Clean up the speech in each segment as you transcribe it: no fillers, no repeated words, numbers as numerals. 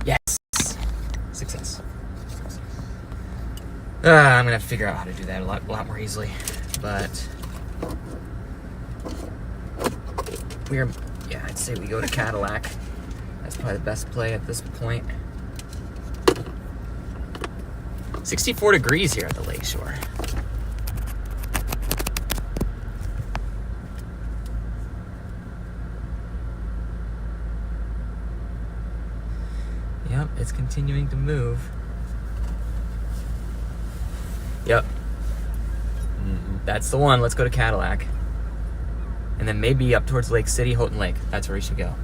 Yes. Success. I'm going to figure out how to do that a lot more easily. But I'd say we go to Cadillac. That's probably the best play at this point. 64 degrees here at the lakeshore. Yep, it's continuing to move. Yep. That's the one. Let's go to Cadillac. And then maybe up towards Lake City, Houghton Lake. That's where we should go.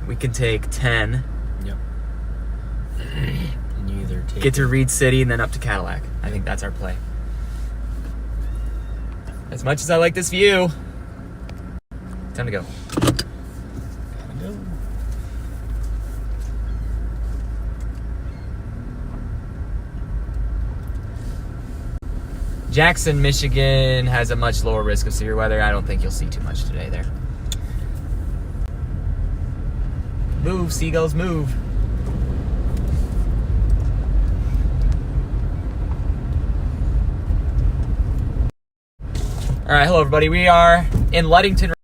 We can take 10. Yep. And you either get to Reed City and then up to Cadillac. I think that's our play. As much as I like this view, time to go. Jackson, Michigan has a much lower risk of severe weather. I don't think you'll see too much today there. Move, seagulls, move. All right, hello everybody. We are in Ludington right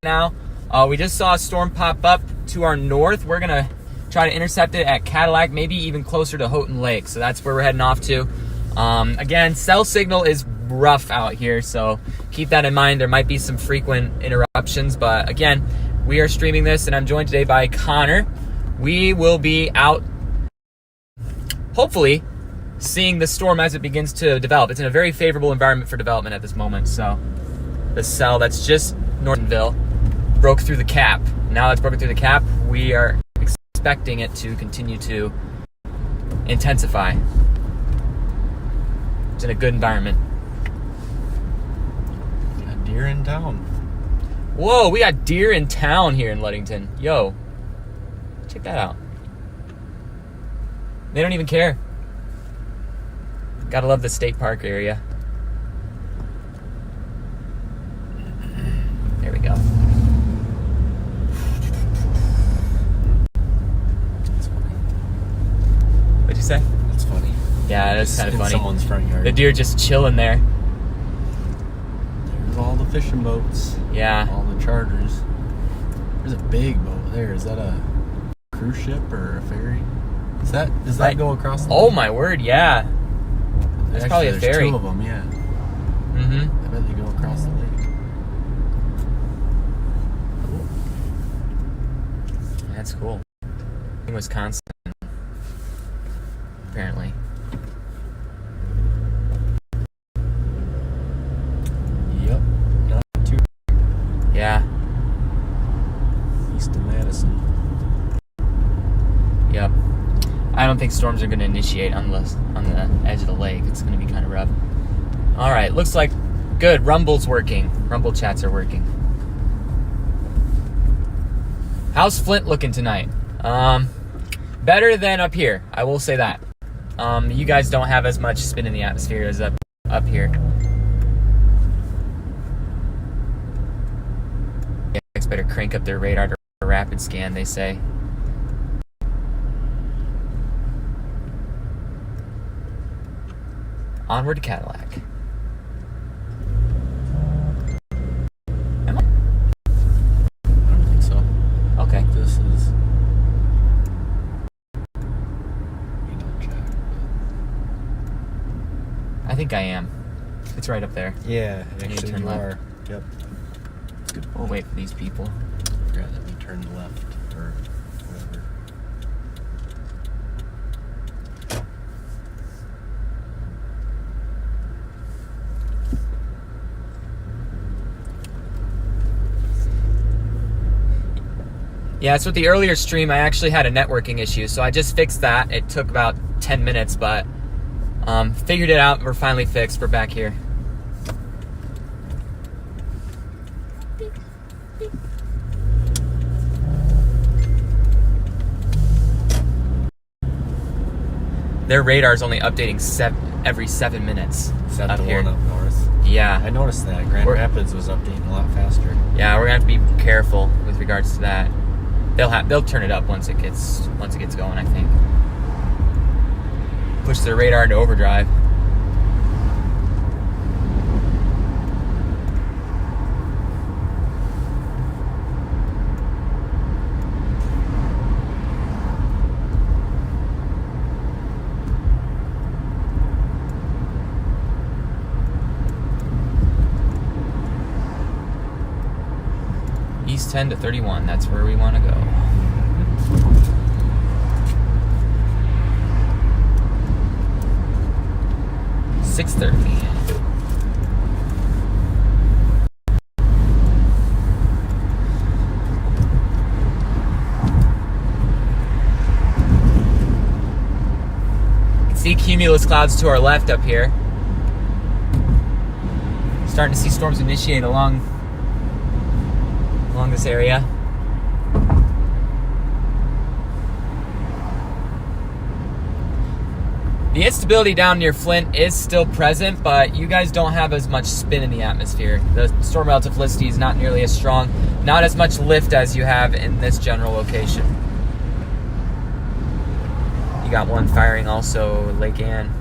now. We just saw a storm pop up to our north. We're gonna try to intercept it at Cadillac, maybe even closer to Houghton Lake. So that's where we're heading off to. Again, cell signal is rough out here, so keep that in mind. There might be some frequent interruptions, but again, we are streaming this, and I'm joined today by Connor. We will be out, hopefully, seeing the storm as it begins to develop. It's in a very favorable environment for development at this moment, so the cell that's just Nortonville broke through the cap. Now it's broken through the cap, we are expecting it to continue to intensify. It's in a good environment. Got deer in town. Whoa, we got deer in town here in Ludington. Yo, check that out. They don't even care. Gotta love the state park area. There we go. That's funny. What'd you say? That's funny. Yeah, that's kind of funny. Someone's front yard. The deer just chilling there. There's all the fishing boats. Yeah. All the charters. There's a big boat there. Is that a cruise ship or a ferry? Does that go across the lake? My word, yeah. That's probably a ferry. There's two of them, yeah. Mm-hmm. I bet they go across the lake. Cool. That's cool. In Wisconsin, apparently. Yep. Not too. Yeah. East of Madison. Yep. I don't think storms are going to initiate on the edge of the lake. It's going to be kind of rough. All right, looks like good. Rumble's working. Rumble chats are working. How's Flint looking tonight? Better than up here. I will say that. You guys don't have as much spin in the atmosphere as up here. You guys better crank up their radar to rapid scan, they say. Onward to Cadillac. Am I? I don't think so. Okay. This is. You don't check. I think I am. It's right up there. Yeah, need to actually turn you left. are. Yep. It's good. We'll wait for these people. Forgot that we turned left or whatever. Yeah, so with the earlier stream, I actually had a networking issue, so I just fixed that. It took about 10 minutes, but figured it out. We're finally fixed. We're back here. Their radar's only updating every 7 minutes. Is that up the here. one up north? Yeah. I noticed that. Grand Rapids was updating a lot faster. Yeah, we're going to have to be careful with regards to that. They'll turn it up once it gets going, I think. Push their radar into overdrive. East 10 to 31, that's where we want to go. $6:30. You can see cumulus clouds to our left up here. Starting to see storms initiate along this area. The instability down near Flint is still present, but you guys don't have as much spin in the atmosphere. The storm relative felicity is not nearly as strong, not as much lift as you have in this general location. You got one firing also Lake Ann.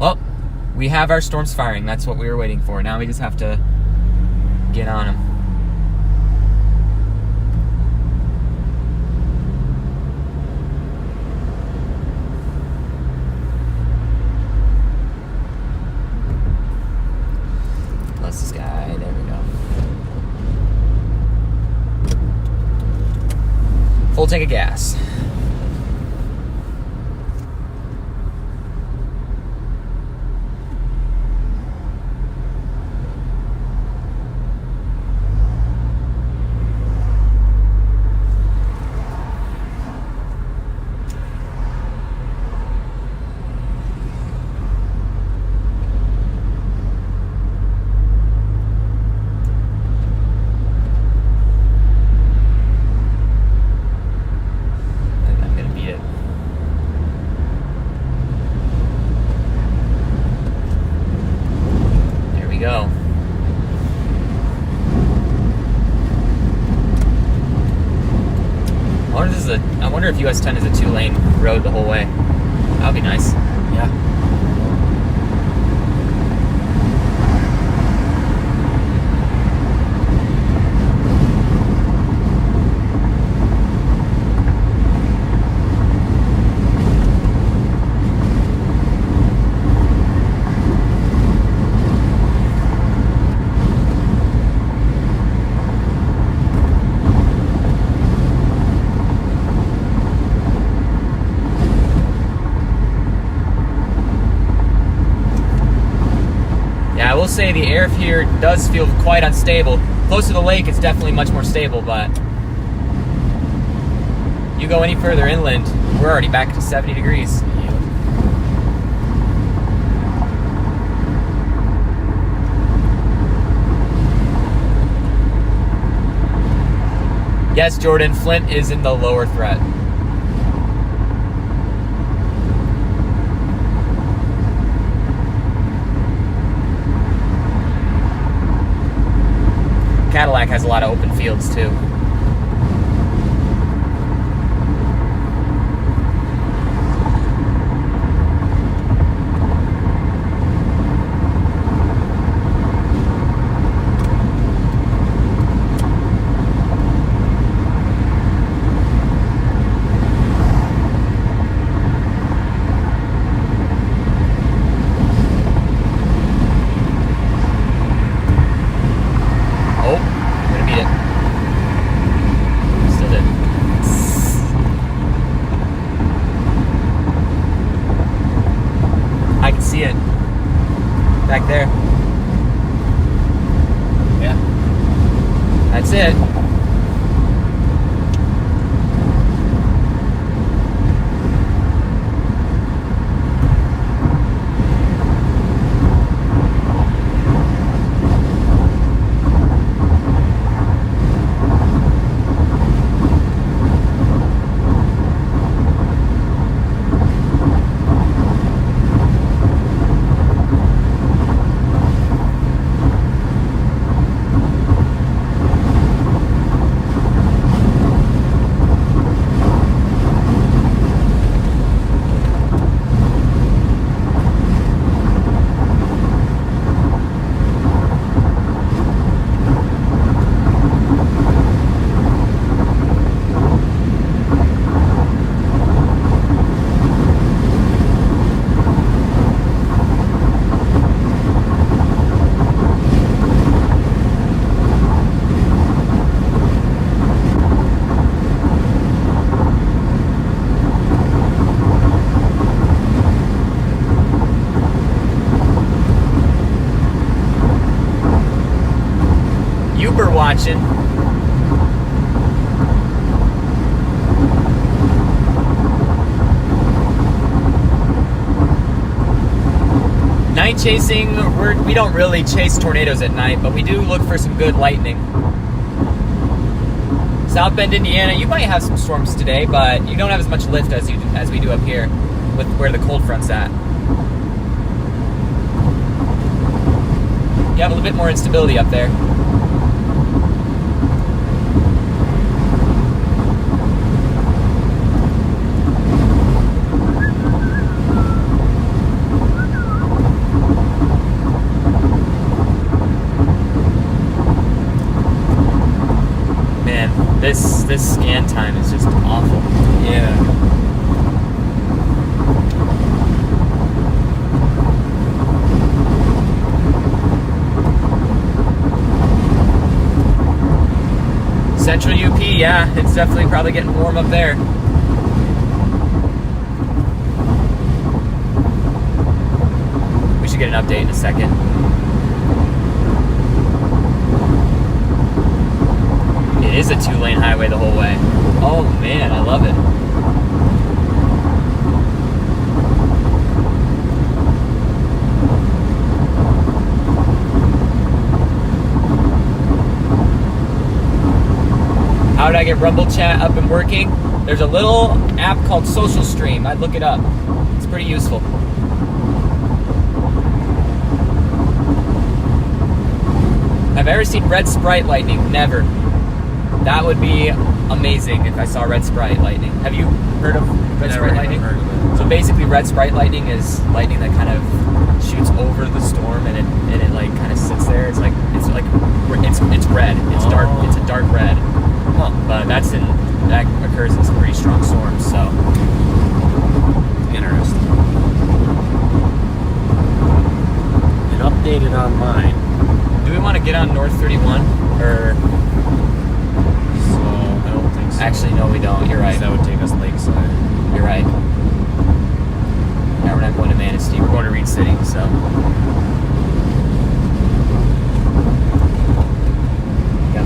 Well, we have our storms firing. That's what we were waiting for. Now we just have to get on them. Plus the sky. There we go. Full tank of gas. Go. I wonder if US 10 is a 2-lane road the whole way. That would be nice. Yeah. I will say the air here does feel quite unstable. Close to the lake, it's definitely much more stable, but you go any further inland, we're already back to 70 degrees. Yes, Jordan, Flint is in the lower threat. Cadillac has a lot of open fields too. See it back there. Yeah. That's it. watching. Night chasing, we don't really chase tornadoes at night, but we do look for some good lightning. South Bend, Indiana, you might have some storms today, but you don't have as much lift as we do up here with where the cold front's at. You have a little bit more instability up there. This scan time is just awful. Yeah. Central UP, yeah, it's definitely probably getting warm up there. We should get an update in a second. It is a 2-lane highway the whole way. Oh man, I love it. How did I get Rumble Chat up and working? There's a little app called Social Stream. I'd look it up. It's pretty useful. Have I ever seen red Sprite lightning? Never. That would be amazing if I saw red Sprite lightning. Have you heard of red Sprite lightning? Heard of it. So basically, red Sprite lightning is lightning that kind of shoots over the storm and it like kind of sits there. It's red. It's dark. It's a dark red. Huh. But that occurs in some pretty strong storms. So Interesting. It updated on mine. do we want to get on North 31 or? So I don't think so. Actually, no, we don't. You're right. That would take us lakeside. You're right. Yeah, we're not going to Manistee. We're going to Reed City, so. Yep.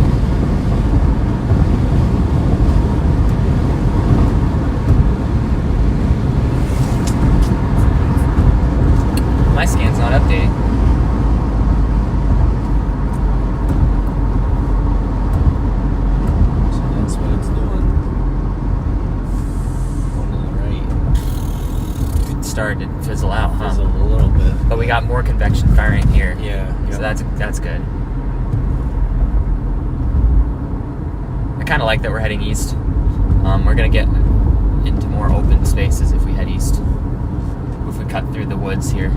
My scan's not updating. So that's what it's doing. Going to the right. It started to fizzle out, huh? Fizzled a little bit. But we got more convection firing here. Yeah. So that's good. I kind of like that we're heading east. We're gonna get into more open spaces if we head east. If we cut through the woods here.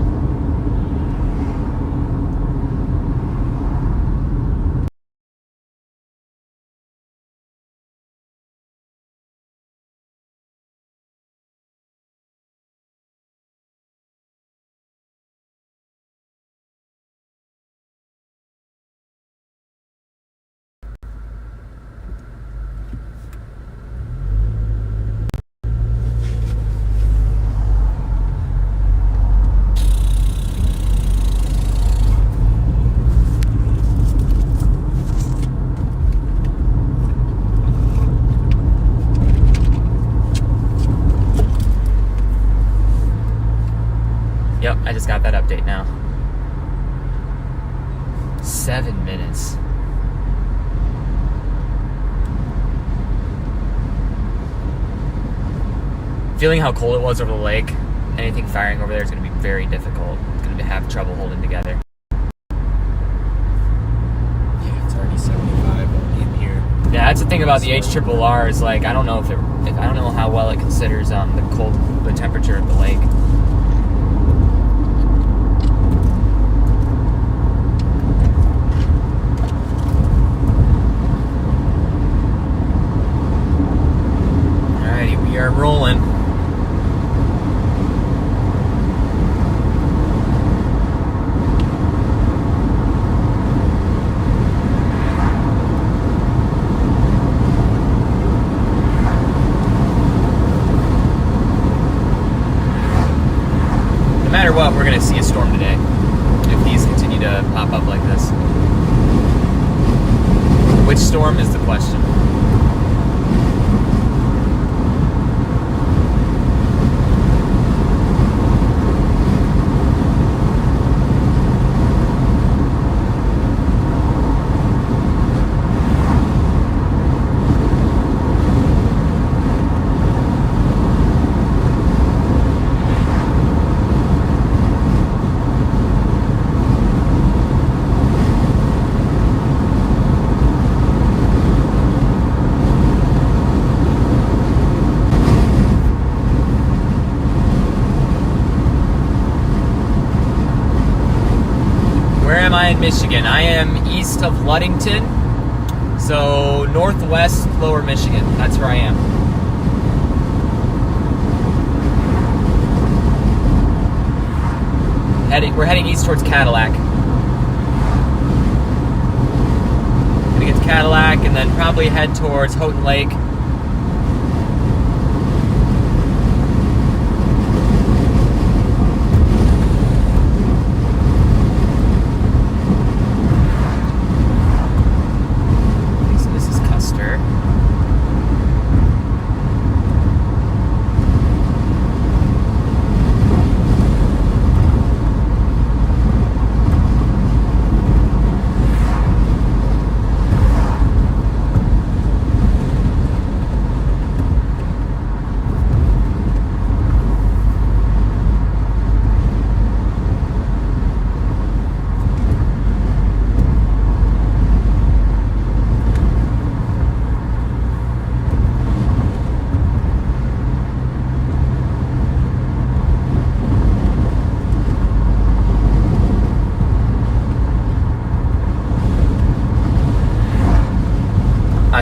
Yep, I just got that update now. 7 minutes. Feeling how cold it was over the lake, anything firing over there is going to be very difficult. It's going to have trouble holding together. Yeah, it's already 75 in here. Yeah, that's the thing about the HRRR is like I don't know if I don't know how well it considers the temperature of the lake. Alrighty, we are rolling. No matter what, we're going to see a storm today if these continue to pop up like this. Which storm is the question? Where am I in Michigan? I am east of Ludington, so northwest lower Michigan. That's where I am. We're heading east towards Cadillac. Gonna get to Cadillac and then probably head towards Houghton Lake.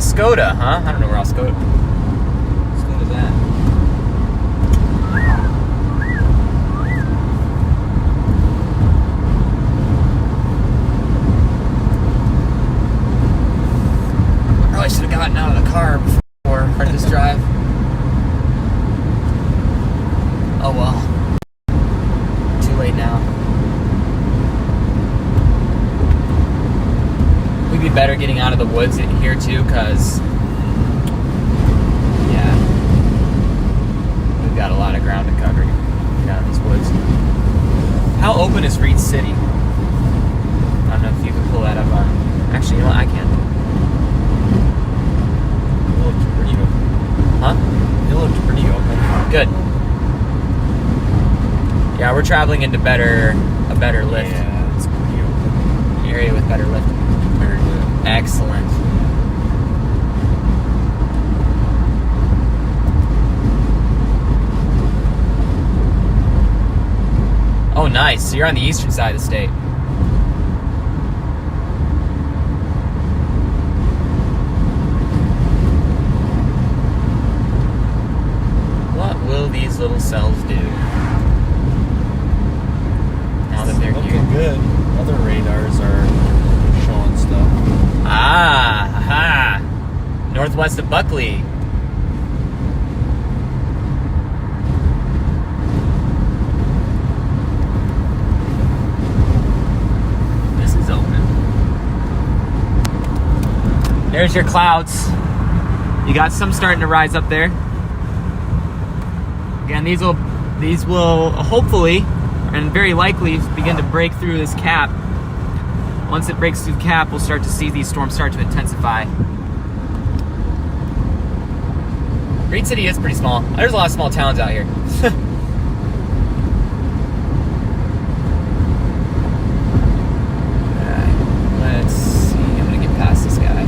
Skoda, huh? I don't know where else Skoda's at. I probably should have gotten out of the car before I started this drive. Oh well. Too late now. We'd be better getting out of the woods here too, because yeah, we've got a lot of ground to cover down these woods. How open is Reed City? I don't know if you can pull that up on. Actually, you know what? I can. It looked pretty open. Huh? It looked pretty open. Good. Yeah, we're traveling into a better lift. Yeah, it's pretty open. Area with better lift. Very good. Excellent. Oh, nice. So you're on the eastern side of the state. What will these little cells do? Now that they're looking here. good. Other radars are showing stuff. Aha! Northwest of Buckley. This is open. There's your clouds. You got some starting to rise up there. Again, these will hopefully and very likely begin to break through this cap. Once it breaks through the cap, we'll start to see these storms start to intensify. Reed City is pretty small. There's a lot of small towns out here. Alright, let's see. I'm gonna get past this guy.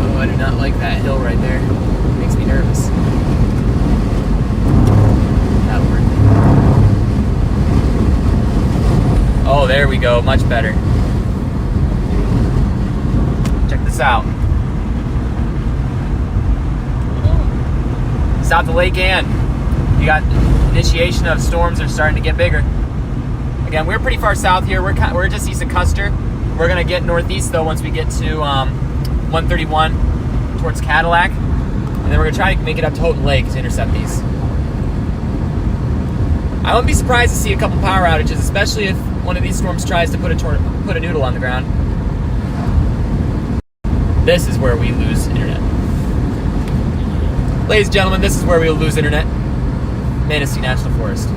Oh, I do not like that hill right there. It makes me nervous. Oh, there we go. Much better. Check this out. South of Lake Ann. You got initiation of storms are starting to get bigger. Again, we're pretty far south here. We're just east of Custer. We're gonna get northeast though once we get to 131 towards Cadillac, and then we're gonna try to make it up to Houghton Lake to intercept these. I wouldn't be surprised to see a couple power outages, especially if one of these storms tries to put a noodle on the ground. This is where we lose internet. Ladies and gentlemen, this is where we will lose internet. Manistee National Forest.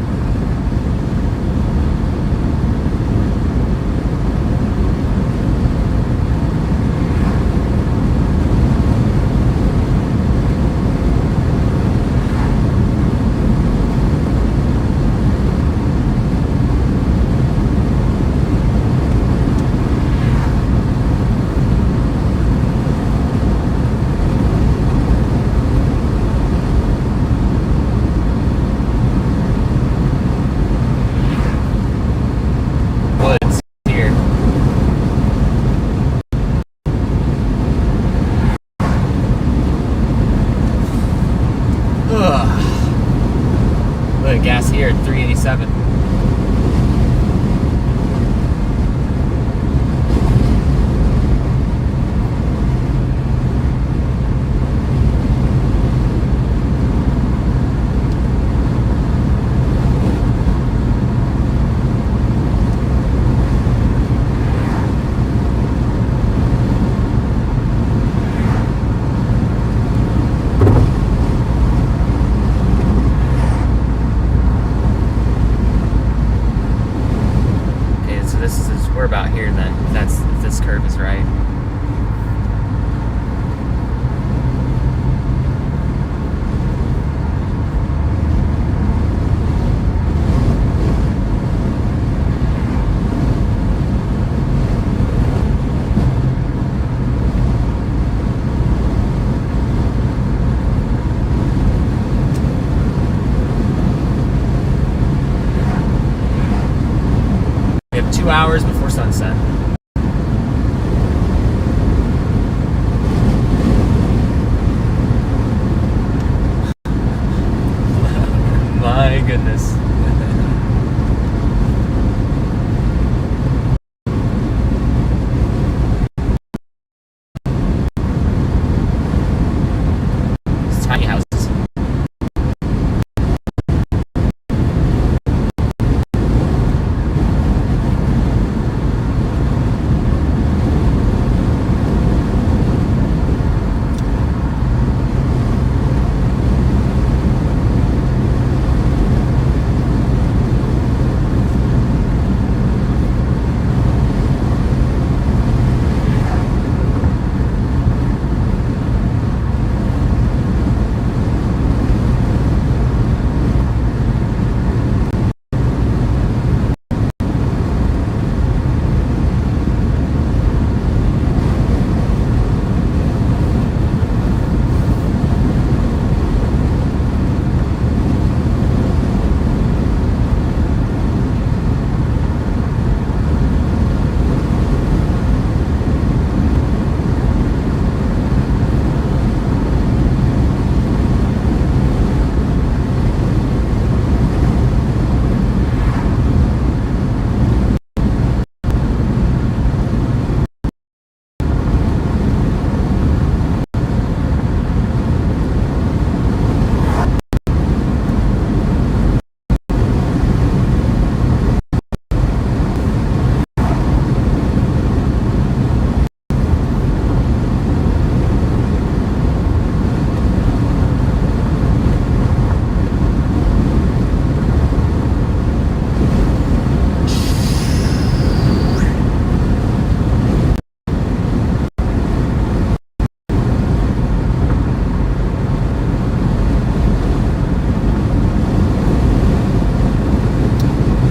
Look at gas here at 387. We're about here then, if this curve is right. We have 2 hours before sunset. My goodness. It's tiny houses.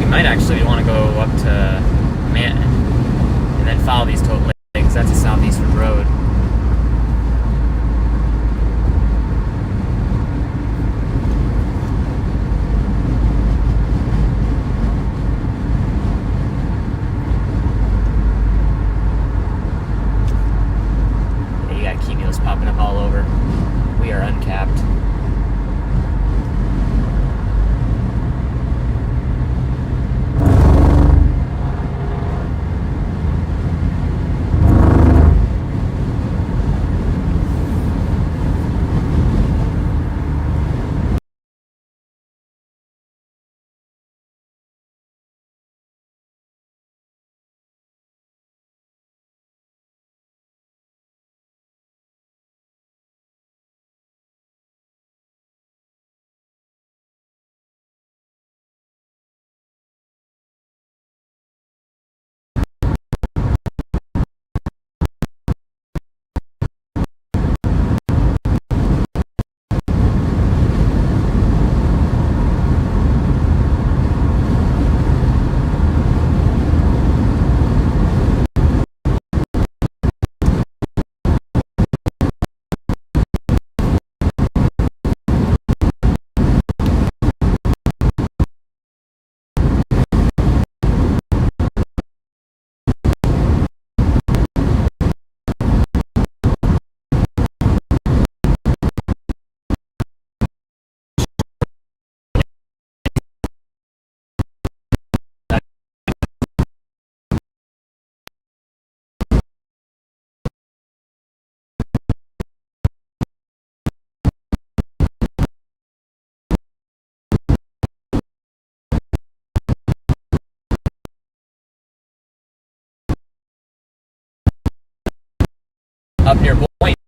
Might actually want to go up to Manton and then follow these total lakes. That's a southeastern road. Yeah, you got cumulus popping up all over. We are uncapped. up near Boynton.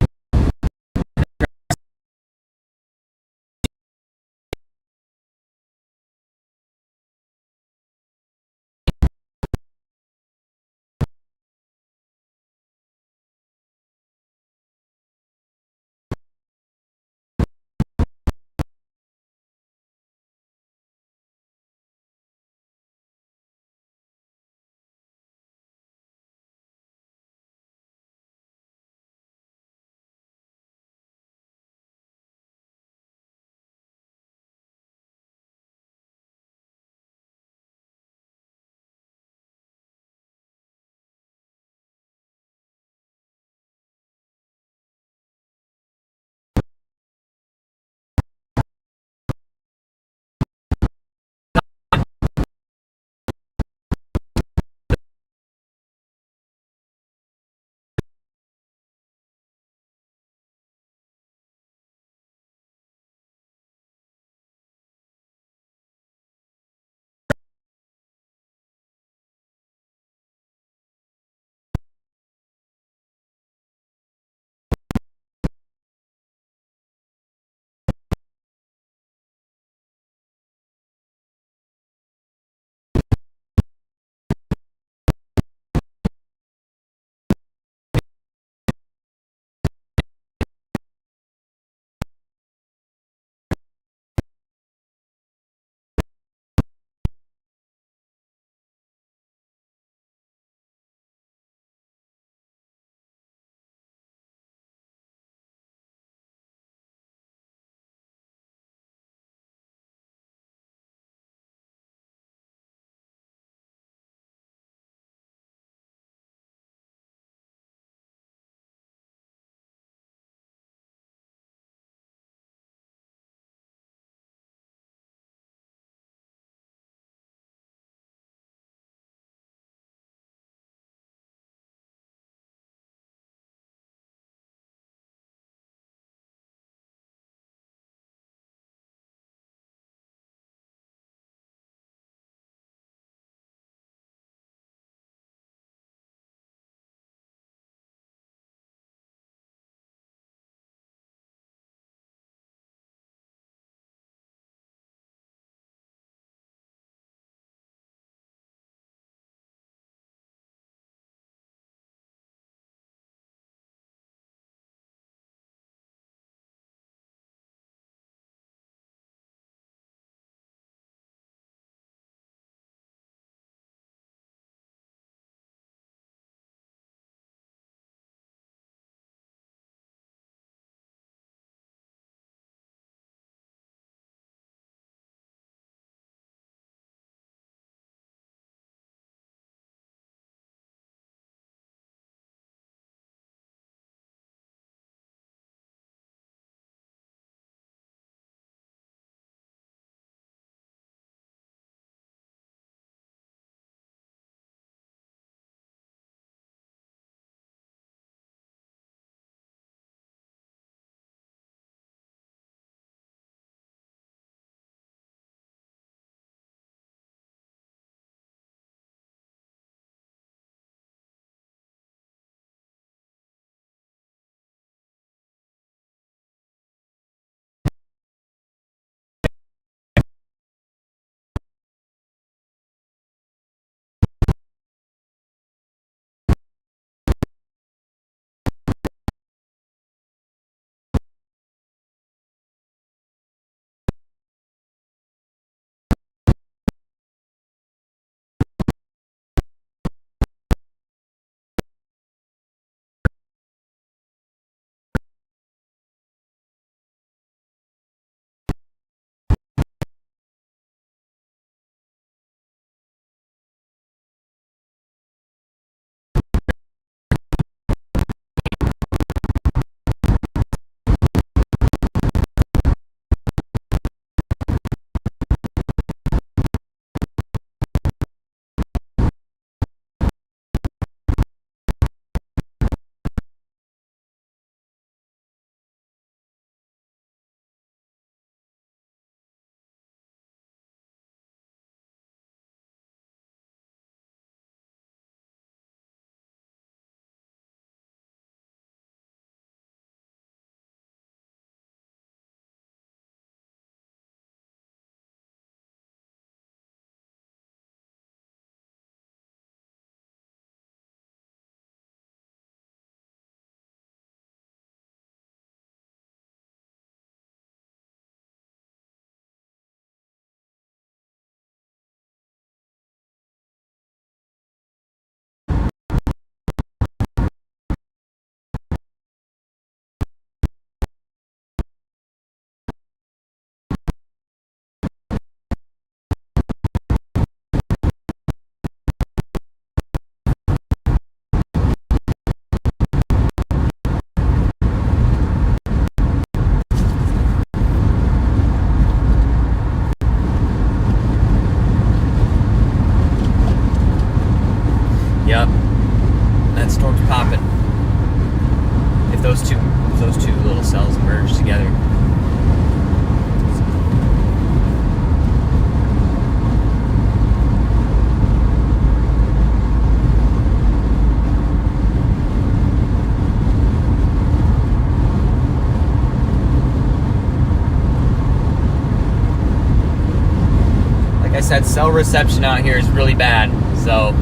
said, cell reception out here is really bad. So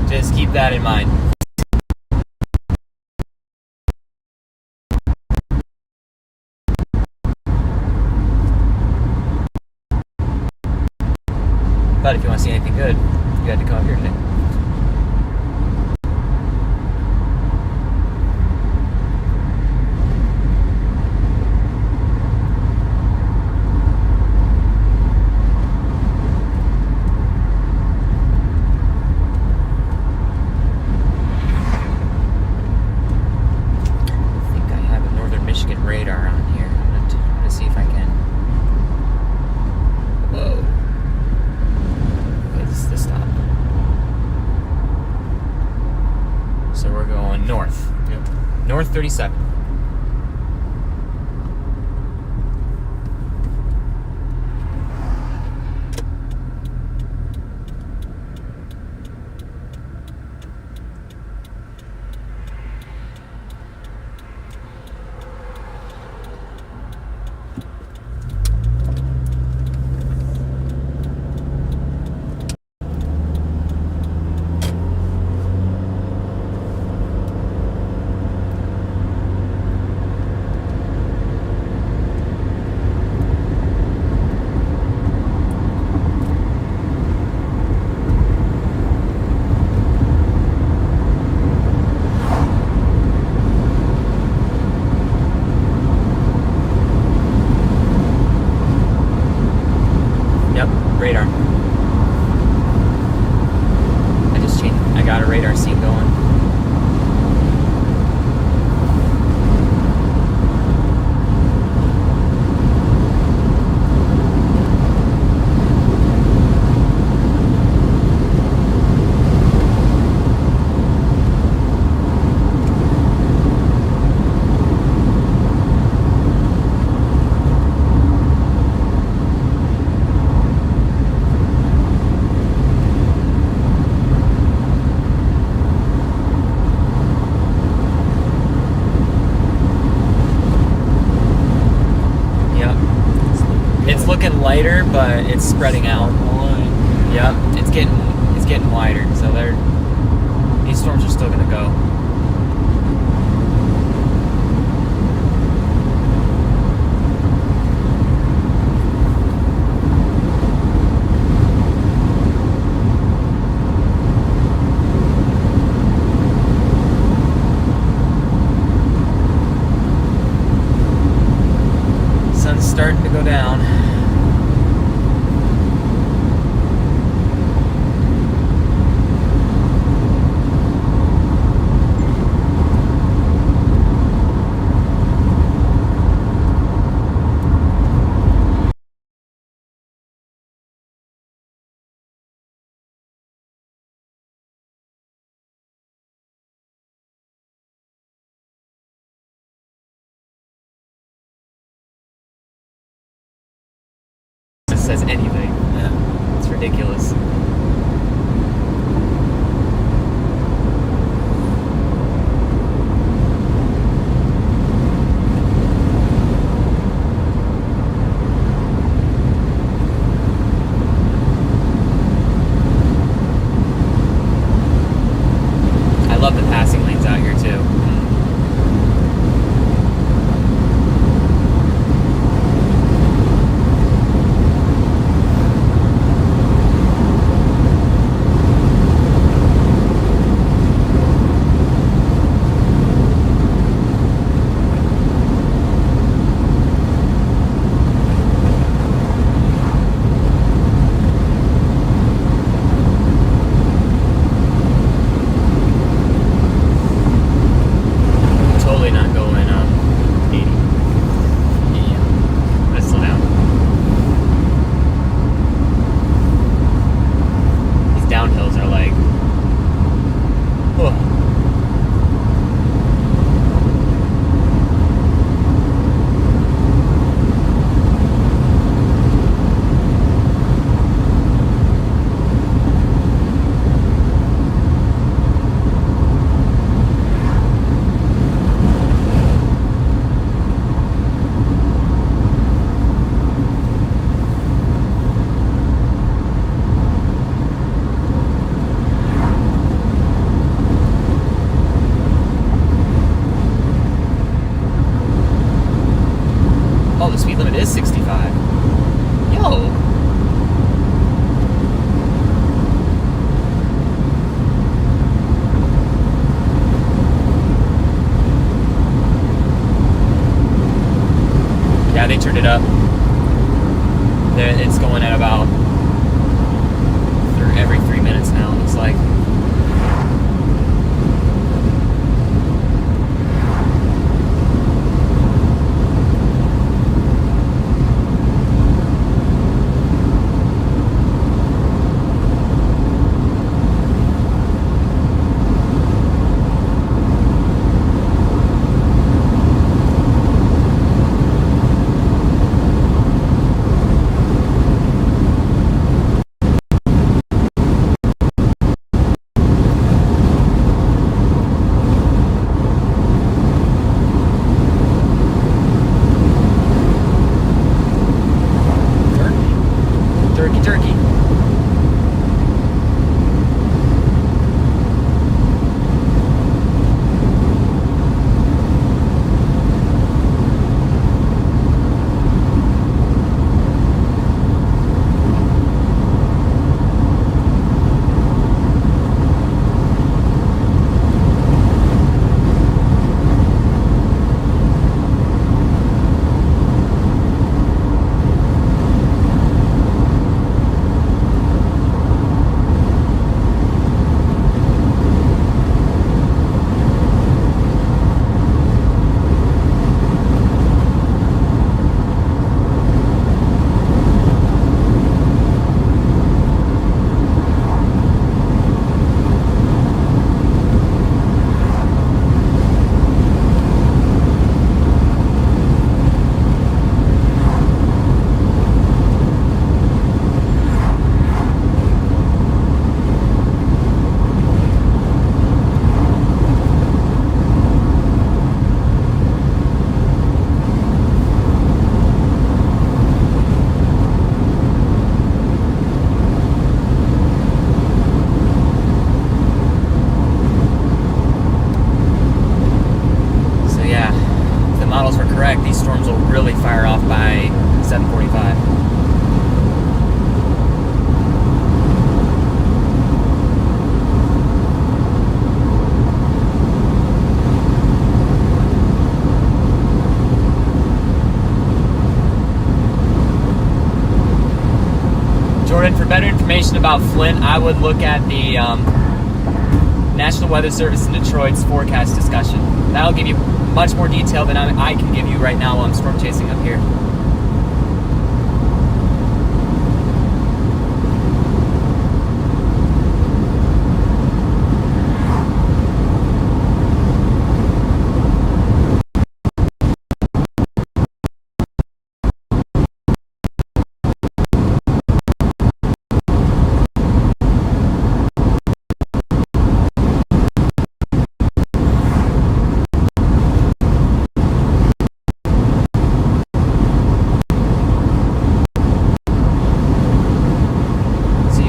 just keep that in mind. But if you want to see anything good, you had to come up here today. Radar on here. I'm gonna see if I can. Whoa. Okay, this is the stop. So we're going north. Yep. North 37. Radar. I got a radar scene going. It's looking lighter, but it's spreading out. Yep, it's getting wider. So these storms are still gonna go. Sun's starting to go down. Says anything. Yeah. It's ridiculous. I love the passing lanes out here too. Yeah, they turned it up. It's going at about every 3 minutes now, it looks like. Turkey. These storms will really fire off by 7:45. Jordan, for better information about Flint, I would look at the National Weather Service in Detroit's forecast discussion. That'll give you much more detail than I can give you right now while I'm storm chasing up here.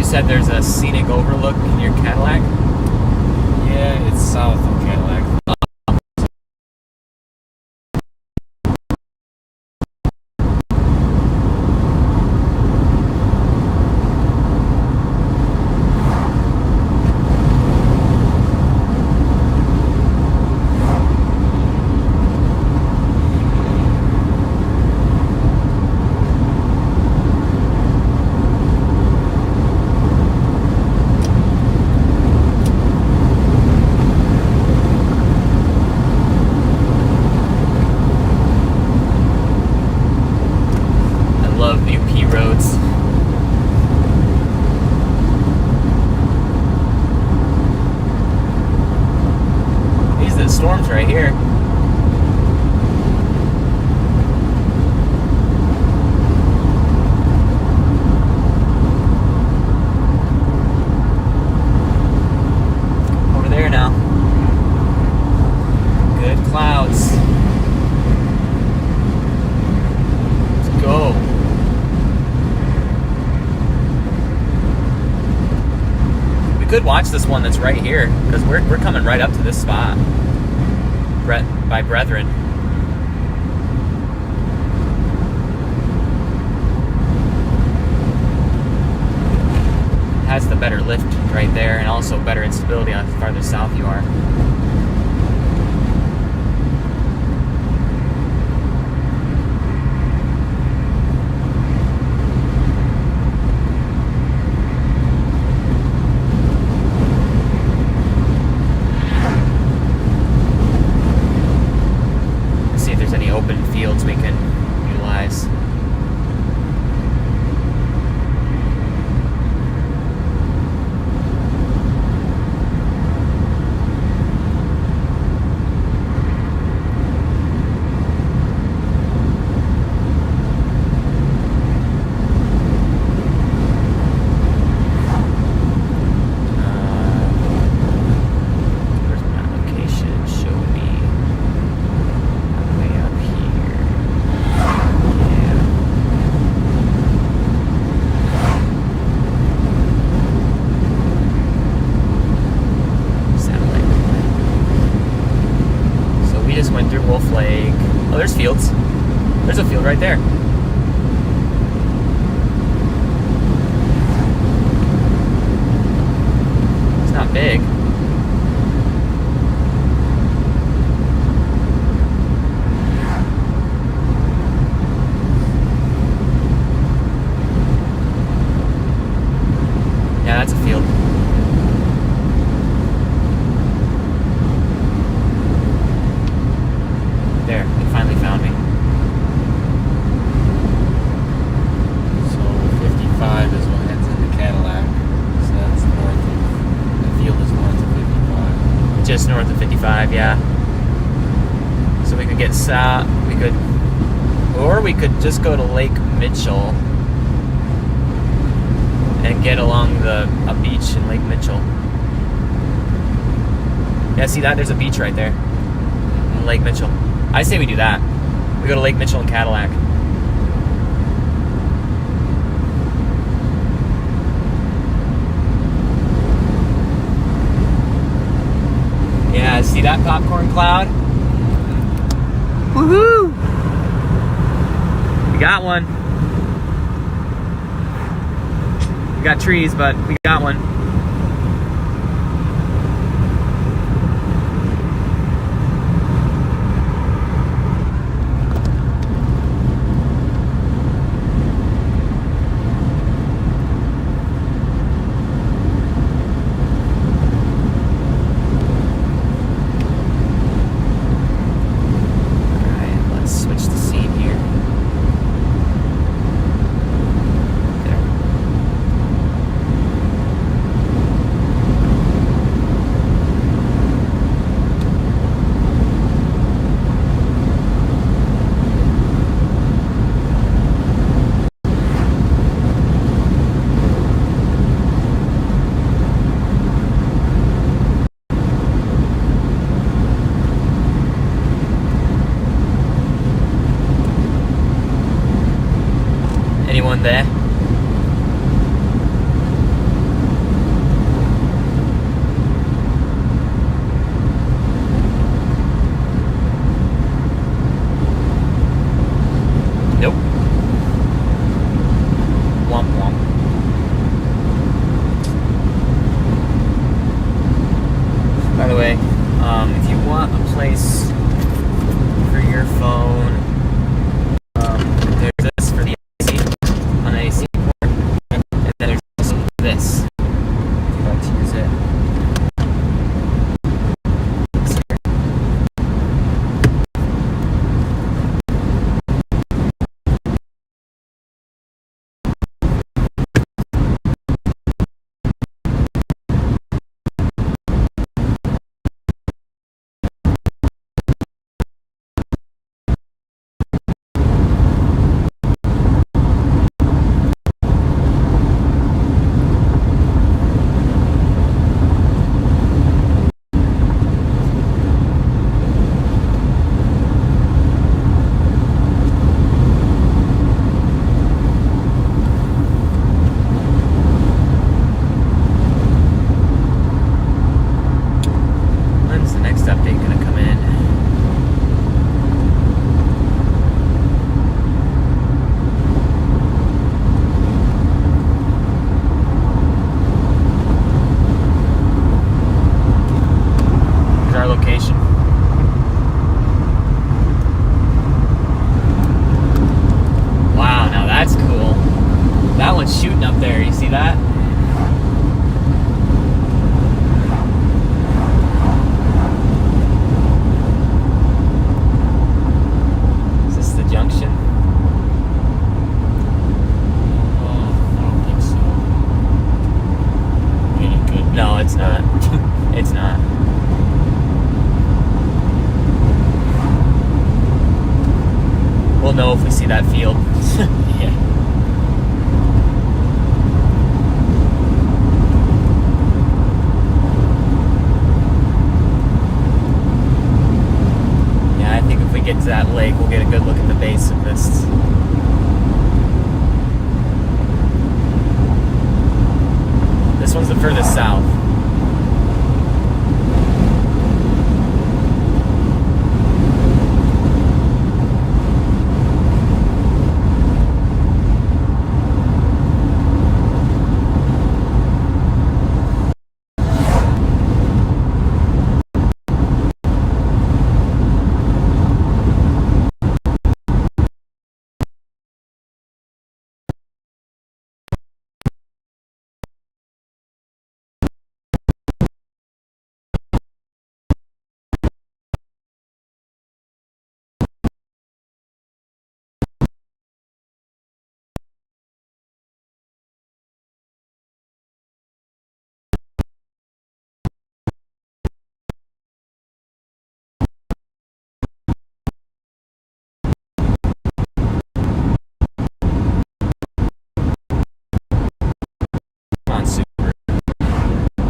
Said there's a scenic overlook near Cadillac. Yeah, it's south of Cadillac. Storms right here. Over there now. Good clouds. Let's go. We could watch this one that's right here because we're coming right up to this spot. By Brethren. Has the better lift right there and also better instability on the farther south you are. lake. Oh, there's fields. There's a field right there. It's not big. Yeah, that's a field. There, it finally found me. So 55 is what heads into Cadillac. So that's north of, the field is north of 55. Just north of 55, yeah. So we could get south, or we could just go to Lake Mitchell and get along a beach in Lake Mitchell. Yeah, see that? There's a beach right there in Lake Mitchell. I say we do that. We go to Lake Mitchell and Cadillac. Yeah, see that popcorn cloud? Woohoo! We got one. We got trees, but we got one. Anyone there? Nope. Womp womp. By the way, if you want a place for your phone, there's this for the AC, on the AC port, and then there's also this, if you'd like to use it. When's the next update gonna come in? Here's our location. Wow, now that's cool. That one's shooting up there, you see that? Is this the junction? I don't think so. I mean, it could be. No, it's not. It's not. We'll know if we see that field. Yeah. Yeah, I think if we get to that lake, we'll get a good look at the base of this. This one's the furthest south.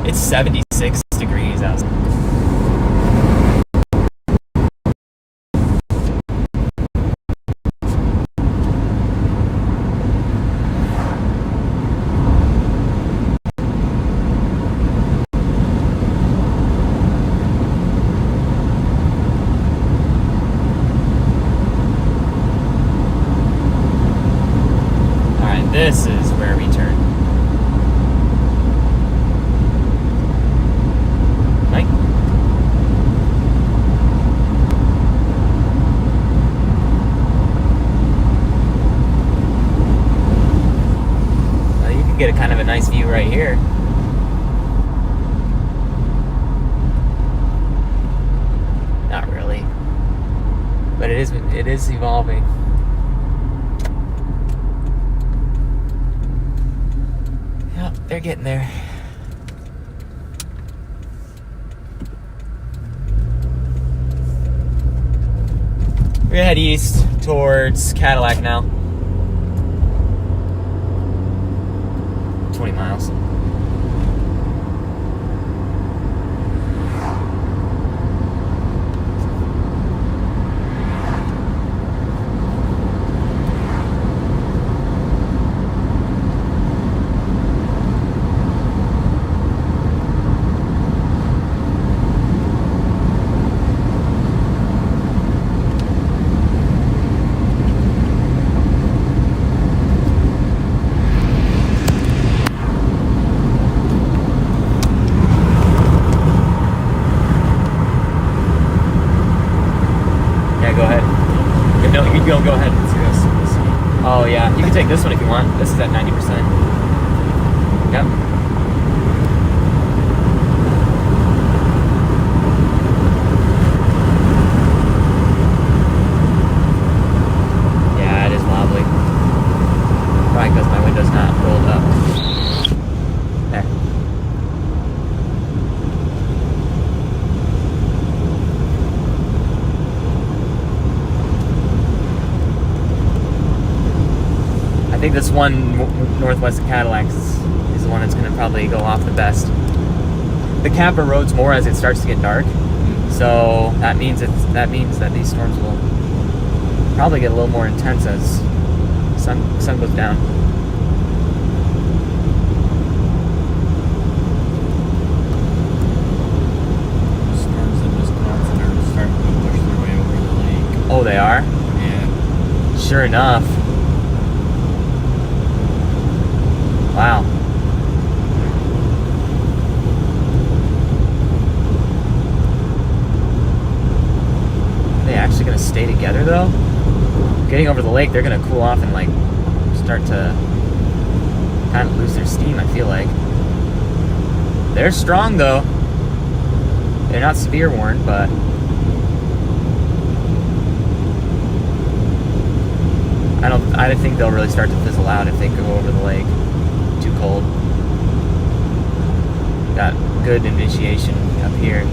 It's 76 degrees outside. This is where we turn. Mike? Well, you can get a kind of a nice view right here. Not really. But it is evolving. They're getting there. We're gonna head east towards Cadillac now. 20 miles. Go ahead. No, you can go ahead. Let's see this. Oh yeah, you can take this one if you want. This is at 90%. Yep. Yeah, it is wobbly. Probably because my window's not rolled up. There. I think this one northwest of Cadillac is the one that's going to probably go off the best. The cap erodes more as it starts to get dark, so that means that these storms will probably get a little more intense as sun goes down. Storms in Wisconsin are starting to push their way over the lake. Oh, they are? Yeah. Sure enough. Wow. Are they actually going to stay together though? Getting over the lake, they're going to cool off and like start to kind of lose their steam, I feel like. They're strong though. They're not severe worn, but I think they'll really start to fizzle out if they go over the lake. Too cold. Got good initiation up here.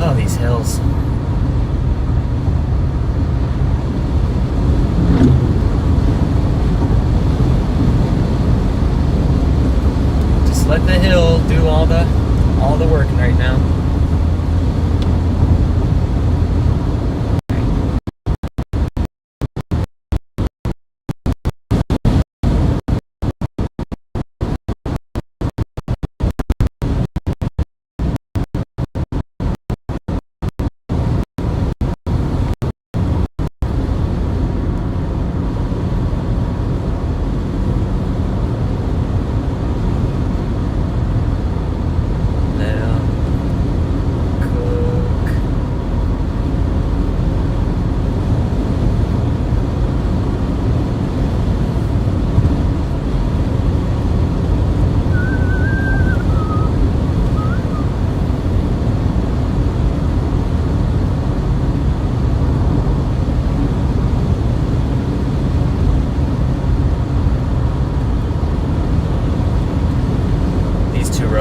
Oh, these hills.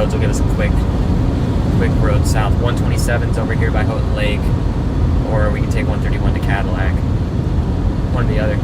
roads will give us a quick road south. 127's over here by Houghton Lake, or we can take 131 to Cadillac. One or the other.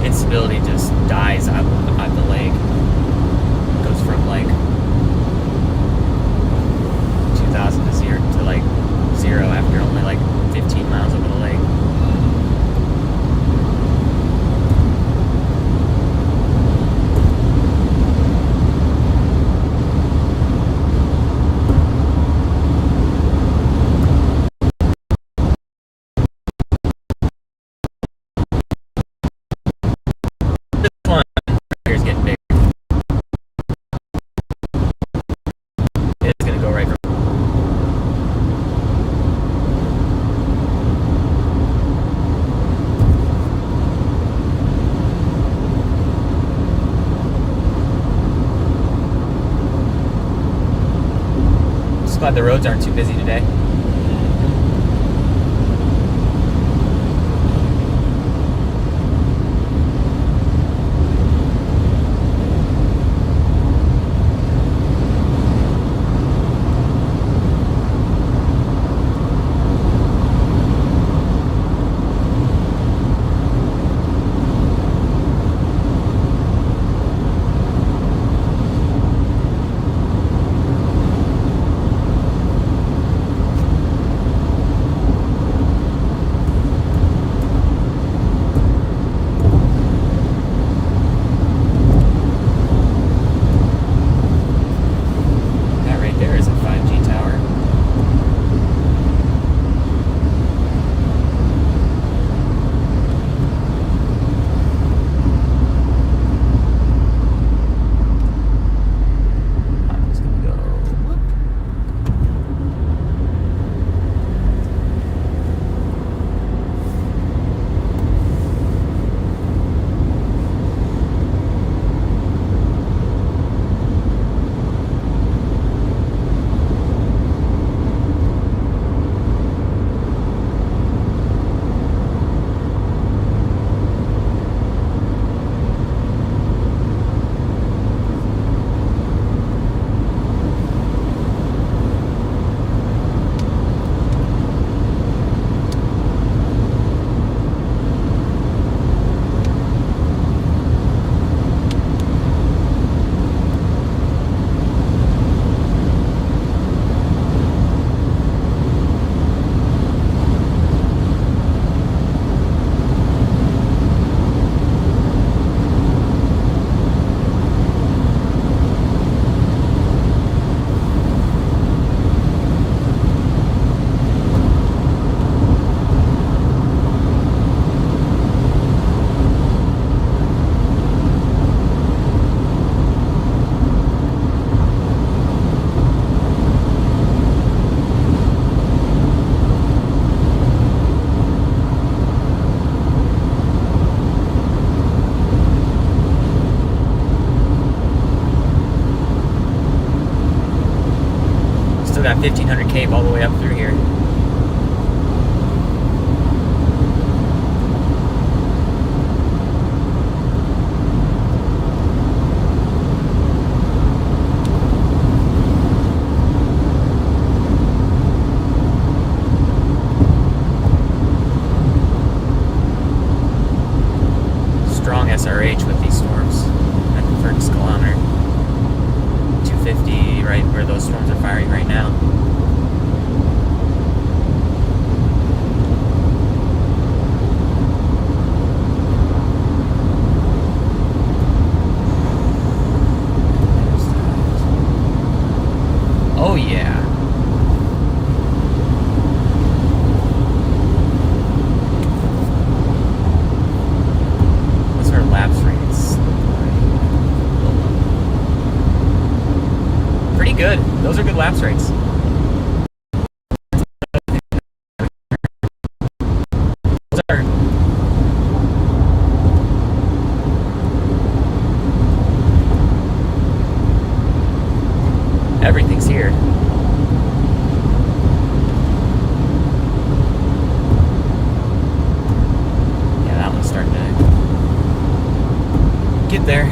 Instability just dies at the lake. It goes from like 2,000 to zero after only like 15 miles over the lake. Here's getting big. It's gonna go right from. Just glad the roads aren't too busy today. that 1500 cape all the way up through here. Strong SRH with these storms at the first kilometer. 250 right where those storms are firing right now. Oh yeah. What's our lapse rates? Pretty good. Those are good lapse rates. Those are everything's here. Yeah, that one's starting to get there.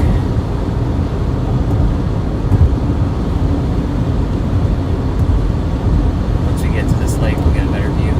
Once we get to this lake, we'll get a better view.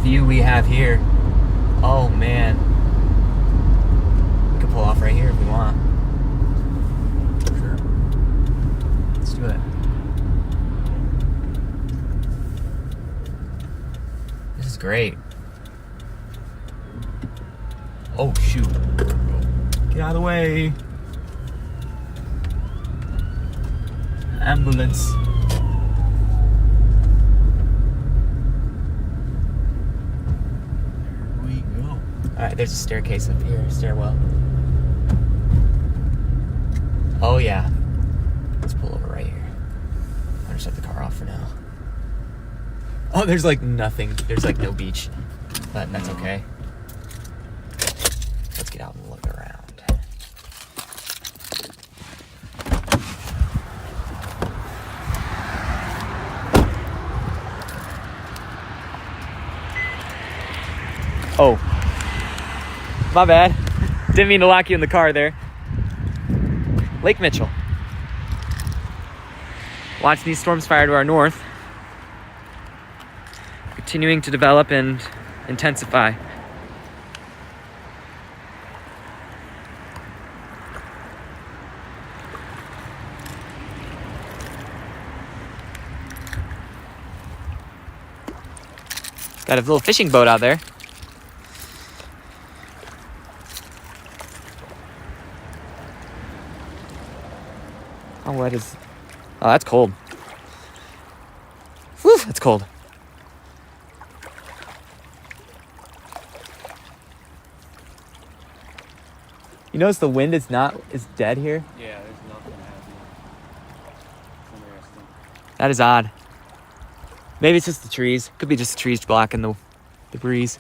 view we have here. Oh man. We can pull off right here if we want. Sure. Let's do it. This is great. Oh, shoot. Get out of the way. Ambulance. Here we go. Alright, there's a staircase up here, stairwell. Oh yeah. Let's pull over right here. I'm gonna shut the car off for now. Oh, there's like nothing. There's like no beach. But that's okay. Let's get out and look around. Oh. My bad. Didn't mean to lock you in the car there. Lake Mitchell. Watch these storms fire to our north. Continuing to develop and intensify. Got a little fishing boat out there. How wet is... Oh, that's cold. Whew, that's cold. You notice the wind is dead here? Yeah, there's nothing happening. It's interesting. That is odd. Maybe it's just the trees. Could be just the trees blocking the breeze.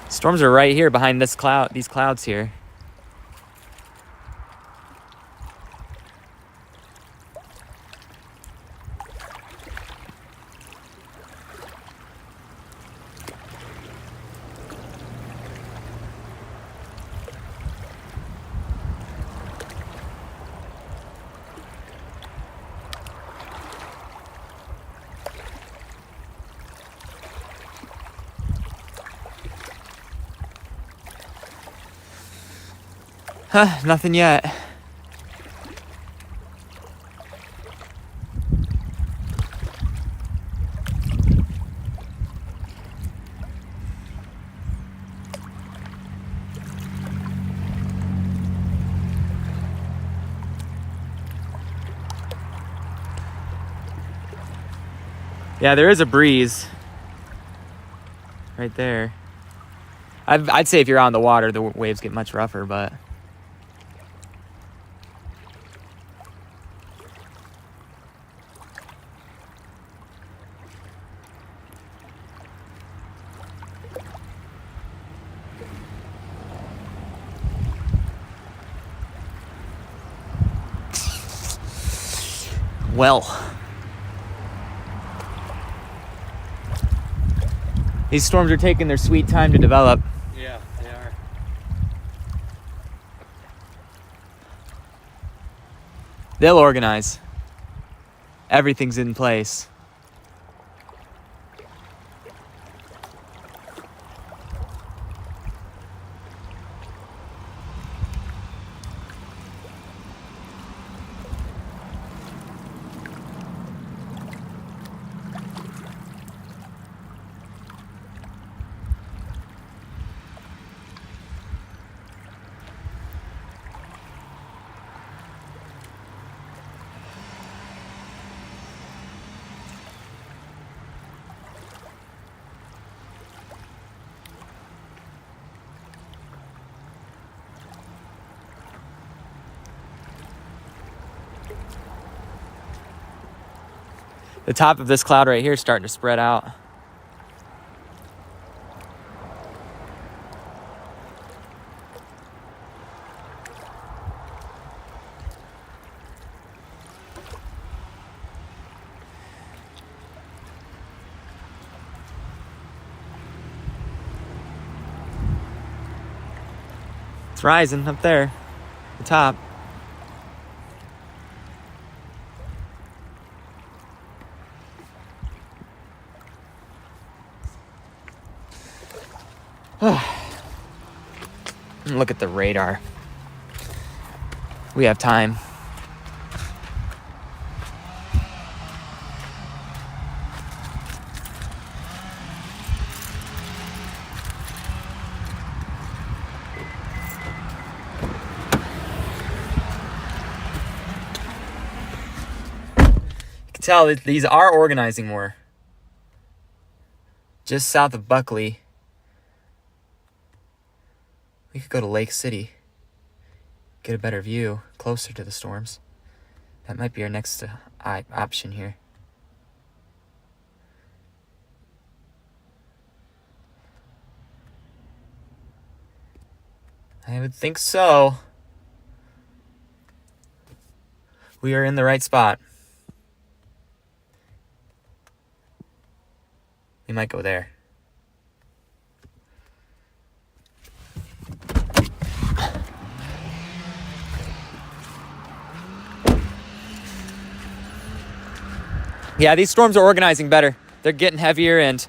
Storms are right here behind these clouds here. Huh, nothing yet. Yeah, there is a breeze right there. I'd say if you're on the water, the waves get much rougher, but... Well, these storms are taking their sweet time to develop. Yeah, they are. They'll organize. Everything's in place. The top of this cloud right here is starting to spread out. It's rising up there, the top. Look at the radar. We have time. You can tell that these are organizing more. Just south of Buckley. We could go to Lake City. Get a better view, closer to the storms. That might be our next option here. I would think so. We are in the right spot. We might go there. Yeah, these storms are organizing better. They're getting heavier and...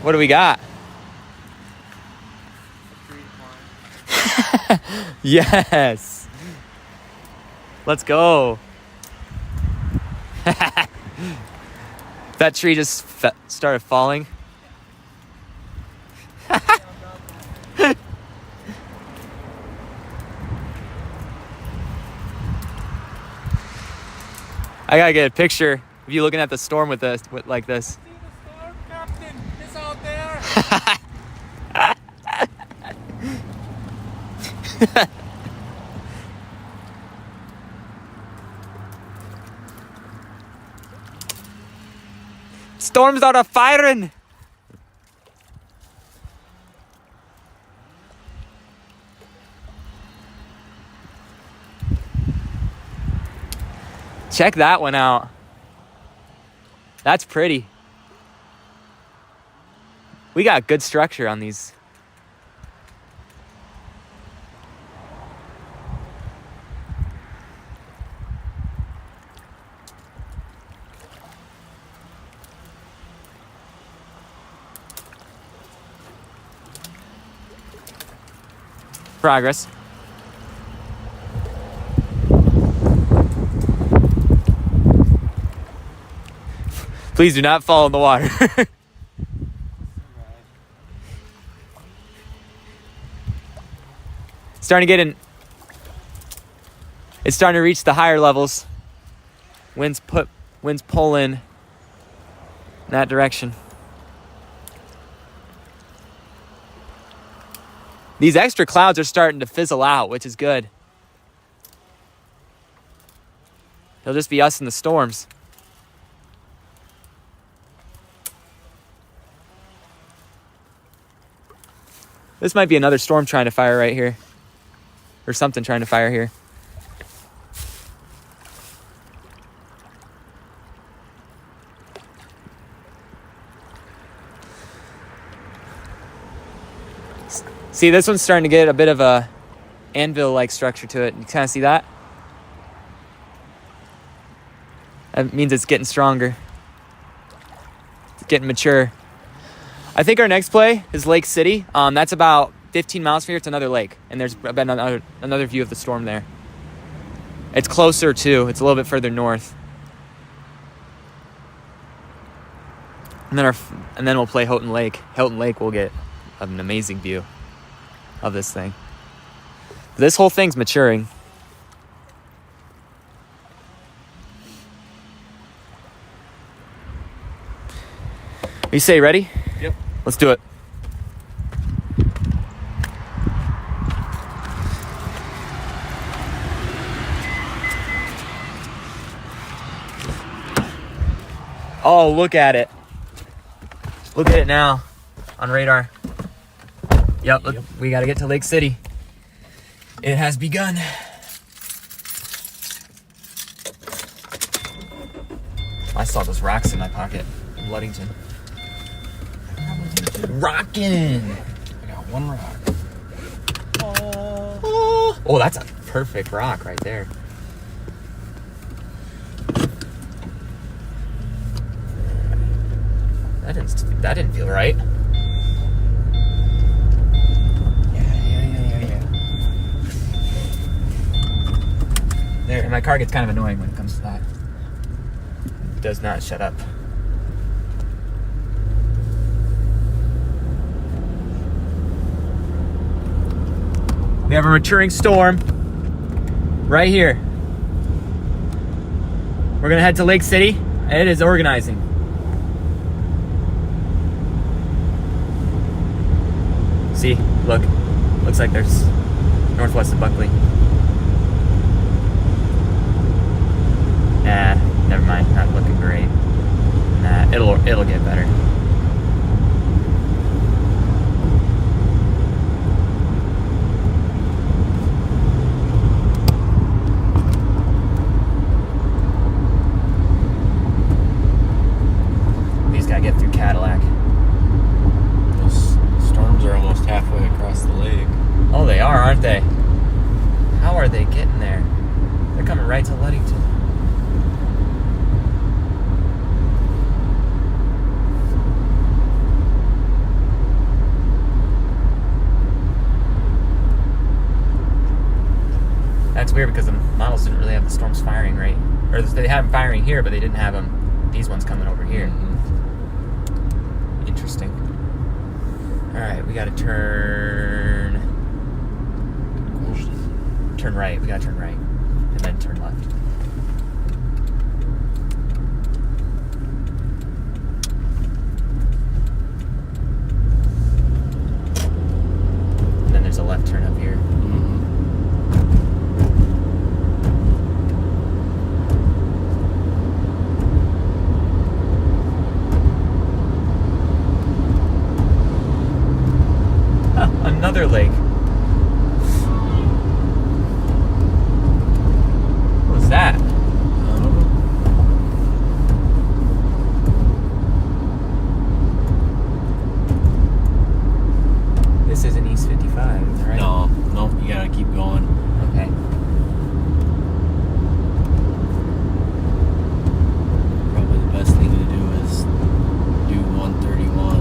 What do we got? Yes. Let's go. That tree just started falling. I gotta get a picture of you looking at the storm with like this. See the storm, Captain? It's out there. Storms are firing. Check that one out. That's pretty. We got good structure on these. Progress. Please do not fall in the water. Starting to get in. It's starting to reach the higher levels. Winds pull in that direction. These extra clouds are starting to fizzle out, which is good. It'll just be us and the storms. This might be another storm trying to fire right here. Or something trying to fire here. See, this one's starting to get a bit of a anvil-like structure to it. You kind of see that? That means it's getting stronger. It's getting mature. I think our next play is Lake City. That's about 15 miles from here. It's another lake. And there's been another view of the storm there. It's closer too. It's a little bit further north. And then we'll play Houghton Lake. Houghton Lake will get an amazing view of this thing. This whole thing's maturing. You say ready? Yep. Let's do it. Oh, look at it. Look at it now on radar. Yep, look, we got to get to Lake City. It has begun. I saw those rocks in my pocket in Ludington. Rockin'. I got one rock. Oh, that's a perfect rock right there. That didn't feel right. Yeah. There. And my car gets kind of annoying when it comes to that. It does not shut up. We have a maturing storm right here. We're gonna head to Lake City. It is organizing. See, look, looks like there's northwest of Buckley. Nah, never mind, not looking great. Nah, it'll get better. We just gotta get through Cadillac. Those storms are almost halfway across the lake. Oh, they are, aren't they? How are they getting there? They're coming right to Ludington. That's weird because the models didn't really have the storms firing right. Or they had them firing here, but they didn't have them, these ones coming over here. Mm-hmm. Interesting. Alright, we gotta turn right. We gotta turn right. And then turn left. And then there's a left turn up here. Another lake. What was that? I don't know. This isn't East 55, right? No, you gotta keep going. Okay. Probably the best thing to do is do 131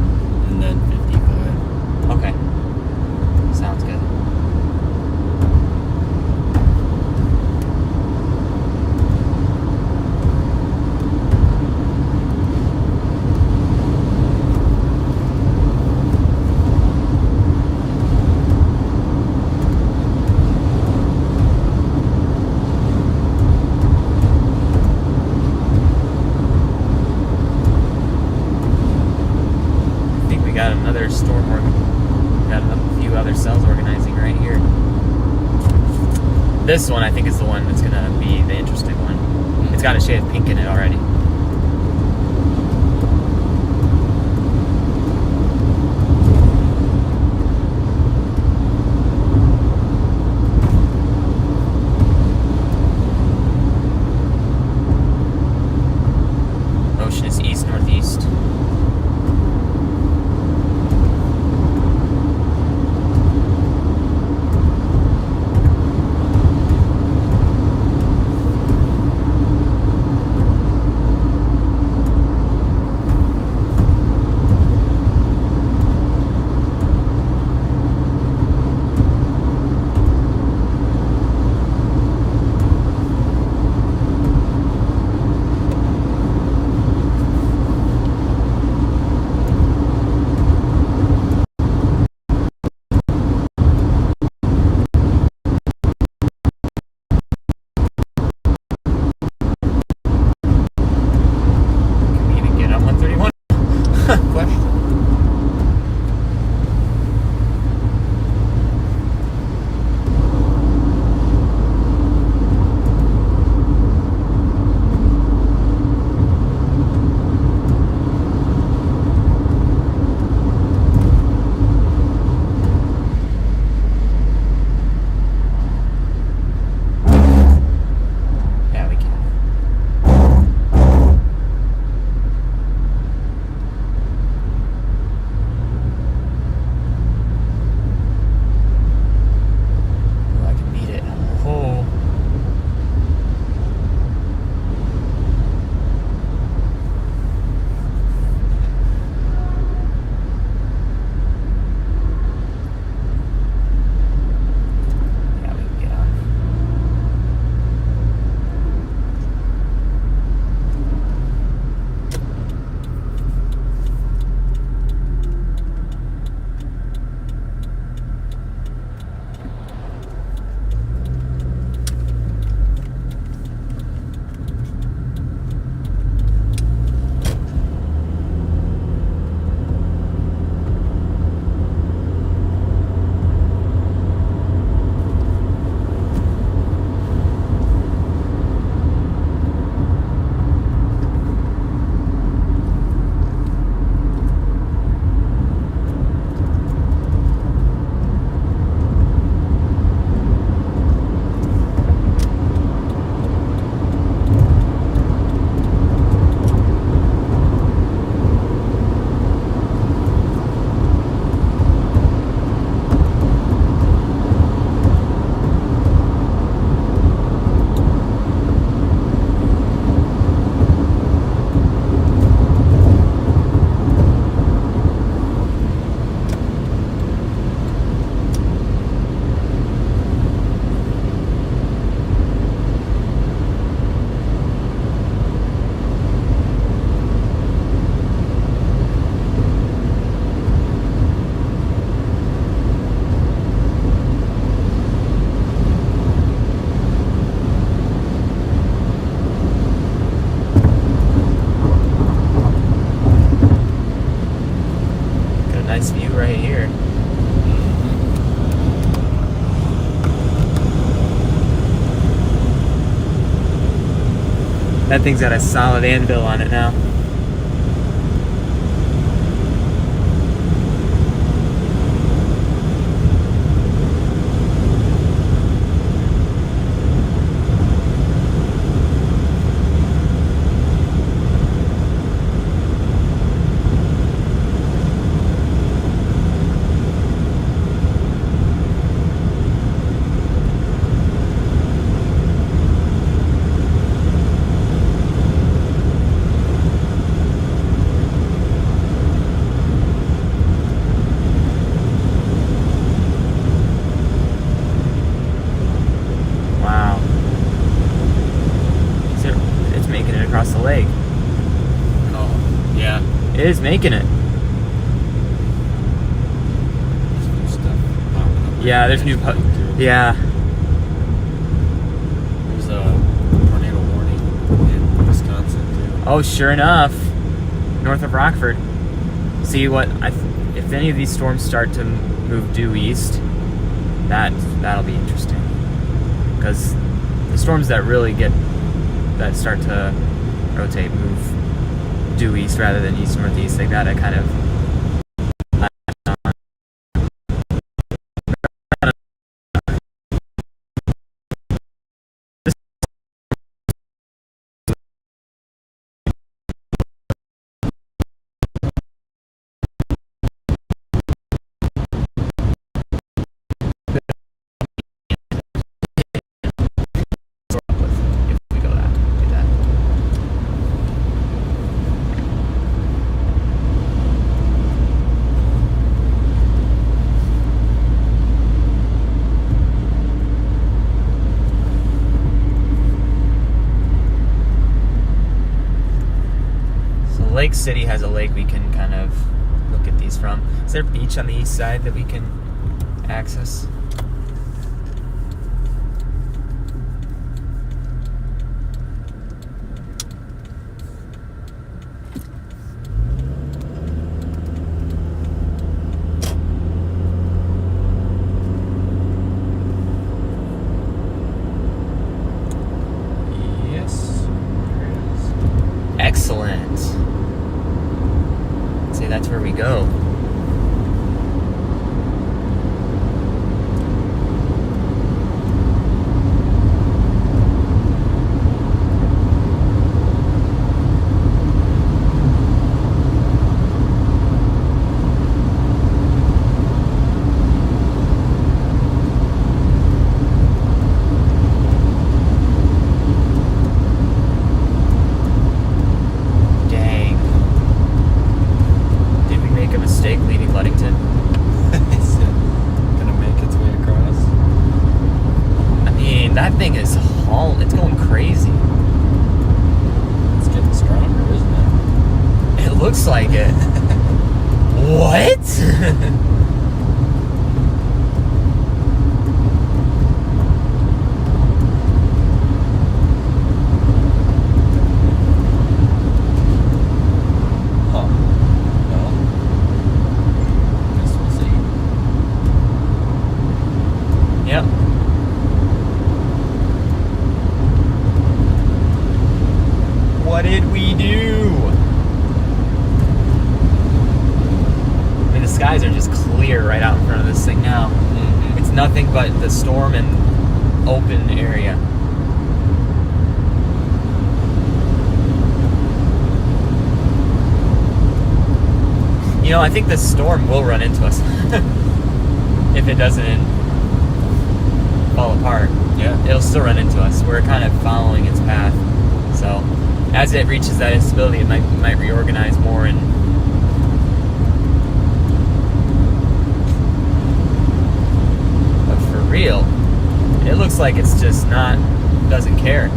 and then 55. Okay. Sounds good. I think we got another storm got a few other cells organizing right here. This one I think is the one that's gonna be the interesting one. It's got a shade of pink in it already. Ocean is east-northeast. That thing's got a solid anvil on it now. Across the lake. Oh, yeah. It is making it. There's new stuff popping up. Yeah, there's new yeah. There's a tornado warning in Wisconsin too. Oh, sure enough. North of Rockford. See what if any of these storms start to move due east, that'll be interesting. Because the storms that really start to rotate, move due east rather than east northeast, they gotta kind of if we do that. Lake City has a lake we can kind of look at these from. Is there a beach on the east side that we can access? Yes. There it is. Excellent. Say that's where we go. Leaving Ludington. Is it gonna make its way across? I mean, that thing is it's going crazy. It's getting stronger, isn't it? It looks like it. What? Yep. What did we do? I mean, the skies are just clear right out in front of this thing now. Mm-hmm. It's nothing but the storm and open area. You know, I think this storm will run into us if it doesn't fall apart. Yeah. It'll still run into us. We're kind of following its path. So as it reaches that instability, it might reorganize more and but for real, it looks like it's just doesn't care.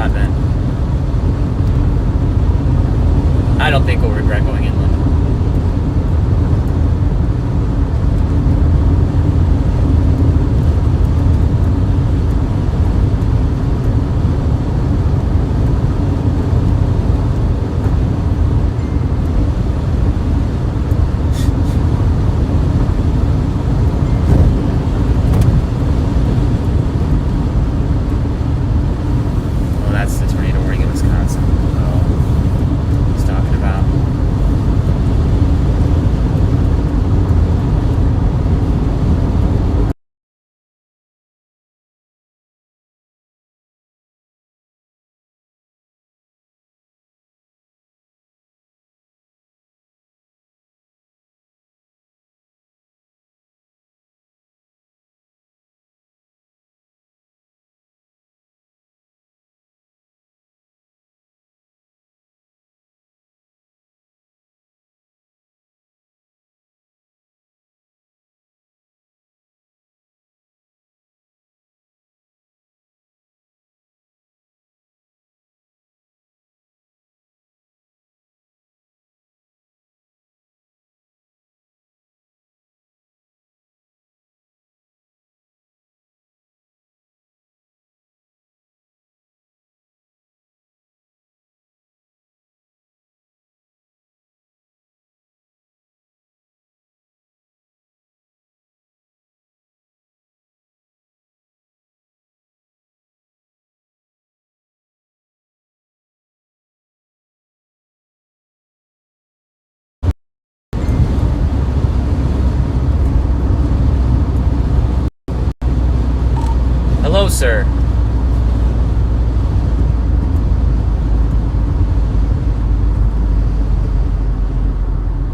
spot then. I don't think we'll regret going inland. Hello, sir.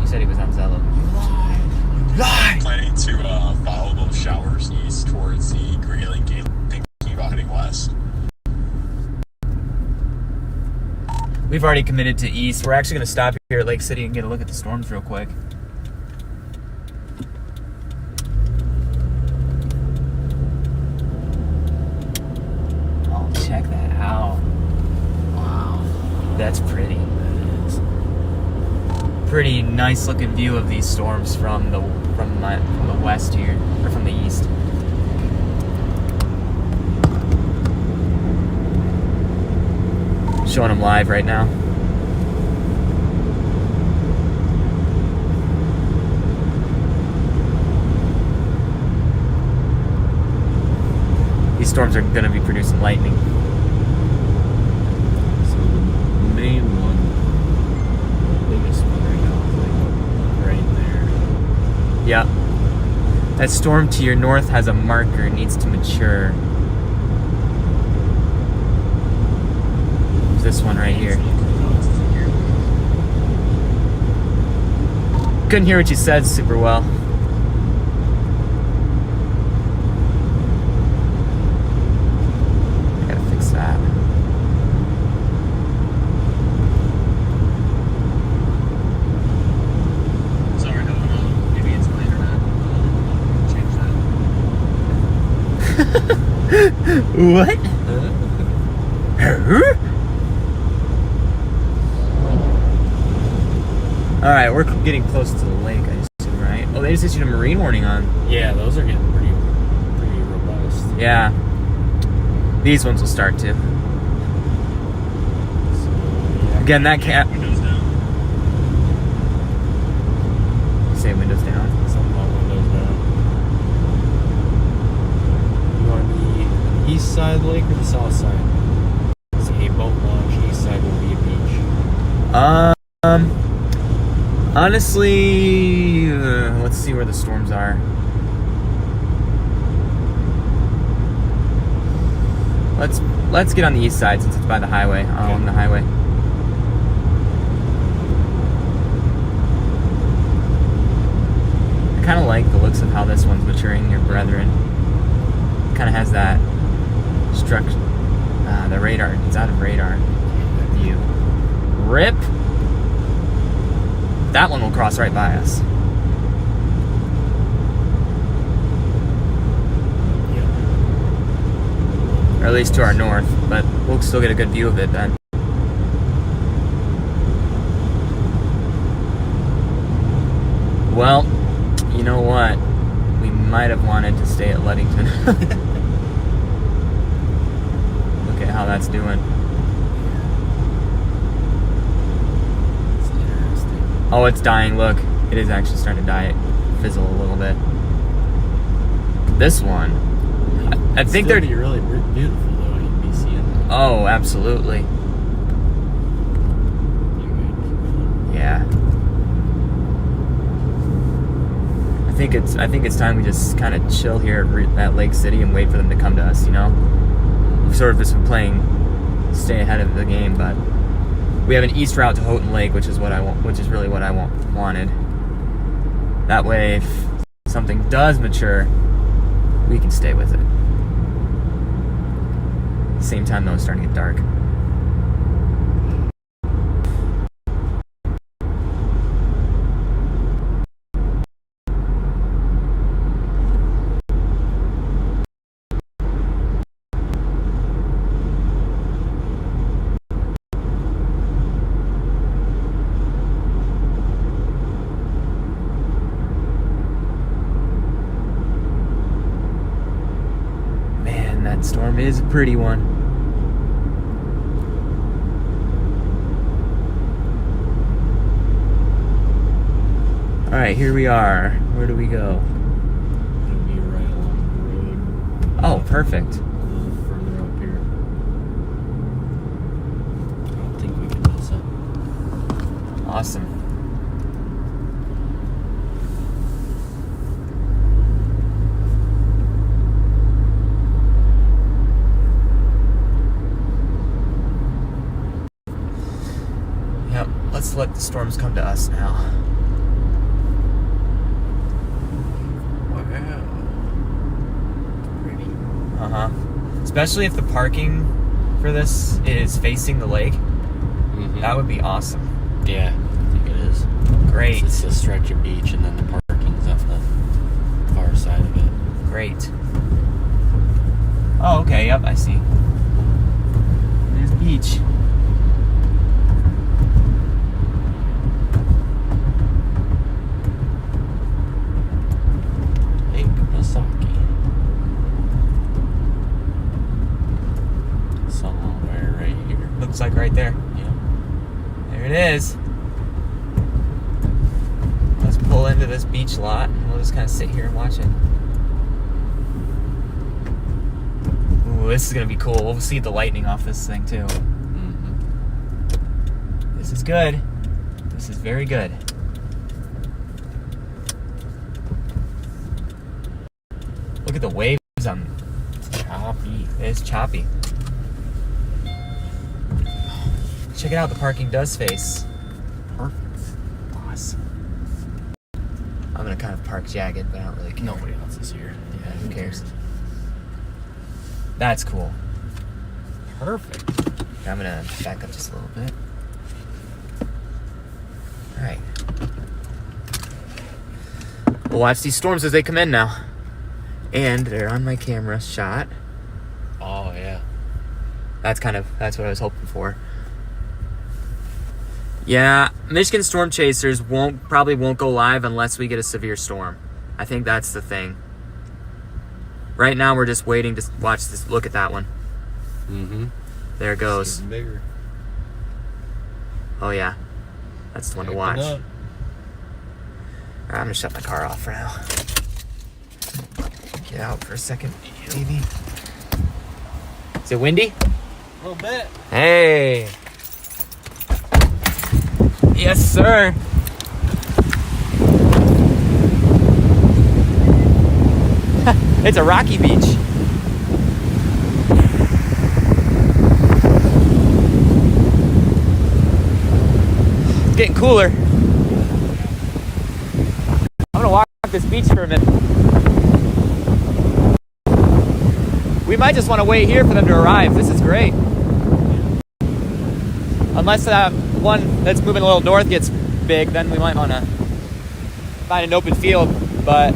He said he was on Zello. You lied! Planning to follow those showers east towards the Grayling Gate, thinking about heading west. We've already committed to east. We're actually going to stop here at Lake City and get a look at the storms real quick. Check that out. Wow. That's pretty. That is. Pretty nice looking view of these storms from the west here, or from the east. Showing them live right now. These storms are going to be producing lightning. So the main one, the biggest one right now, is like right there. Yeah. That storm to your north has a marker, it needs to mature. This one right here. Couldn't hear what you said super well. I gotta fix that. Sorry, I don't know. Maybe it's my internet. Change that. What? Alright, we're getting close to the lake, I assume, right? Oh, they just issued a marine warning on. Yeah, those are getting pretty robust. Yeah. These ones will start to. So, yeah, Again, that can't. Windows down. Say windows down. something about windows down. You want to be on the east side of the lake or the south side? It's a boat launch. East side will be a beach. Honestly, let's see where the storms are. Let's get on the east side since it's by the highway, along the highway. I kind of like the looks of how this one's maturing, your brethren. Kind of has that structure. The radar, it's out of radar view. Rip. That one will cross right by us. at least to our north, but we'll still get a good view of it then. Well, you know what? We might have wanted to stay at Ludington. Look at how that's doing. It's interesting. Oh, it's dying. Look, it is actually starting to die, fizzle a little bit. This one, I think they're be really beautiful though. You'd be seeing that. Oh, absolutely. Yeah. I think it's time we just kind of chill here at Lake City and wait for them to come to us. You know, we've sort of just been playing stay ahead of the game, but we have an east route to Houghton Lake, which is what I want, which is really what I wanted. That way, if something does mature, we can stay with it. Same time though, it's starting to get dark. That storm is a pretty one. Alright, here we are. Where do we go? It'll be right along the road. Oh, perfect. A little further up here. I don't think we can miss it. Awesome. Let's let the storms come to us now. Wow. Pretty. Uh-huh. Especially if the parking for this is facing the lake. Mm-hmm. That would be awesome. Yeah, I think it is. Great. It's a stretch of beach and then the parking's on the far side of it. Great. Oh, okay. Yep, I see. There's the beach. Somewhere right here. Looks like right there. Yeah. There it is. Let's pull into this beach lot and we'll just kind of sit here and watch it. Ooh, this is gonna be cool. We'll see the lightning off this thing too. Mm-hmm. This is good. This is very good. Look at the waves on. It's choppy. It's choppy. Check it out, the parking does face. Perfect. Awesome. I'm gonna kind of park jagged, but I don't really care. Nobody else is here. Yeah, who cares? That's cool. Perfect. Okay, I'm gonna back up just a little bit. Alright. We'll watch these storms as they come in now. And they're on my camera shot. Oh yeah. That's what I was hoping for. Yeah, Michigan Storm Chasers probably won't go live unless we get a severe storm. I think that's the thing. Right now we're just waiting to watch this. Look at that one. Mm-hmm. There it goes. It's getting bigger. Oh yeah, that's the one to watch. All right, I'm gonna shut my car off for now. Get out for a second, maybe. Is it windy? A little bit. Hey. Yes, sir. It's a rocky beach. It's getting cooler. I'm gonna walk this beach for a minute. We might just want to wait here for them to arrive. This is great. Unless that one that's moving a little north gets big, then we might want to find an open field, but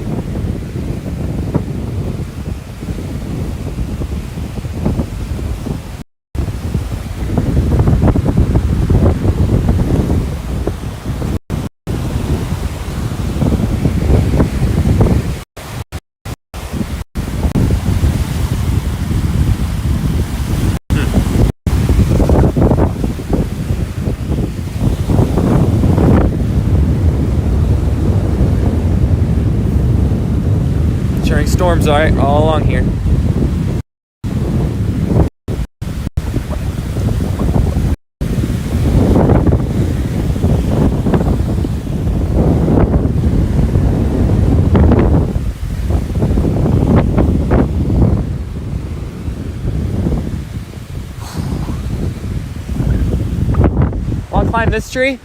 storms all along here. Want to climb this tree?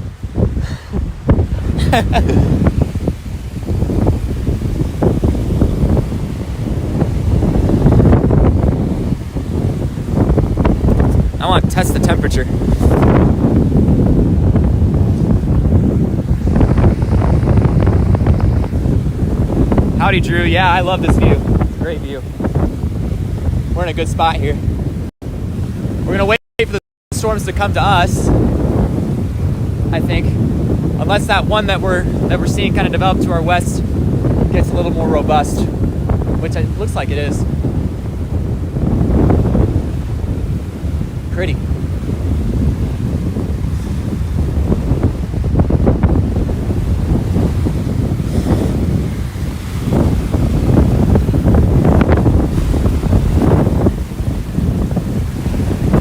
I want to test the temperature. Howdy, Drew. Yeah, I love this view. It's a great view. We're in a good spot here. We're gonna wait for the storms to come to us, I think, unless that one that we're seeing kind of develop to our west gets a little more robust, which it looks like it is. Pretty.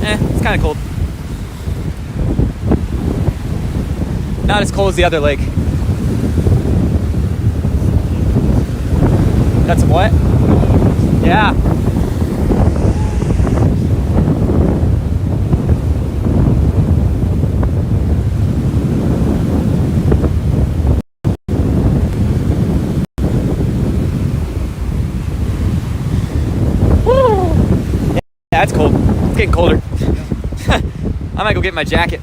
It's kind of cold. Not as cold as the other lake. Got some what? Yeah. Yeah, it's cold. It's getting colder. I might go get my jacket.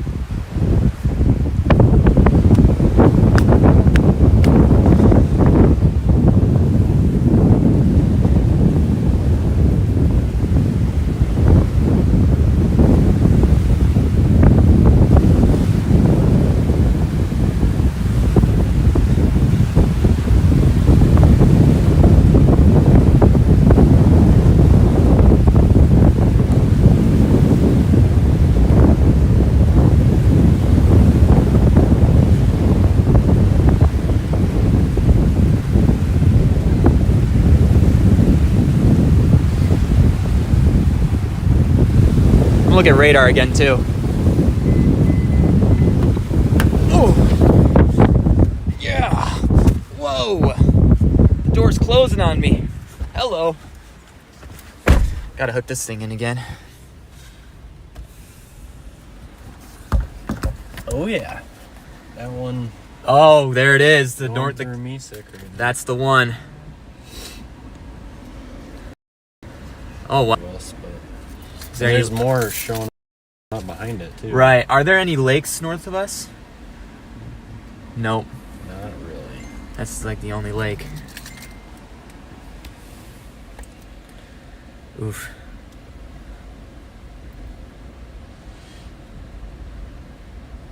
Look at radar again too. Oh, yeah. Whoa. The door's closing on me. Hello. Gotta hook this thing in again. Oh yeah, that one. Oh, there it is. The North. That's the one. Oh wow. There's more showing up behind it too. Right. Are there any lakes north of us? Nope. Not really. That's like the only lake. Oof.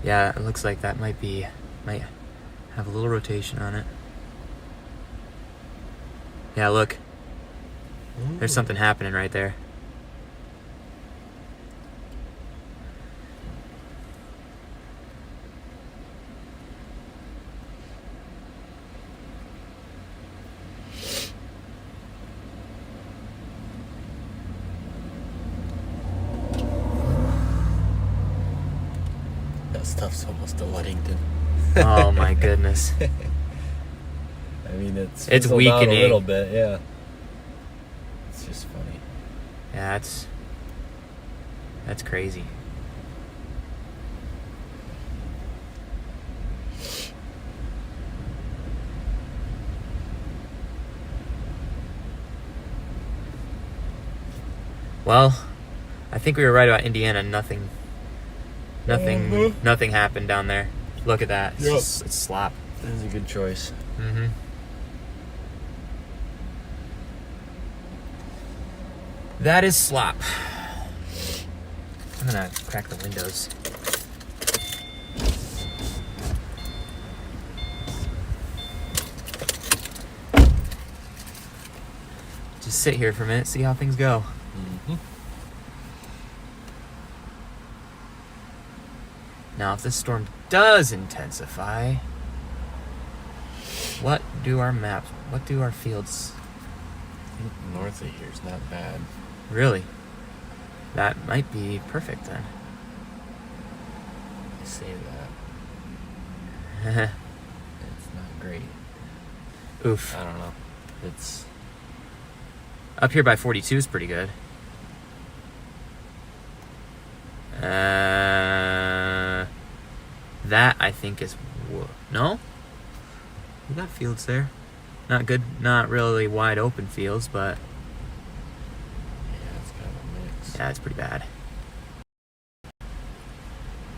Yeah, it looks like that might have a little rotation on it. Yeah, look. Ooh. There's something happening right there. That stuff's almost a Ludington. Oh my goodness. I mean, it's weakening a little bit, yeah. It's just funny. Yeah, that's crazy. Well, I think we were right about Indiana. Nothing happened down there. Look at that. It's slop. That is a good choice. Mm-hmm. That is slop. I'm gonna crack the windows. Just sit here for a minute, see how things go. Mm-hmm. Now, if this storm does intensify, what do our fields North of here is not bad. Really? That might be perfect then. I say that. It's not great. Oof. I don't know. It's Up here by 42 is pretty good. That I think is no. We got fields there. Not good. Not really wide open fields, but yeah, it's kind of a mix. yeah, it's pretty bad.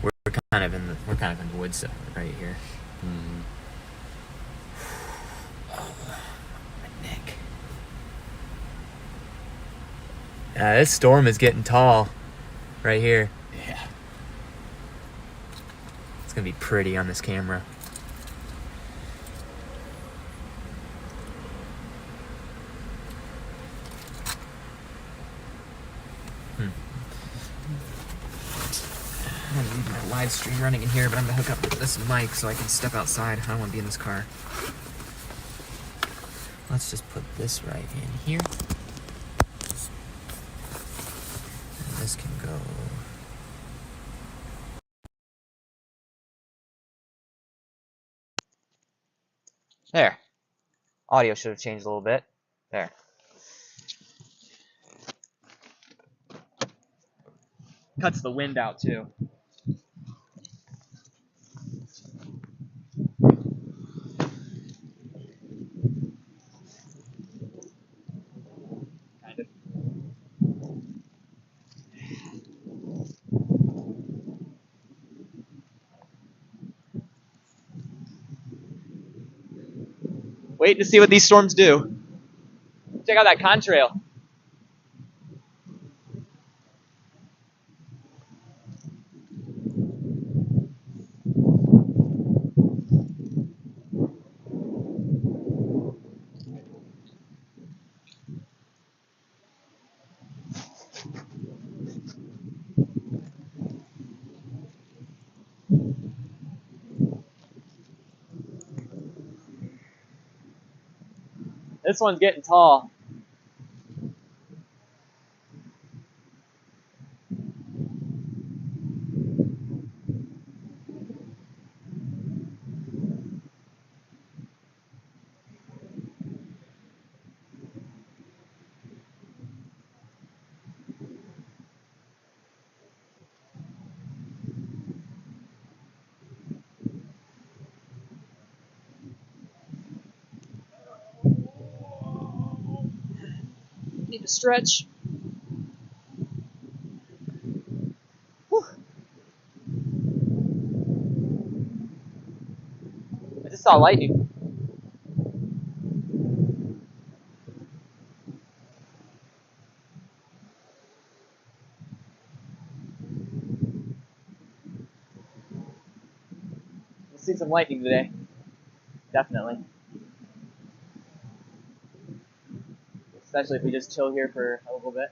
We're kind of in the woods right here. Mm-hmm. Oh, my neck. This storm is getting tall, right here. Yeah. It's gonna be pretty on this camera. I'm gonna leave my live stream running in here, but I'm gonna hook up this mic so I can step outside. I don't want to be in this car. Let's just put this right in here. And this can go. There. Audio should have changed a little bit. There. Cuts the wind out too. Kind of. Wait to see what these storms do. Check out that contrail. This one's getting tall. Need to stretch. Whew. I just saw lightning. We'll see some lightning today. Definitely. Especially if we just chill here for a little bit.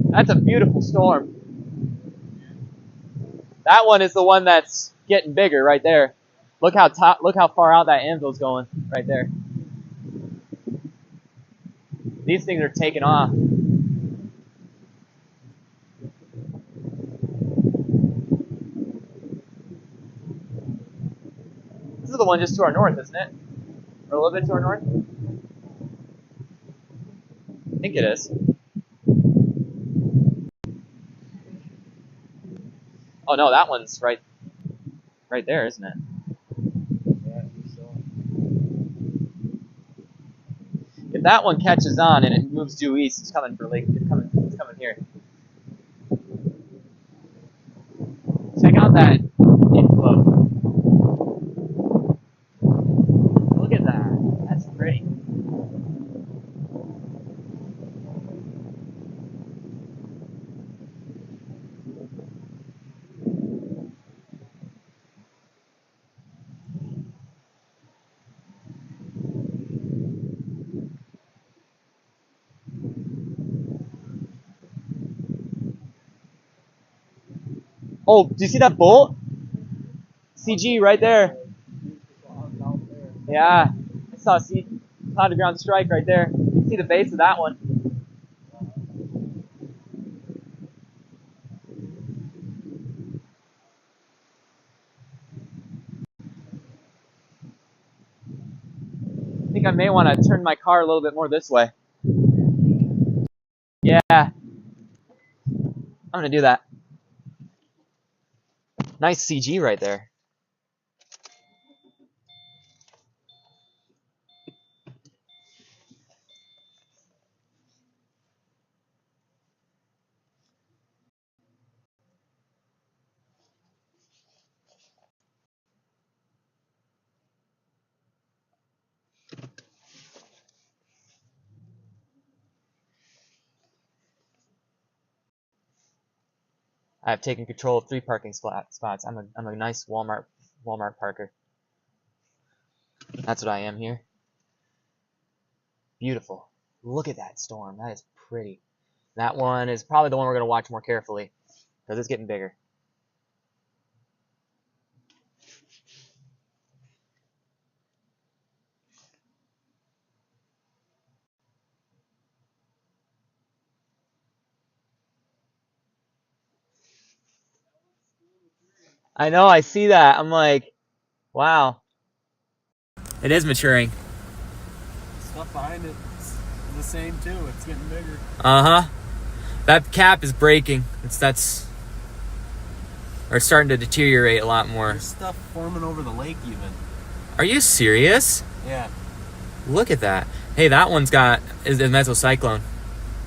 That's a beautiful storm. That one is the one that's getting bigger right there. Look how far out that anvil's going right there. These things are taking off. This is the one just to our north, isn't it? Or a little bit to our north? I think it is. Oh no, that one's right there, isn't it? Yeah, I think so. If that one catches on and it moves due east, it's coming for lake. It's coming here. Check out that inflow. Look at that. That's pretty. Oh, do you see that bolt? CG right there. Yeah, I saw cloud to ground strike right there. You can see the base of that one. I think I may want to turn my car a little bit more this way. Yeah, I'm gonna do that. Nice CG right there. I've taken control of 3 parking spots. I'm a nice Walmart parker. That's what I am here. Beautiful. Look at that storm. That is pretty. That one is probably the one we're gonna watch more carefully because it's getting bigger. I know. I see that. I'm like, wow. It is maturing. Stuff behind it is the same too. It's getting bigger. Uh-huh. That cap is breaking. That's or starting to deteriorate a lot more. There's stuff forming over the lake even. Are you serious? Yeah. Look at that. Hey, that one's got is a mesocyclone.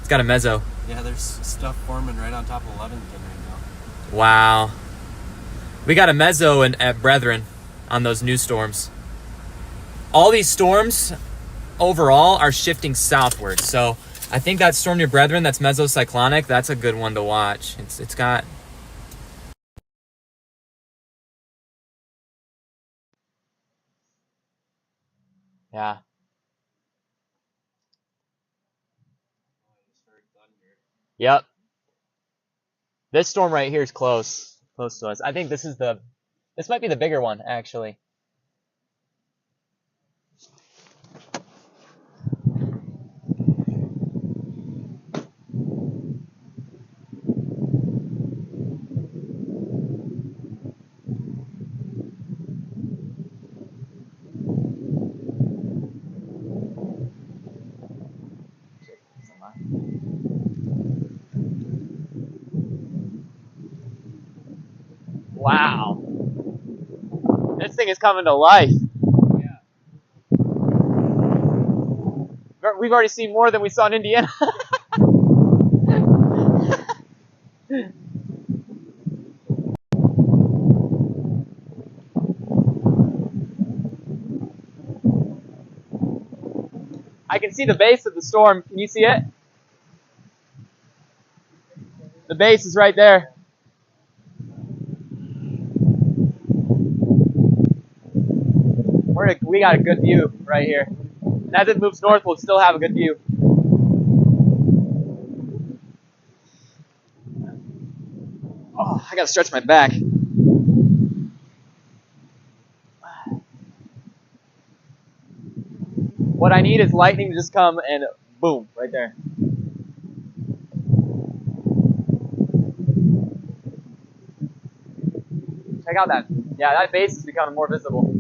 It's got a meso. Yeah, there's stuff forming right on top of Levington right now. Wow. We got a meso at Brethren on those new storms. All these storms overall are shifting southward. So I think that storm near Brethren, that's mesocyclonic, that's a good one to watch. It's got... Yeah. Yep. This storm right here is close to us. I think this might be the bigger one, actually. Wow. This thing is coming to life. Yeah. We've already seen more than we saw in Indiana. I can see the base of the storm. Can you see it? The base is right there. We got a good view right here. And as it moves north, we'll still have a good view. Oh, I gotta stretch my back. What I need is lightning to just come and boom, right there. Check out that. Yeah, that base is becoming more visible.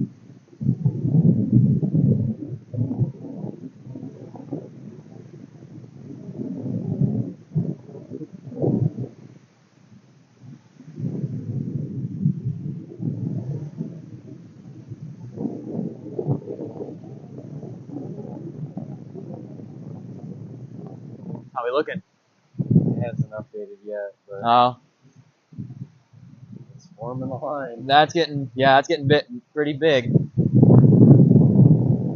How we looking? It hasn't updated yet, but Oh, it's forming a line. that's getting pretty big.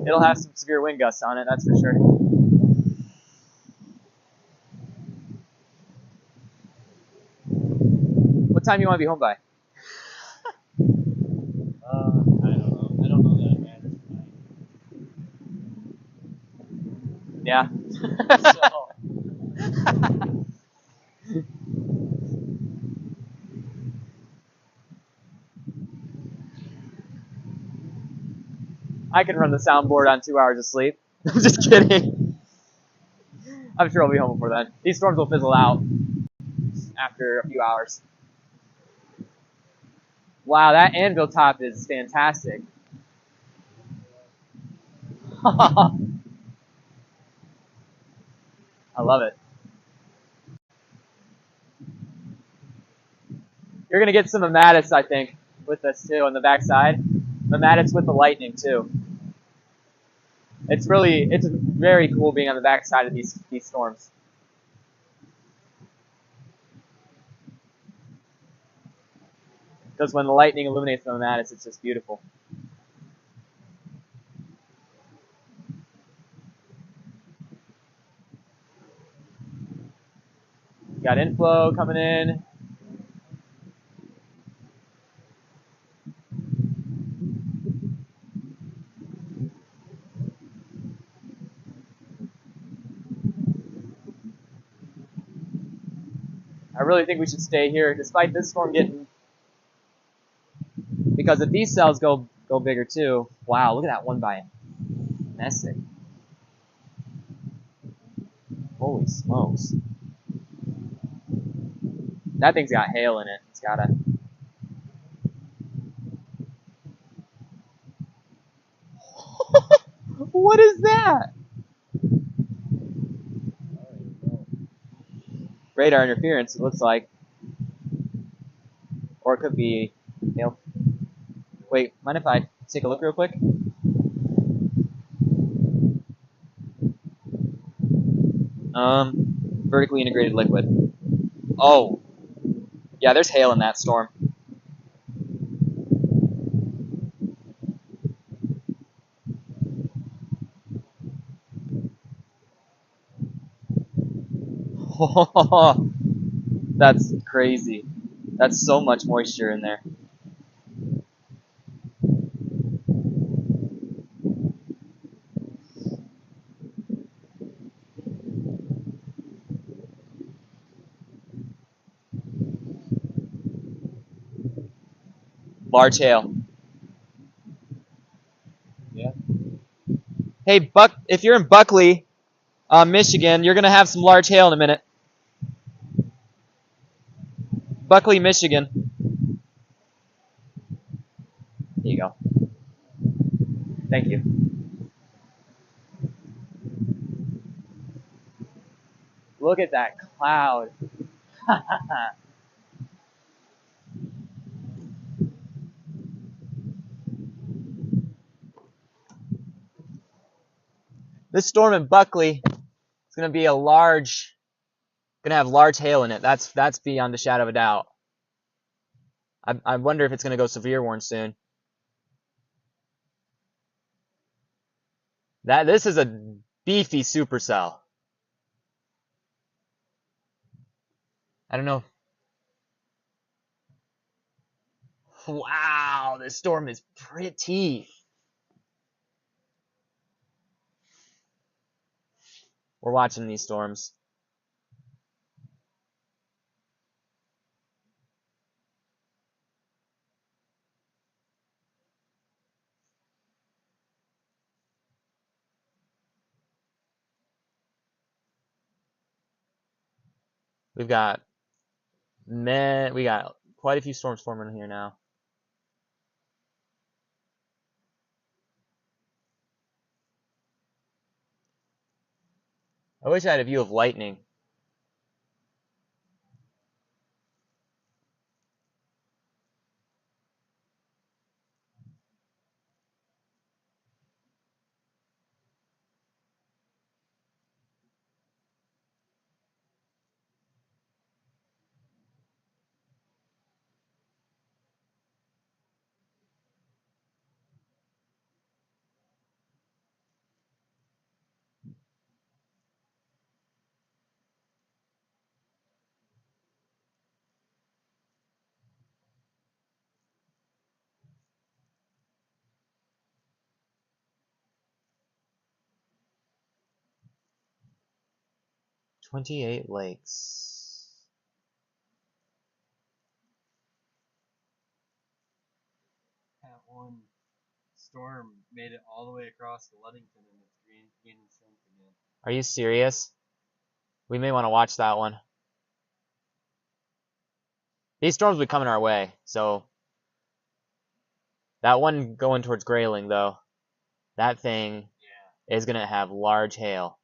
It'll have some severe wind gusts on it, that's for sure. What time do you want to be home by? I don't know. I don't know that it matters tonight. Yeah. So, I can run the soundboard on 2 hours of sleep. I'm just kidding. I'm sure I'll be home before then. These storms will fizzle out after a few hours. Wow, that anvil top is fantastic. I love it. You're going to get some Amatis, I think, with this too on the backside. Amatis with the lightning too. It's very cool being on the backside of these storms. Because when the lightning illuminates the Amatis, it's just beautiful. Got inflow coming in. I really think we should stay here, despite this storm getting. Because if these cells go bigger too, wow! Look at that one by Messick. Holy smokes! That thing's got hail in it. It's got a. What is that? Radar interference. It looks like, or it could be hail. Wait, mind if I take a look real quick? Vertically integrated liquid. Oh, yeah. There's hail in that storm. That's crazy. That's so much moisture in there. Large hail. Yeah. Hey, Buck, if you're in Buckley, Michigan, you're going to have some large hail in a minute. Buckley, Michigan. There you go. Thank you. Look at that cloud. This storm in Buckley is going to be going to have large hail in it. That's beyond a shadow of a doubt. I wonder if it's going to go severe warn soon. This is a beefy supercell. I don't know. Wow, this storm is pretty. We're watching these storms. We got quite a few storms forming here now. I wish I had a view of lightning. "28 lakes." At one storm made it all the way across to Ludington and it's gaining strength again. Are you serious? We may want to watch that one. These storms will be coming our way, so that one going towards Grayling, though, that thing is going to have large hail.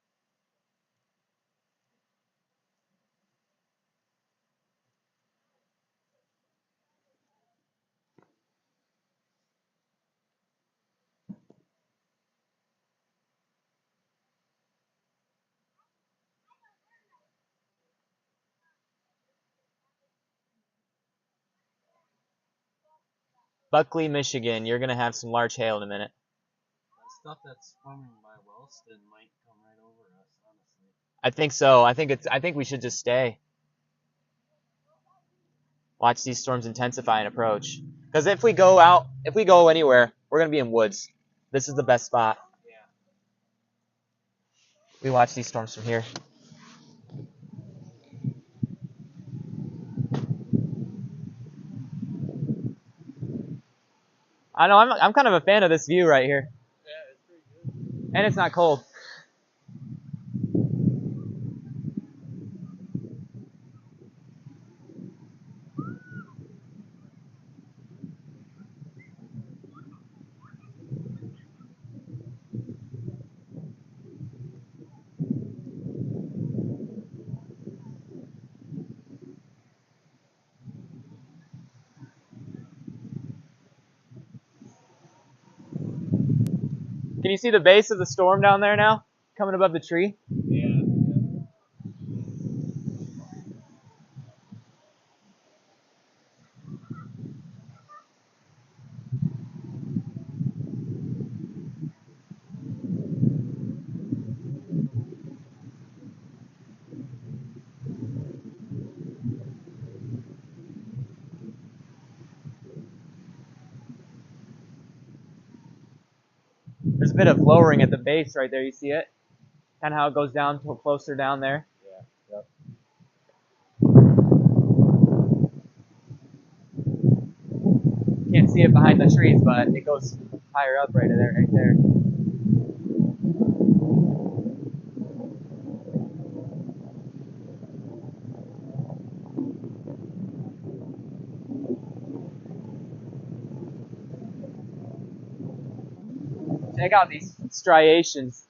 Buckley, Michigan, you're going to have some large hail in a minute. The stuff that's forming by Wellston might come right over us, honestly. I think so. I think we should just stay. Watch these storms intensify and approach. Because if we go anywhere, we're going to be in woods. This is the best spot. Yeah. We watch these storms from here. I know, I'm kind of a fan of this view right here. Yeah, it's pretty good. And it's not cold. Can you see the base of the storm down there now? Coming above the tree? Yeah. There's a bit of lowering at the base right there. You see it? Kind of how it goes down to closer down there. Yeah. Yep. Can't see it behind the trees, but it goes higher up right there. Check out these striations.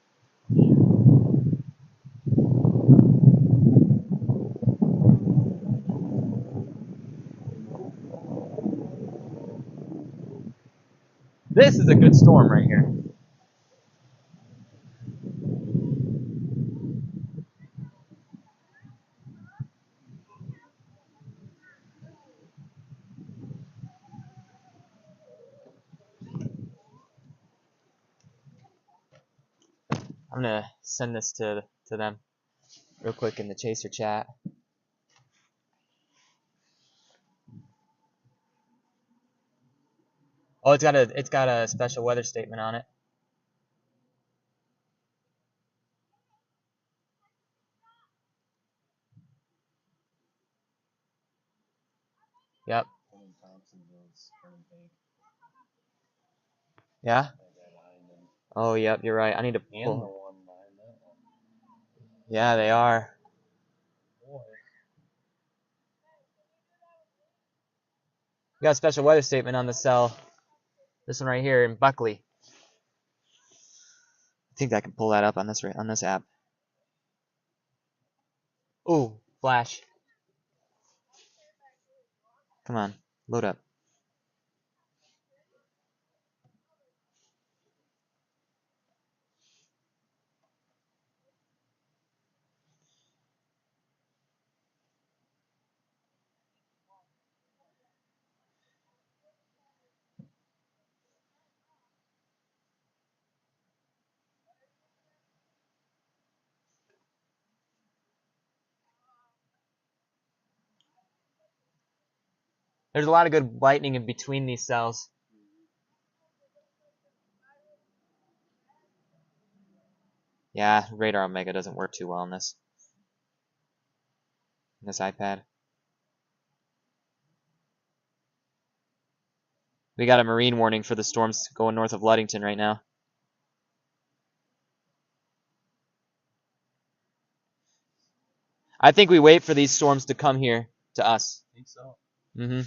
This is a good storm right here. I'm gonna send this to them real quick in the Chaser chat. Oh, it's got a special weather statement on it. Yep. Yeah? Oh, yep, you're right. I need to And the pull. one behind that one. Yeah, they are. Boy. We got a special weather statement on the cell. This one right here in Buckley. I think I can pull that up on this app. Ooh, flash. Come on, load up. There's a lot of good lightning in between these cells. Yeah, Radar Omega doesn't work too well on this iPad. We got a marine warning for the storms going north of Ludington right now. I think we wait for these storms to come here to us. I think so. Mm-hmm.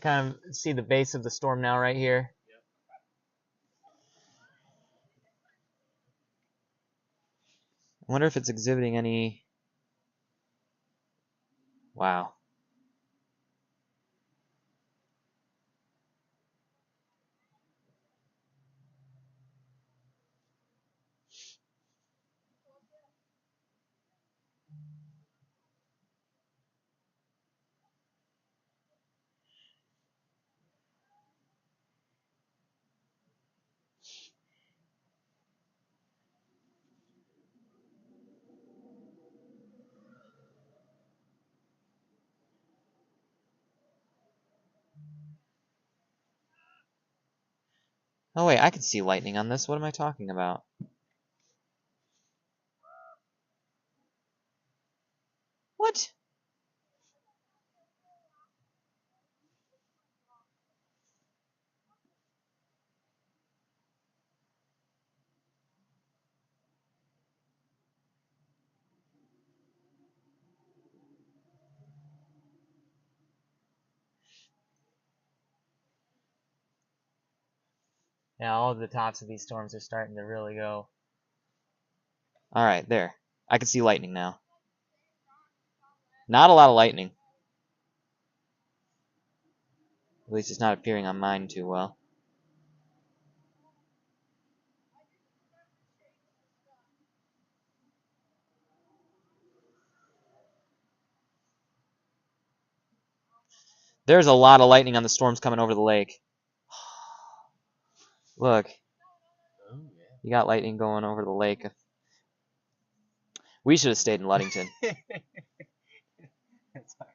Kind of see the base of the storm now right here. I wonder if it's exhibiting any... Wow. Oh wait, I can see lightning on this. What am I talking about? What? Yeah, all of the tops of these storms are starting to really go. All right, there. I can see lightning now. Not a lot of lightning. At least it's not appearing on mine too well. There's a lot of lightning on the storms coming over the lake. Look. Oh, yeah. You got lightning going over the lake. We should have stayed in Ludington. That's all right.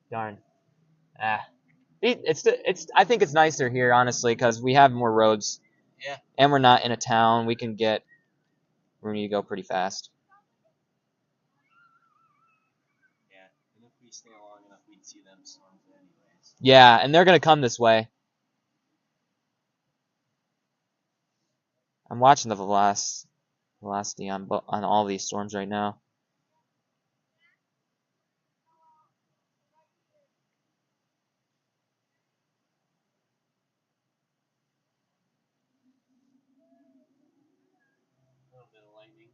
Darn. I think it's nicer here, honestly, because we have more roads. Yeah. And we're not in a town. We can get where we need to go pretty fast. Yeah. And if we stay long enough, we'd see them storms anyways. Yeah, and they're gonna come this way. I'm watching the velocity on all these storms right now. A little bit of lightning.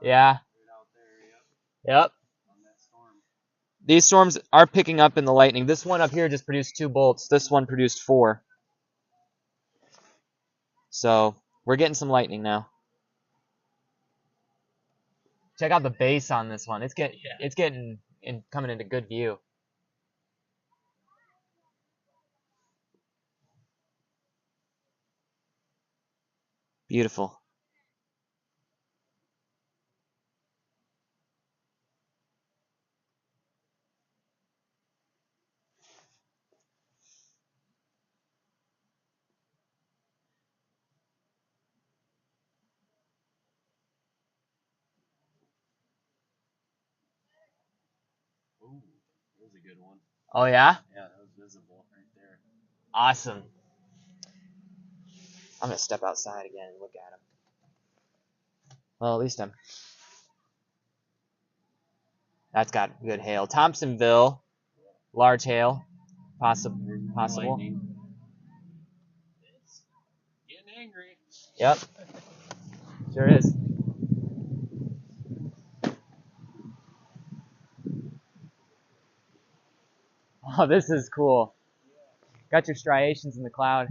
Yeah. Right out there, Yep. on that storm. These storms are picking up in the lightning. This one up here just produced 2 bolts. This one produced 4. So we're getting some lightning now. Check out the base on this one. It's getting coming into good view. Beautiful. Ooh, that was a good one. Oh yeah? Yeah, that was visible right there. Awesome. I'm gonna step outside again and look at him. Well, at least that's got good hail. Thompsonville, large hail, possible. Lightning. It's getting angry. Yep. Sure is. Oh, this is cool. Got your striations in the cloud.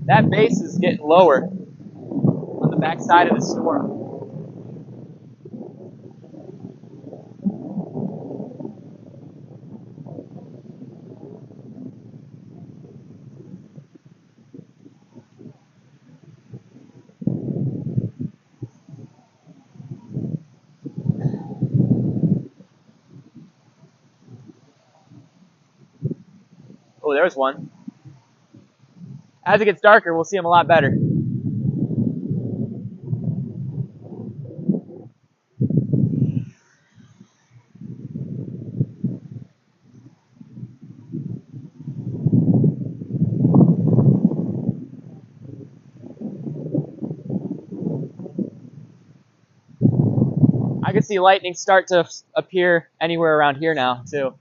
That base is getting lower on the back side of the storm. Oh, there's one. As it gets darker, we'll see them a lot better. I can see lightning start to appear anywhere around here now, too.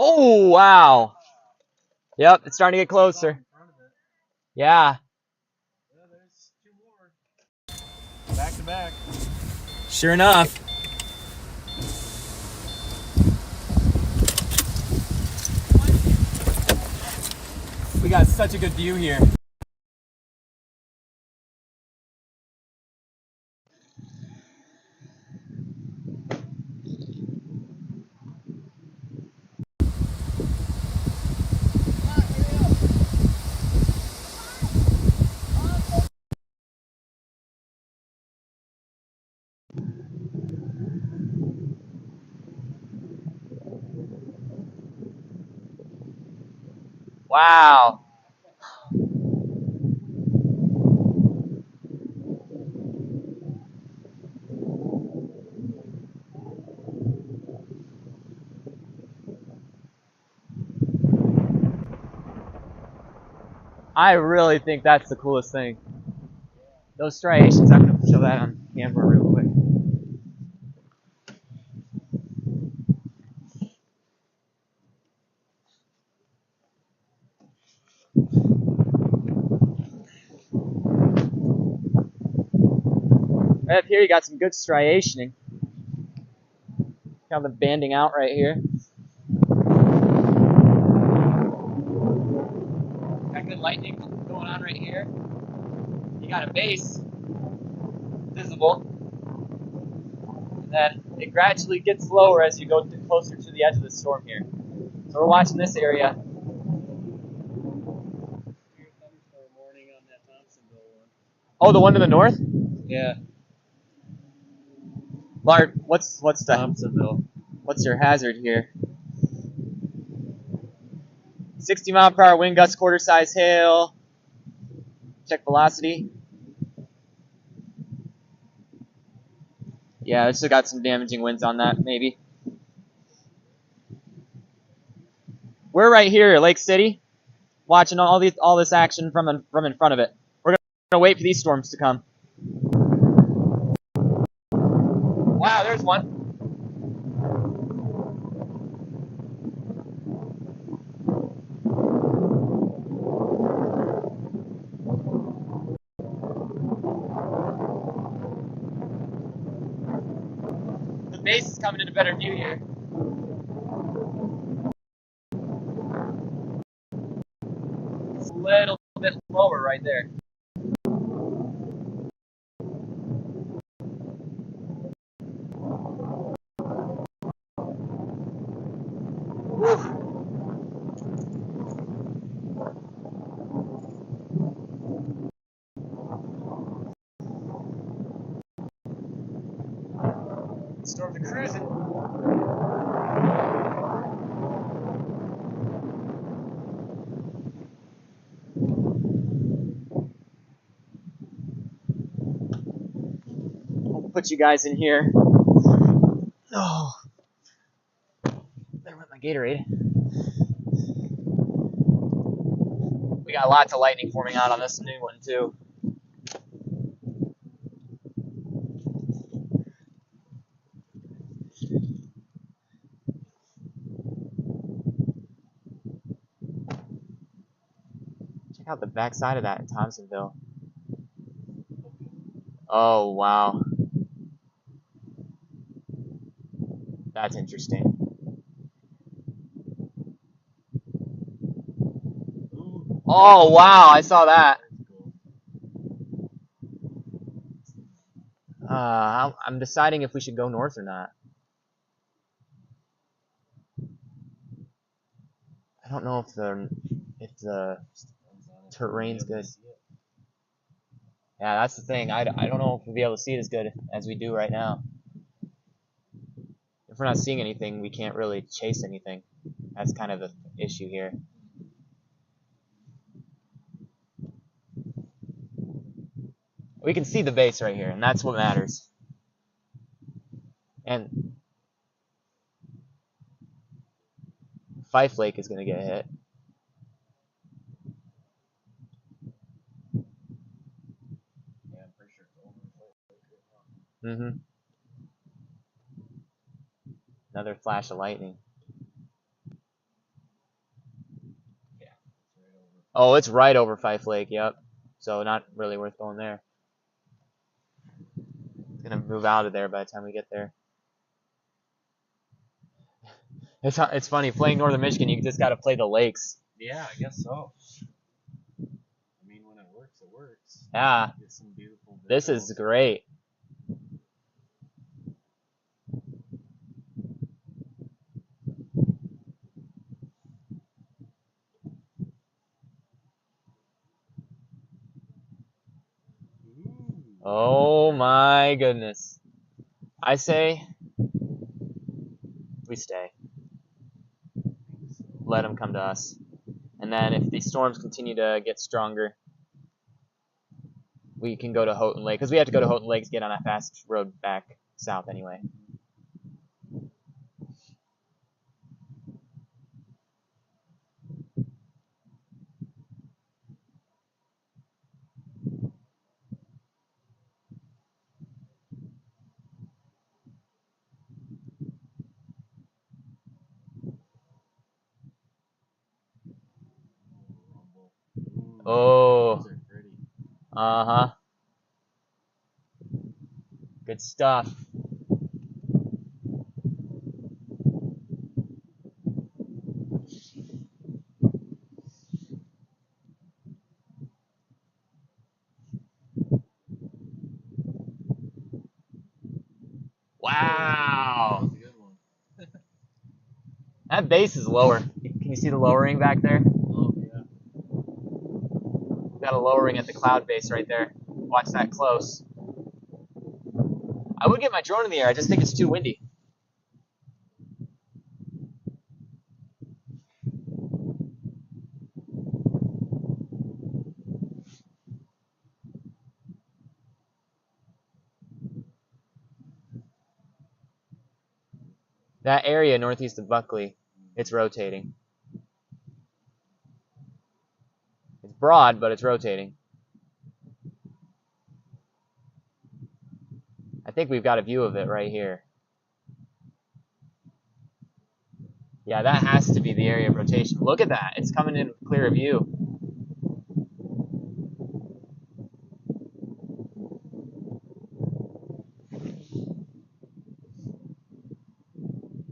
Oh, wow. Yep, it's starting to get closer. Yeah. There's 2 more. Back to back. Sure enough. We got such a good view here. Wow. I really think that's the coolest thing. Those striations, I'm going to show that on camera real quick. Right up here, you got some good striationing. Got the banding out right here. Got good lightning going on right here. You got a base visible. And then it gradually gets lower as you go closer to the edge of the storm here. So we're watching this area. Oh, the one to the north? Yeah. Bart, what's the Thompsonville. what's your hazard here? 60 mile per hour wind gusts, quarter size hail. Check velocity. Yeah, it's still got some damaging winds on that, maybe. We're right here at Lake City, watching all this action from in front of it. We're gonna wait for these storms to come. Wow, there's one. The base is coming into better view here. It's a little bit lower right there. Storms are cruising. I'll put you guys in here. Oh, there went my Gatorade. We got lots of lightning forming out on this new one too. Check out the backside of that in Thompsonville. Oh, wow. That's interesting. Oh, wow, I saw that. I'm deciding if we should go north or not. I don't know if the terrain's good. Yeah, that's the thing. I don't know if we'll be able to see it as good as we do right now. If we're not seeing anything, we can't really chase anything. That's kind of the issue here. We can see the base right here, and that's what matters. And Fife Lake is going to get hit. Yeah, I'm pretty sure it's over. Mm-hmm. Another flash of lightning. Yeah, it's right over. Oh, it's right over Fife Lake, yep. So not really worth going there. It's going to move out of there by the time we get there. It's funny, playing Northern Michigan, you just got to play the lakes. Yeah, I guess so. I mean, when it works, it works. Yeah, Get some beautiful this is visuals. great. Ooh. Oh my goodness. I say we stay. Let them come to us. And then if these storms continue to get stronger, we can go to Houghton Lake. Because we have to go to Houghton Lake to get on that fast road back south anyway. Ooh, Oh, those are pretty. uh-huh. Good stuff. Wow. That was a good one. That base is lower. Can you see the lowering back there? Oh, yeah. We've got a lowering at the cloud base right there. Watch that close. I would get my drone in the air. I just think it's too windy. That area northeast of Buckley, it's rotating. It's broad, but it's rotating. I think we've got a view of it right here. Yeah, that has to be the area of rotation. Look at that. It's coming in clear view.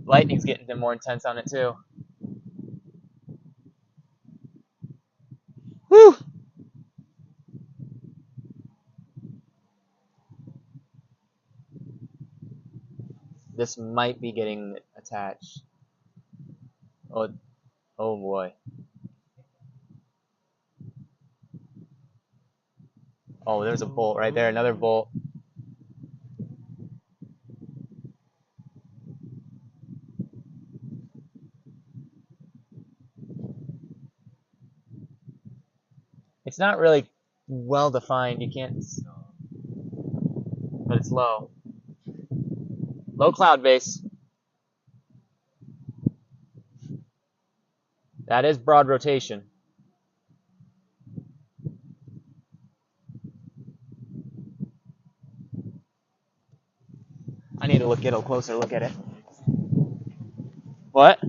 Lightning's getting more intense on it too. Whew! This might be getting attached. Oh, oh boy. Oh, there's a bolt right there. Another bolt. It's not really well defined. You can't, but it's low. Low cloud base. That is broad rotation. I need to get a closer look at it. What?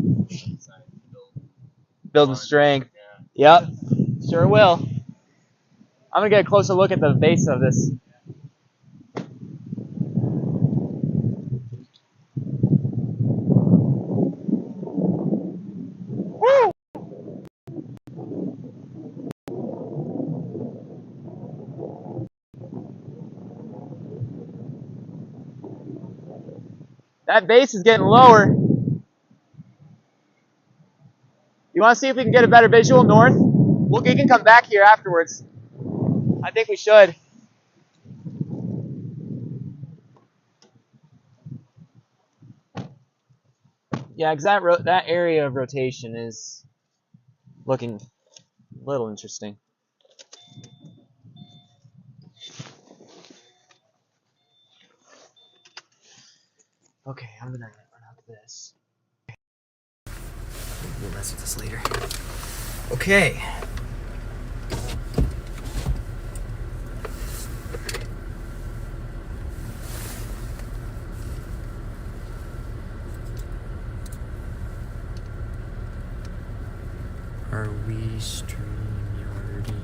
Building strength. Yep. Sure will. I'm gonna get a closer look at the base of this. That base is getting lower. You want to see if we can get a better visual north? We can come back here afterwards. I think we should. Yeah, because that area of rotation is looking a little interesting. Okay, I'm gonna run out this. We'll mess with this later. Okay. Are we StreamYarding?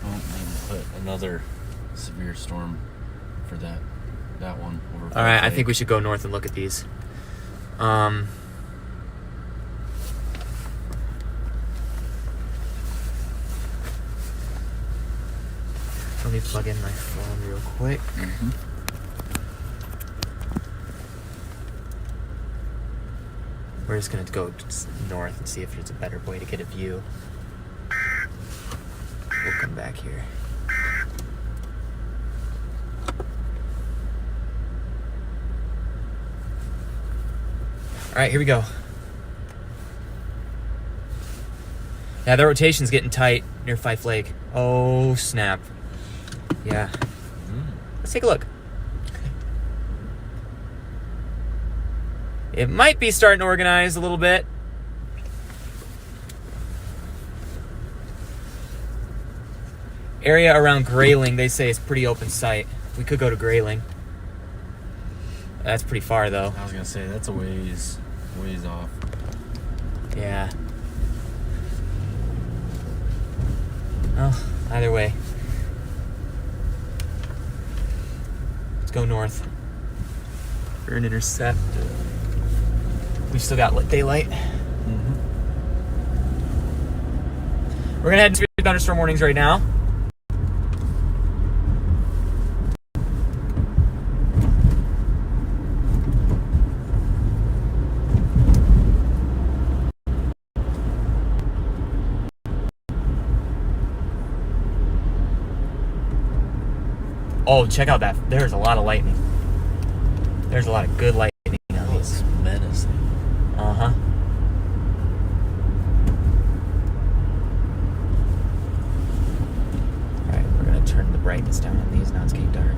Oh, maybe put another severe storm for that one. All right, I think we should go north and look at these. Let me plug in my phone real quick. Mm-hmm. We're just gonna go north and see if there's a better way to get a view. We'll come back here. All right, here we go. Yeah, the rotation's getting tight near Fife Lake. Oh, snap. Yeah. Let's take a look. It might be starting to organize a little bit. Area around Grayling, they say, is pretty open site. We could go to Grayling. That's pretty far, though. I was gonna say that's a ways off. Yeah. Oh, either way. Let's go north. For an intercept. We've still got daylight. Mm-hmm. We're gonna head into thunderstorm warnings right now. Oh, check out that. There's a lot of lightning. There's a lot of good lightning on these. It's menacing. Uh-huh. Alright, we're gonna turn the brightness down on these. Now it's getting dark.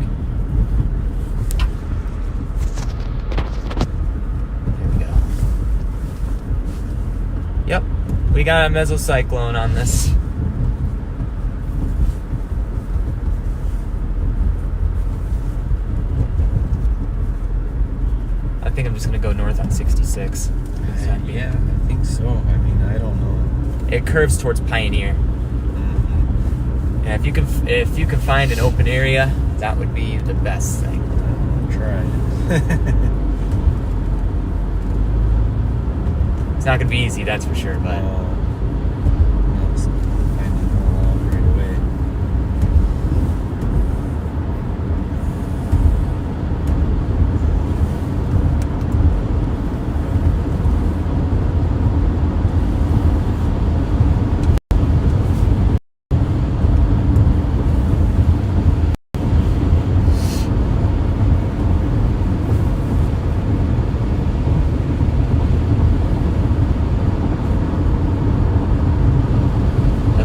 There we go. Yep. We got a mesocyclone on this. I think I'm just gonna go north on 66. Yeah, I think so. I mean, I don't know. It curves towards Pioneer. Mm-hmm. And if you can find an open area, that would be the best thing. Try. It's not gonna be easy, that's for sure, but Yes, finding a lot right away.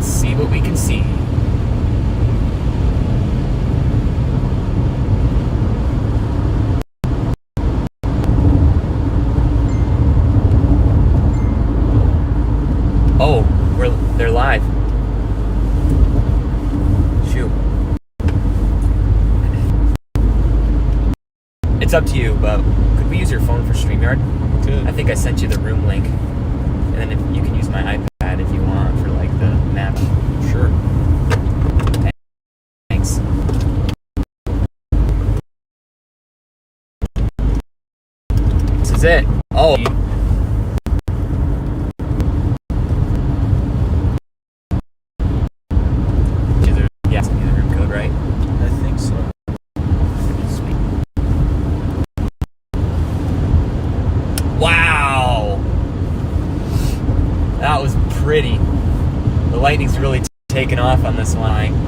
let's see what we can see. Oh, they're live. Shoot. It's up to you, but could we use your phone for StreamYard? Good. I think I sent you the room link. And then if you can use my iPad if you want for like the map. Sure. Thanks. This is it. Oh. Wow. That was pretty. The lightning's really taken off on this one.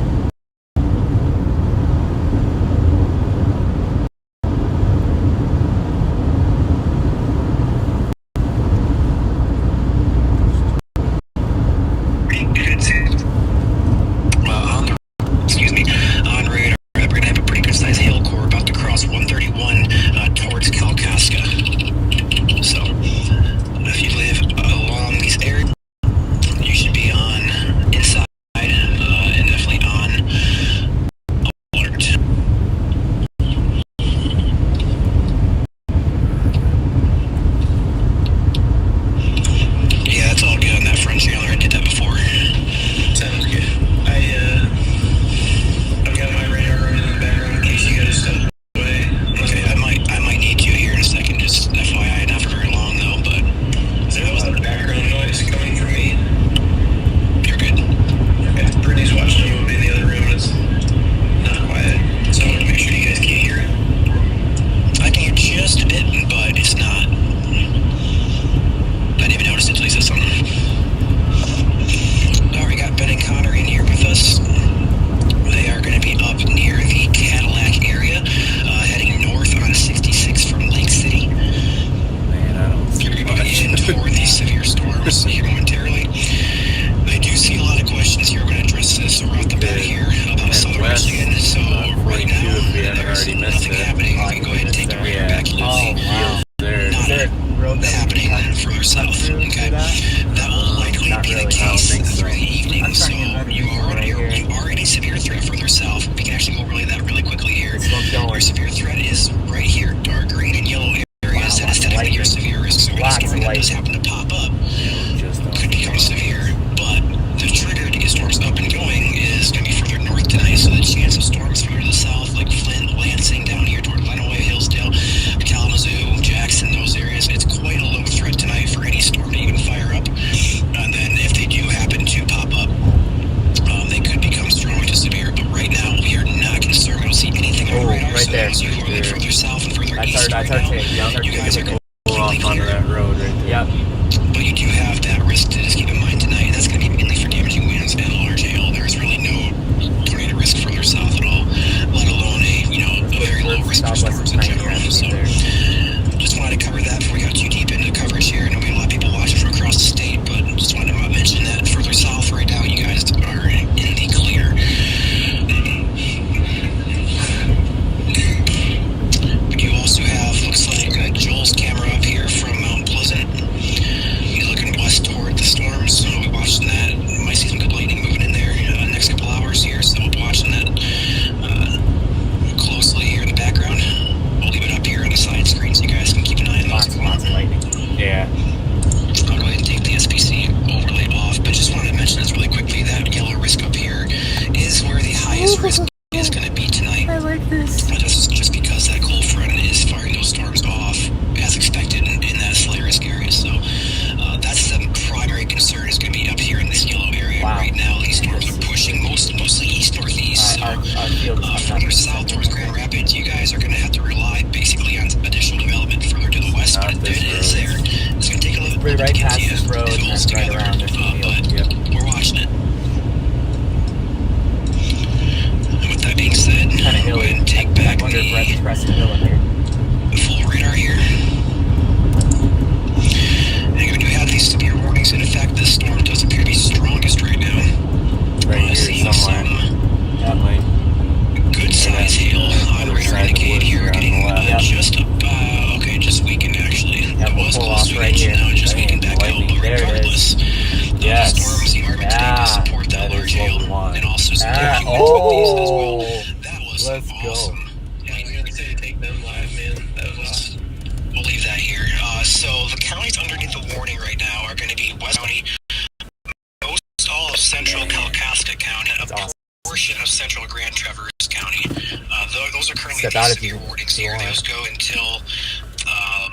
Those go until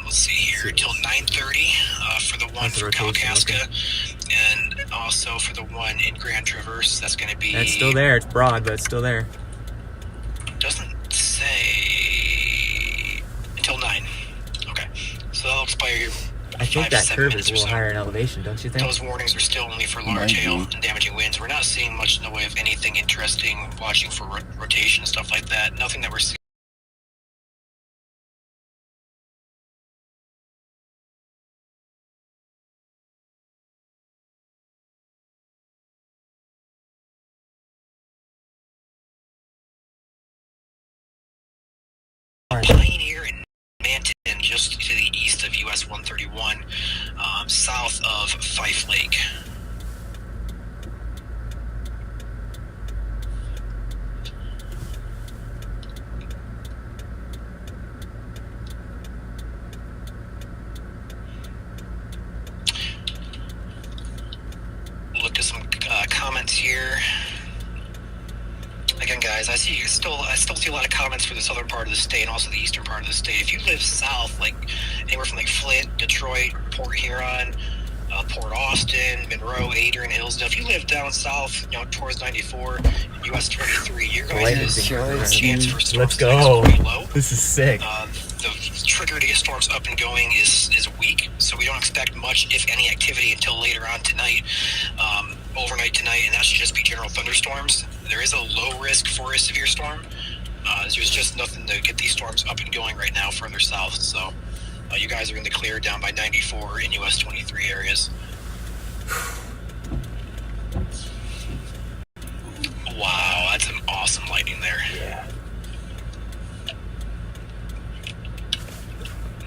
let's see here, until 9:30 for the one for Kalkaska, and also for the one in Grand Traverse. That's going to be. It's still there. It's broad, but it's still there. Doesn't say until 9. Okay, so that'll expire here I think 5 to that 7 curve minutes is a or little so. higher in elevation, don't you think? Those warnings are still only for large hail and damaging winds. We're not seeing much in the way of anything interesting, watching for rotation and stuff like that. Nothing that we're seeing. Pioneer and Manton, just to the east of US 131, south of Fife Lake. Look at some comments here. Again, guys, I still see a lot of comments for the southern part of the state and also the eastern part of the state. If you live south, like anywhere from like Flint, Detroit, Port Huron, Port Austin, Monroe, Adrian, Hillsdale, if you live down south, towards 94, US 23, your guys' chance for storms Let's go. is pretty low. This is sick. The trigger to get storms up and going is weak, so we don't expect much, if any, activity until later on tonight, overnight tonight, and that should just be general thunderstorms. There is a low risk for a severe storm. There's just nothing to get these storms up and going right now further south, so you guys are in the clear down by 94 in US 23 areas. Wow, that's an awesome lightning there. Yeah.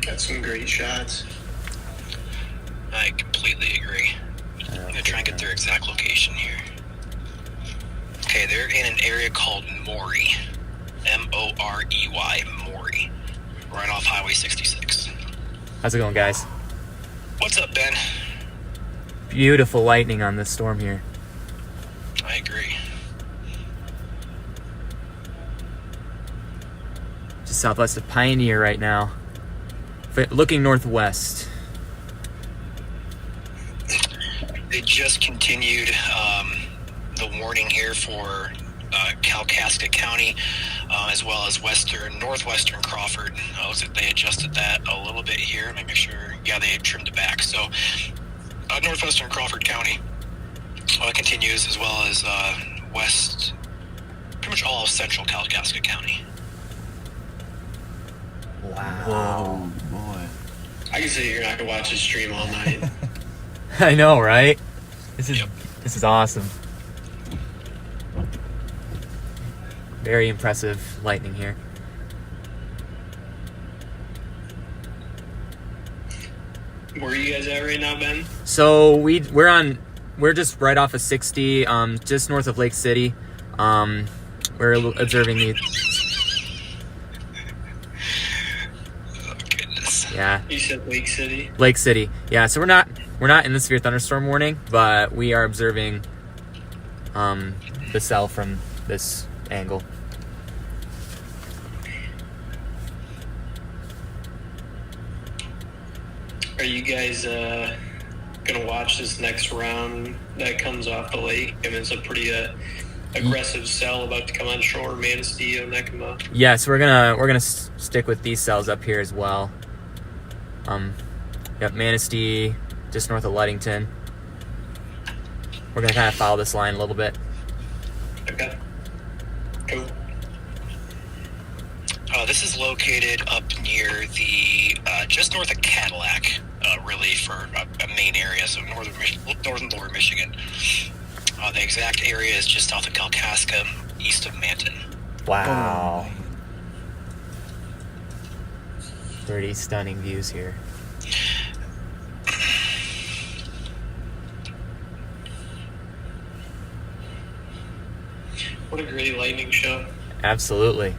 Got some great shots. I completely agree. I'm going to try and get their exact location here. Okay, they're in an area called Morey. M-O-R-E-Y, Morey. Right off Highway 66. How's it going, guys? What's up, Ben? Beautiful lightning on this storm here. I agree. Just southwest of Pioneer right now. Looking northwest. They just continued the warning here for Kalkaska County, as well as northwestern Crawford. Looks like they adjusted that a little bit here. Let me make sure. Yeah, they trimmed it back. So northwestern Crawford County continues, as well as pretty much all of central Kalkaska County. Wow. Whoa, boy. I can sit here and I can watch this stream all night. I know, right? This Yep. is awesome. Very impressive lightning here. Where are you guys at right now, Ben? So we're just right off of 60, just north of Lake City. We're observing the. Oh, goodness. Yeah, You said Lake City. Lake City. Yeah, so we're not in the severe thunderstorm warning, but we are observing the cell from this angle. Are you guys gonna watch this next round that comes off the lake? I mean, it's a pretty aggressive cell about to come on shore. Manistee, Onekama. Yeah, so we're gonna stick with these cells up here as well. Yep, Manistee, just north of Ludington. We're gonna kind of follow this line a little bit. Okay. Cool. This is located up near the just north of Cadillac, really, for a main area, so northern lower Michigan. The exact area is just south of Kalkaska, east of Manton. Wow. Pretty stunning views here. What a great lightning show. Absolutely.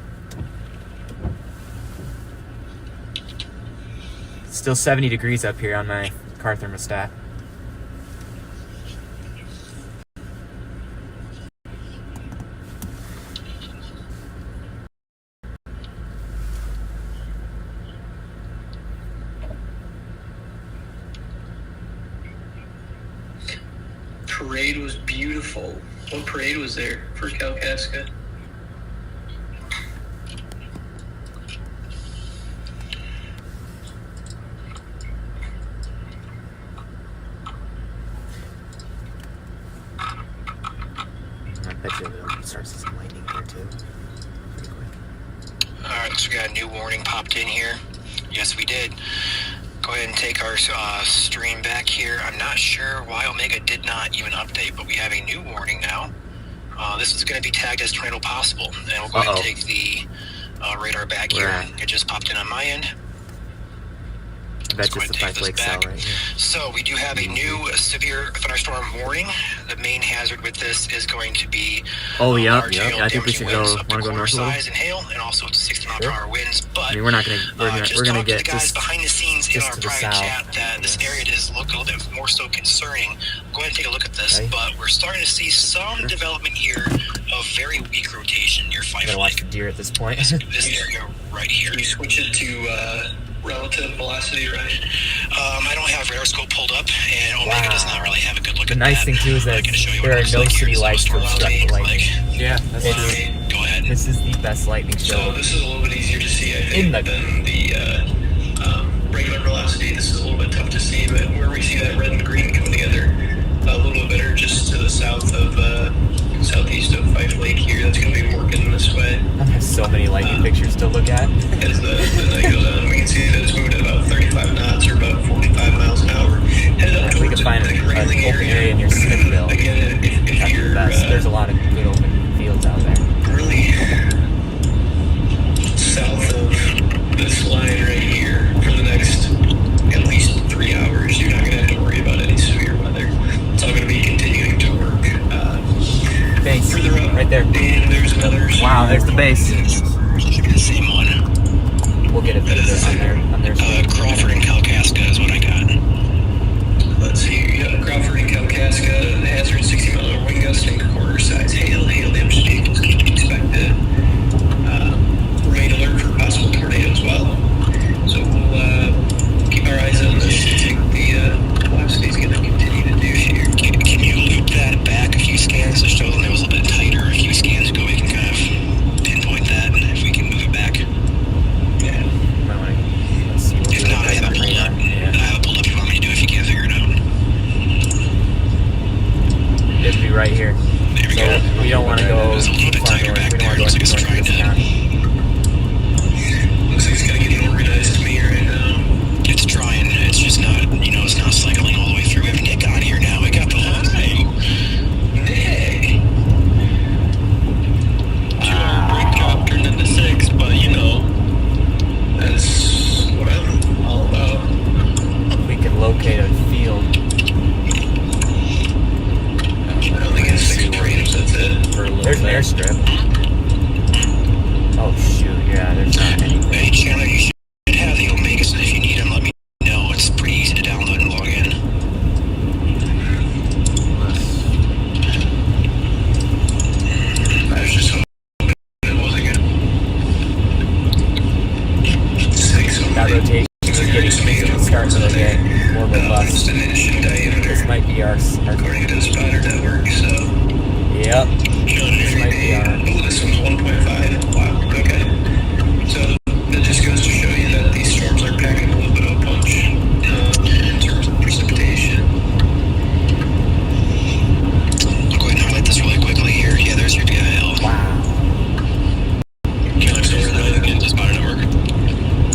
Still 70 degrees up here on my car thermostat. Parade was beautiful. What parade was there for Kalkaska? bet you we'll start to see some lightning here too. Pretty quick. Alright, so we got a new warning popped in here. Yes, we did. Go ahead and take our stream back here. I'm not sure why Omega did not even update, but we have a new warning now. This is going to be tagged as tornado possible. And we'll go ahead and take the radar back here. It just popped in on my end. That's just the 5 Lake cell right here. So we do have a new severe thunderstorm warning. The main hazard with this is going to be I think we should go. Want to go north a little? Size and hail, and also up to 60-mile-per-hour winds. But I mean, we're gonna get the guys just behind the scenes in our to the private south. chat that this area does look a little bit more so concerning. Go ahead and take a look at this. Okay. But we're starting to see some development here of very weak rotation near Fife Gotta watch Lake. the deer at this point. This area right here. Can you switch it to relative velocity, right? I don't have radar scope pulled up, and Omega does not really have a good look The at nice that. thing too is that I can show you there what are it looks no like here. city So lights to storm obstruct the cloudy, lightning. Yeah, that's true. Go ahead. This is the best lightning So show. this is a little bit easier to see, I think, In the- than the regular velocity. This is a little bit tough to see, but where we see that red and green come together a little bit better just to the south of southeast of Fife Lake here. That's going to be working this way. I have so many lightning pictures to look at. As the night goes on, we can see that it's moving at about 35 knots or about 45 miles an hour. Headed up We towards can find the an Grayling open area near Smithville. Again, if That's the you're best. There's a lot of good open fields out there. really south of this line right here for the next at least 3 hours, you're not going to have to worry about any severe weather. It's all going to be continuing to work. Base, Further up, right there. and there's another. Wow, there's the base. Should be the same one. We'll get it on their Crawford and Kalkaska is what I got. Let's see, Crawford and Kalkaska, hazard 60-mile-an-hour wind gust and quarter size hail damage to vehicles can be expected. Remain alert for possible tornado as well. So we'll keep our eyes on this. I think the velocity is going to continue to do here. Can you loop that back a few scans to show them it was a little bit tighter a few scans ago? We can kind of pinpoint that if we can move it back. Yeah. Let's see. If not, I have it pulled up. I have it pulled up if you want me to do it if you can't figure it out. It'd be right here. There we So go. we don't want to go It's a little bit far tighter north. back We don't there. want to Looks go like it's north of trying this to. county. Looks like it's kind of getting organized to me right now. It's trying. It's just not, it's not cycling all the way through. We have Nick on here now. We got the whole thing. Nick! Great job turned into 6, but that's what I'm all about. We can locate a field. I don't think it's 6 trains, that's it. There's an airstrip. Oh shoot, yeah, there's not anything. Hey, Chandler, you should have the Omegas, and if you need them, let me know. It's pretty easy to download and log in. I was just hoping it wasn't good. 6 on That the- rotation is getting starting to get more robust. It's an inch in diameter, This might be our according to the spotter network, so. yep. This might be our- Oh, this one's 1.5. Wow, okay. So that just goes to show you that these storms are packing a little bit of a punch in terms of precipitation. I'll go ahead and highlight this really quickly here. Yeah, there's your DIL. Wow. So we're really looking at the spotter network.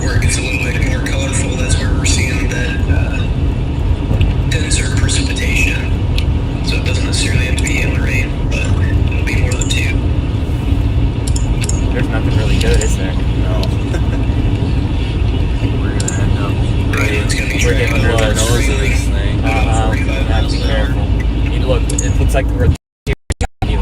Where it gets a little bit more colorful, that's where we're seeing that denser precipitation. So it doesn't necessarily have to be hail or rain, but it'll be more than 2. There's nothing really good, is there? No. We're gonna end up Right, it's gonna be We're getting tracking under the close. nose of this thing. about 45 Have to miles be an hour. careful. You look, it looks like we're you.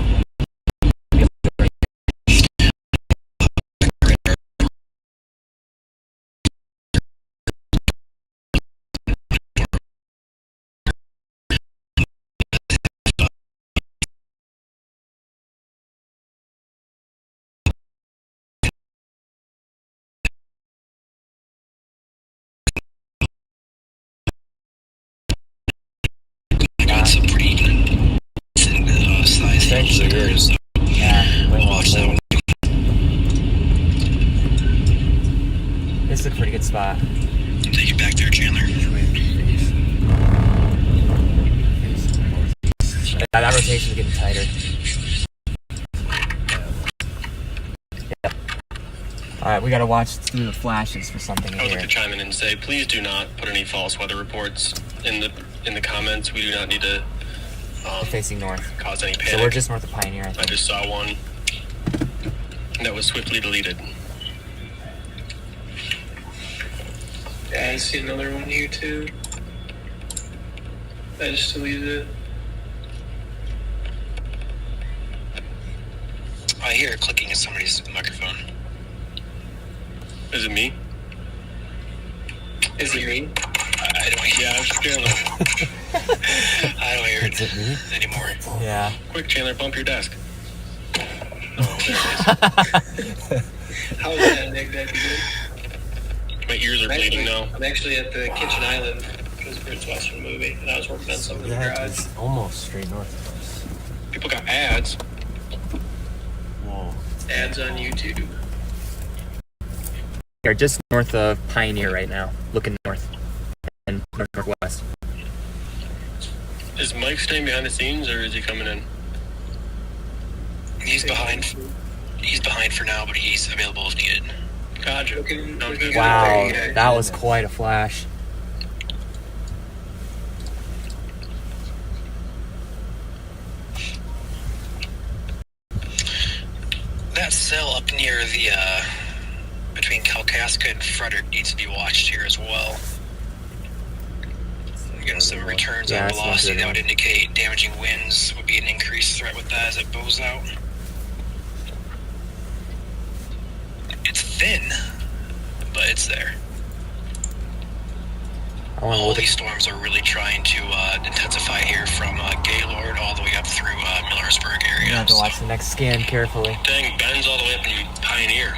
I got some pretty size hails Essentially there, is. so Yeah, we'll watch that one. This is a pretty good spot. Take you back there, Chandler. That rotation is getting tighter. right, we gotta watch through the flashes for something I would here. like to chime in and say, please do not put any false weather reports in the comments. We do not need to We're facing north. cause any panic. So we're just north of Pioneer, I I think. just saw one that was swiftly deleted. Yeah, I see another one here too. I just deleted it. I hear clicking in somebody's microphone. Is it me? Is it me? I don't hear. Yeah, I was feeling like, I don't hear Is it me? anymore. Yeah. quick, Chandler, bump your desk. Oh, there it is. How is that, Nick? That'd be good. My ears are bleeding now. I'm actually at the Kitchen Island because of Rich Western movie, and I was working on something in the That garage. is almost straight north of us. People got ads. Whoa. Ads on YouTube. We're just north of Pioneer right now, looking north and northwest. Is Mike staying behind the scenes, or is he coming in? He's behind. He's behind for now, but he's available if needed. Gotcha. Looking Sounds good. good. Wow, Yeah. that was quite a flash. That cell up near the between Kalkaska and Frederick needs to be watched here as well. We're getting some returns Yeah, on that's not velocity good that would indicate damaging winds would be an increased threat with that as it bows out. It's thin, but it's there. I want to All look these at storms are really trying to intensify here from Gaylord all the way up through Millersburg area. You have to watch the next scan carefully. Dang, Ben's all the way up in Pioneer.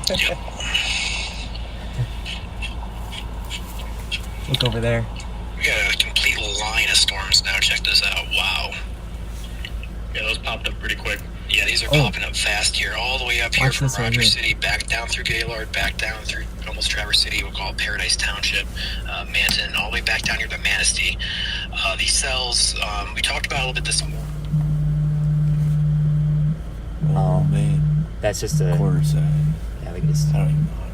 Yep. Look over there. We got a complete line of storms now. Check this out. Wow. Yeah, those popped up pretty quick. Yeah, these are popping up fast here, all the way up here Watch from this right Rogers here. City, back down through Gaylord, back down through almost Traverse City, we'll call it Paradise Township, Manton, all the way back down here to Manistee. These cells, we talked about a little bit this morning. Oh, man. That's just a Quarter side. Yeah, we can just. I don't even know how to.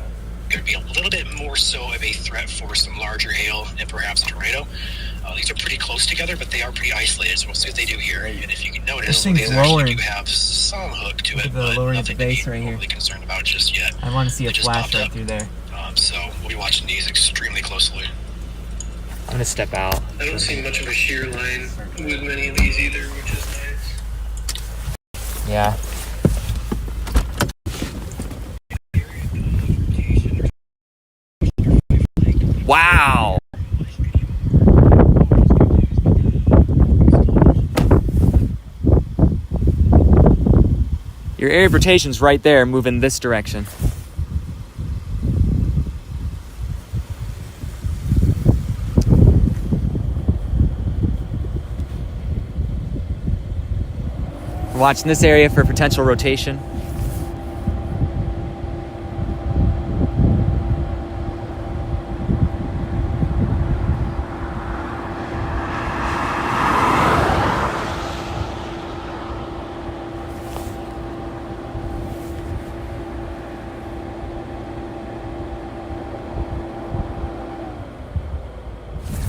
Going to be a little bit more so of a threat for some larger hail and perhaps a tornado. These are pretty close together, but they are pretty isolated, so we'll see what they do here. And if you can notice, This thing's these actually lowering. do have some hook to Look it, at the but lowering of the nothing to base be right here. overly concerned about just yet. I want to see a They just flash popped right up. through there. So we'll be watching these extremely closely. I'm gonna step out. I don't see much of a shear line with many of these either, which is nice. Yeah. Wow. Your area of rotation's right there, moving this direction. We're watching this area for potential rotation.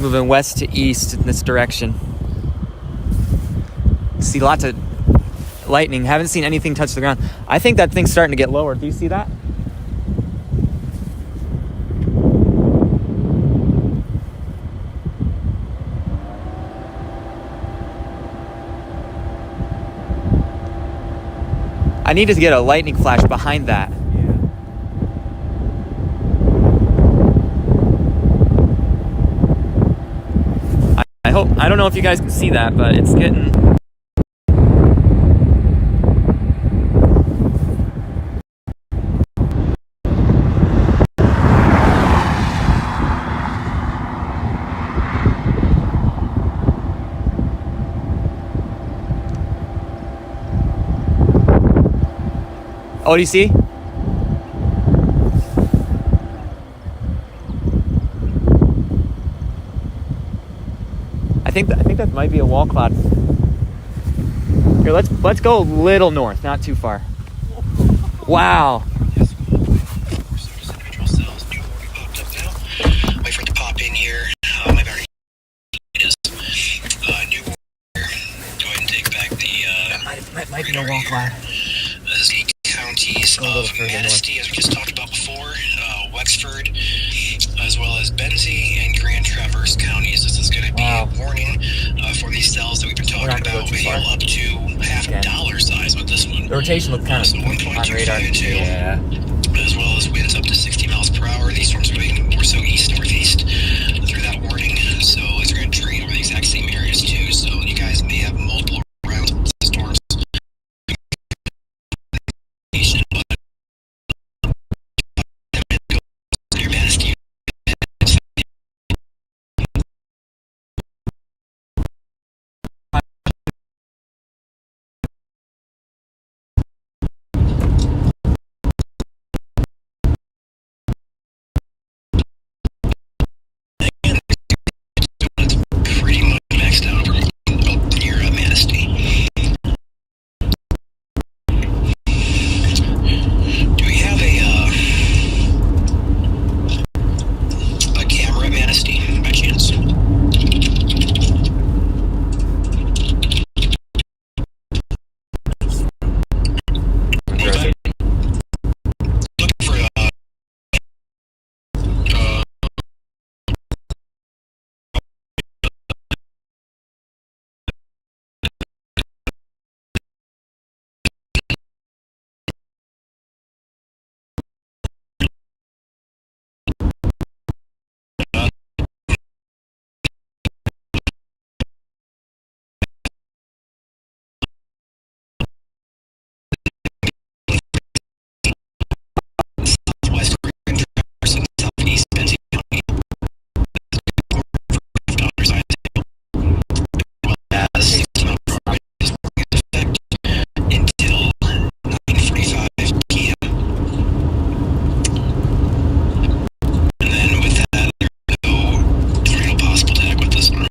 Moving west to east in this direction. See lots of lightning. Haven't seen anything touch the ground. I think that thing's starting to get lower. Do you see that? I need to get a lightning flash behind that. I don't know if you guys can see that, but it's getting. Oh, do you see? I think that might be a wall cloud. Here, let's go a little north, not too far. Wow. Might be a walk line. This is the counties A little of further Manistee, as we just talked about before, Wexford, as well as Benzie and Grand Traverse counties. This is going to be a warning for these cells that we've been talking about. Hail up to half dollar size with this one. The rotation looked kind of So on radar. 1.25 tail, Yeah. as well as winds up to 60 miles per hour. These storms are moving more so east-northeast through that warning. So it's going to drain over the exact same areas too. So you guys may have multiple rounds of storms. Your Manistee. Pretty much maxed out over near Manistee. Do we have a camera at Manistee by chance? Looking for Southwest Grand Traverse and Southeast Benzie County. As 60 mile per hour is in effect until 9:45 p.m. And then with that, there's no tornado possible to heck with this one.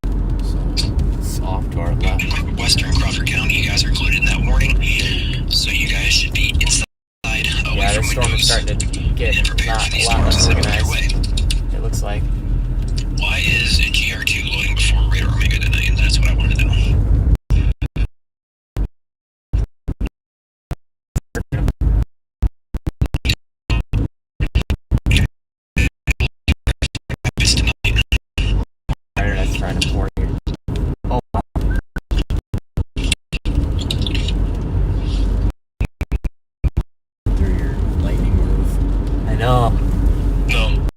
It's off to our left. Western Crawford County, you guys are included in that warning. So you guys should be inside, away Yeah, from this storm is windows, starting to get and prepare a for these lot storms less as they make their organized. way. It looks like. Why is GR2 loading before radar Omega tonight? And that's what I wanted to know. Internet's trying to pour here. Oh, Through your lightning move. I know. No.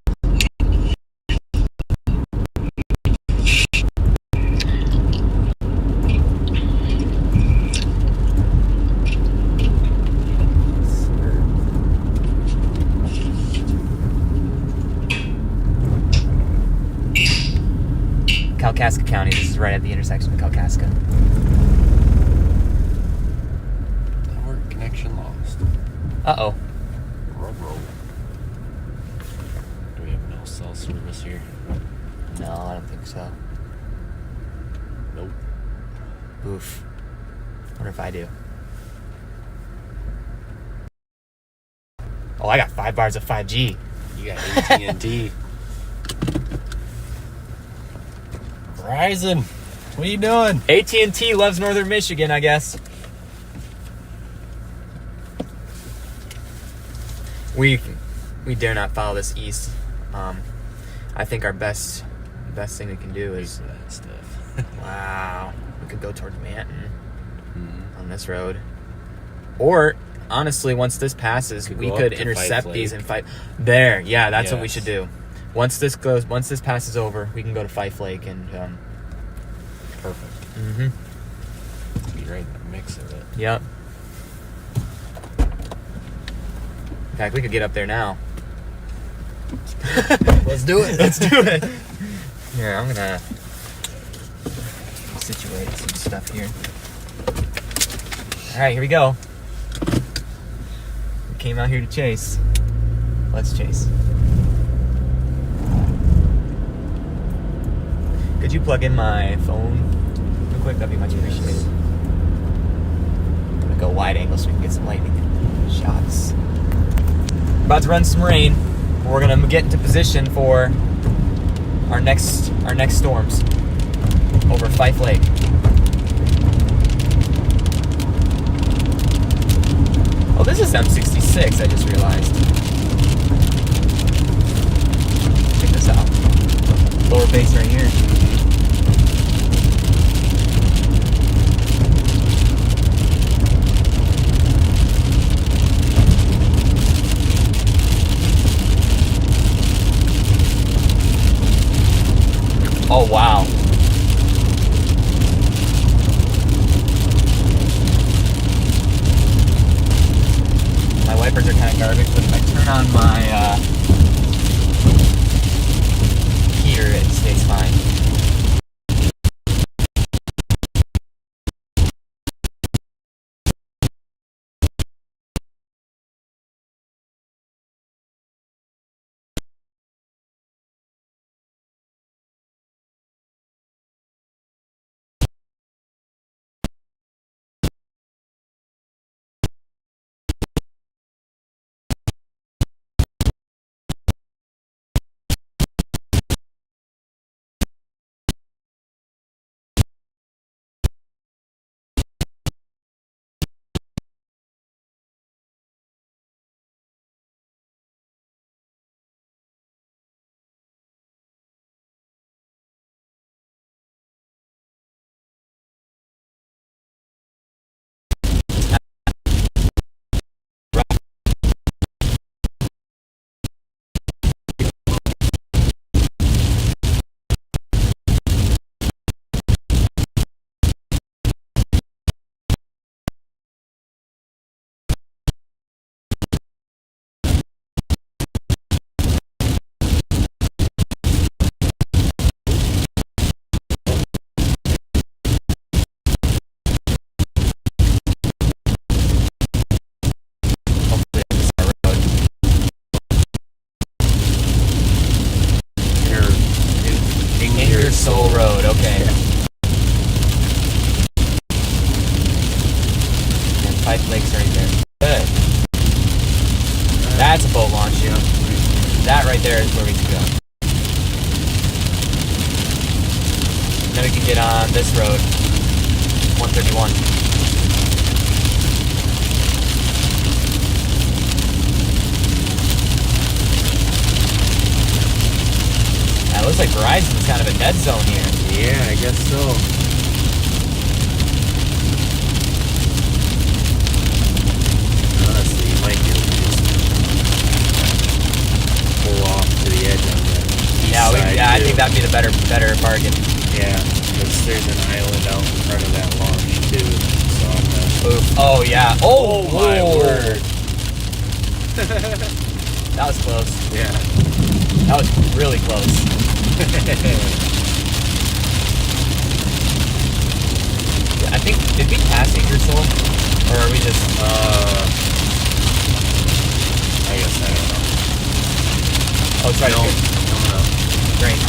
Kalkaska County. This is right at the intersection of Kalkaska. Network connection lost. Uh-oh. Roll. Do we have no cell service here? No, I don't think so. Nope. Oof. Wonder if I do. Oh, I got 5 bars of 5G. You got AT&T. Verizon, what are you doing? AT&T loves Northern Michigan, I guess. We dare not follow this east. I think our best thing we can do is that stuff. wow. We could go towards Manton on this road, or honestly, once this passes, we go could up to intercept Fife these Lake. and fight there. Yeah, that's what we Yes. should do. Once this passes over, we can go to Fife Lake and Perfect. mm-hmm. Be right in the mix of it. Yep. In fact, we could get up there now. Let's do it. Let's do it. Here, I'm gonna situate some stuff here. All right, here we go. We came out here to chase. Let's chase. Could you plug in my phone real quick? That'd be much appreciated. I'm gonna go wide angle so we can get some lightning. Shots. About to run some rain. We're gonna get into position for our next storms over Fife Lake. Oh, this is M66, I just realized. Check this out. Lower base right here. Oh, wow. My wipers are kind of garbage, but if I turn on my heater, it stays fine. Soul Road, okay. And Fife Lake's right there. Good. That's a boat launch, you know. That right there is where we can go. Then we can get on this road, 131. It looks like Verizon's kind of a dead zone here. Yeah, I guess so. Honestly, you might be able to just pull off to the edge on that. Yeah, I think that'd be the better bargain. Yeah, because there's an island out in front of that launch too. So I'm gonna... Oof. Oh yeah. Oh my word. That was close. Yeah. That was really close. I think, did we pass Ingersoll? Or are we just... I guess I don't know. Oh, it's right No. here. No. Great.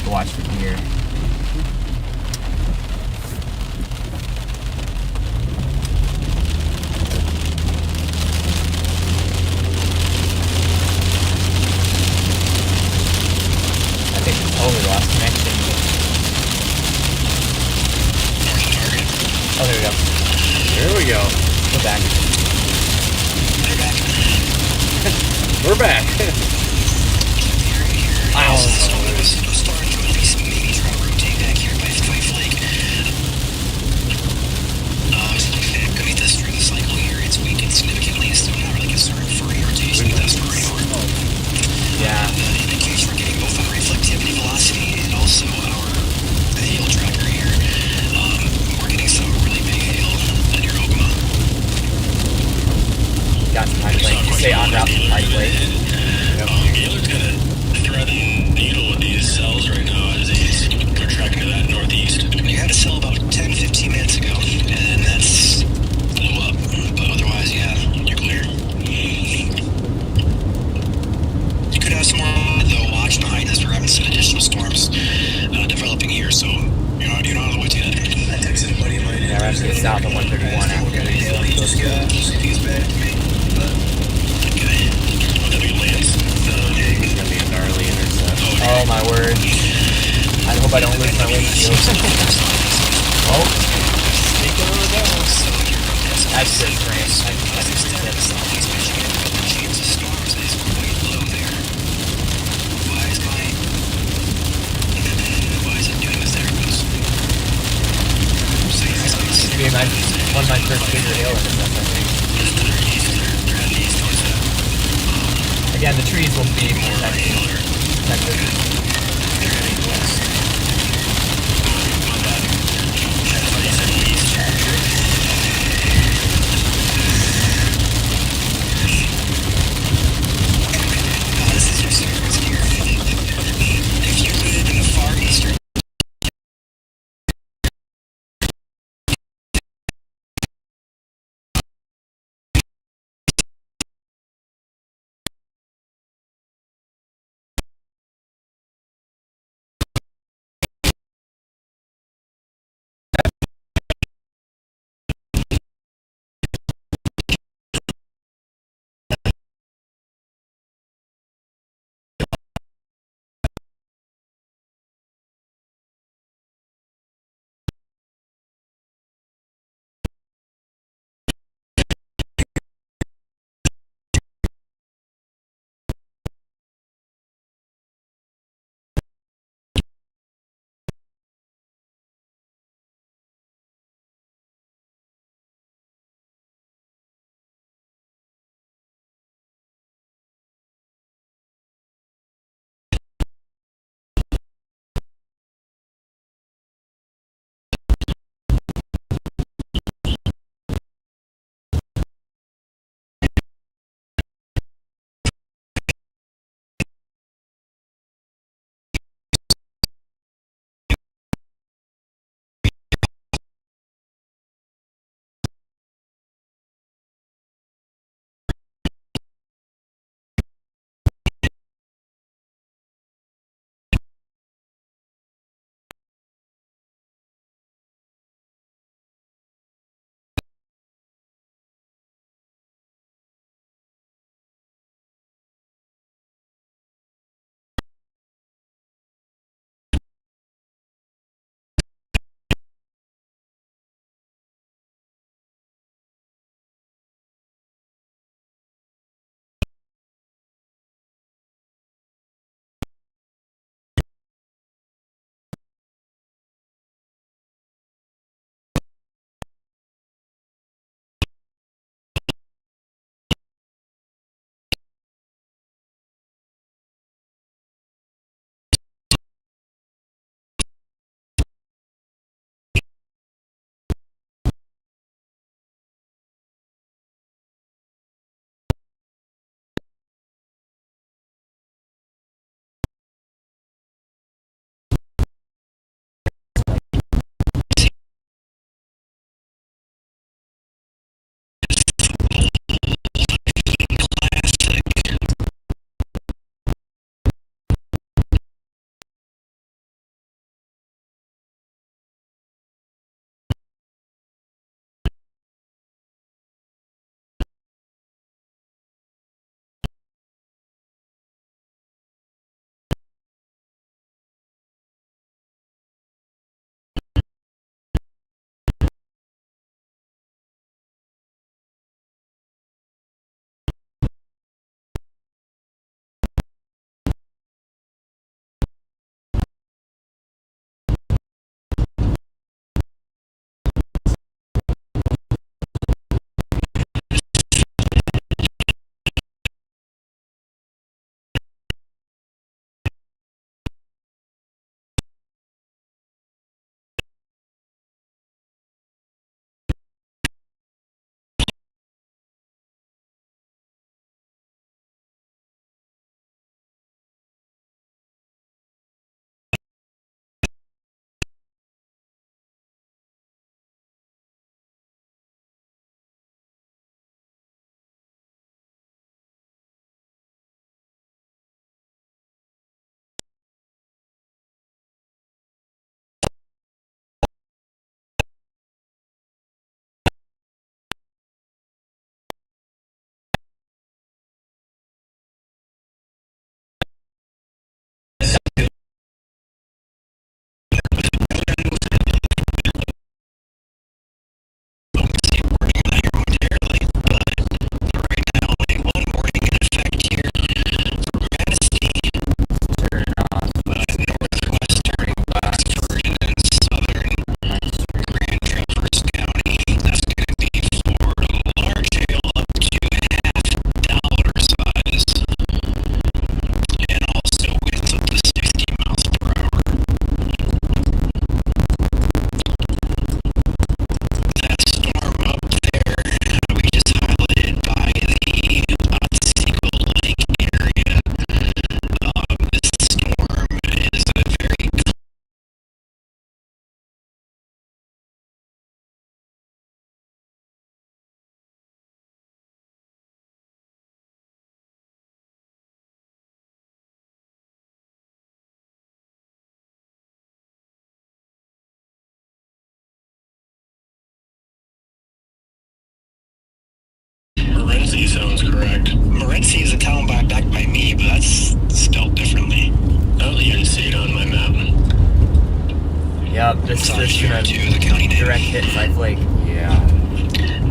Watch from here. I think we totally lost connection. Oh, there we go. There we go. We're back. We're back. Wow. Yeah. Indicates we're getting both our reflectivity velocity and also our heel tracker here. have some more though watch behind us. We're having some additional storms developing here, so you're not on the woods yet. I texted a buddy of mine. Yeah, we're actually south of 131 after this. See if he's back to me. But okay. What did he lands? It's gonna be a gnarly intercept. Oh my word. I hope I don't lose my windshield. Oh. That's just great. Be one of my first bigger hail intercepts, I think. Again, the trees will be protected. Morenci is a town back by me, but that's spelled differently. I don't even see it on my map. Yep, this It's on is here gonna too, the county name. direct hit Fife Lake. Yeah.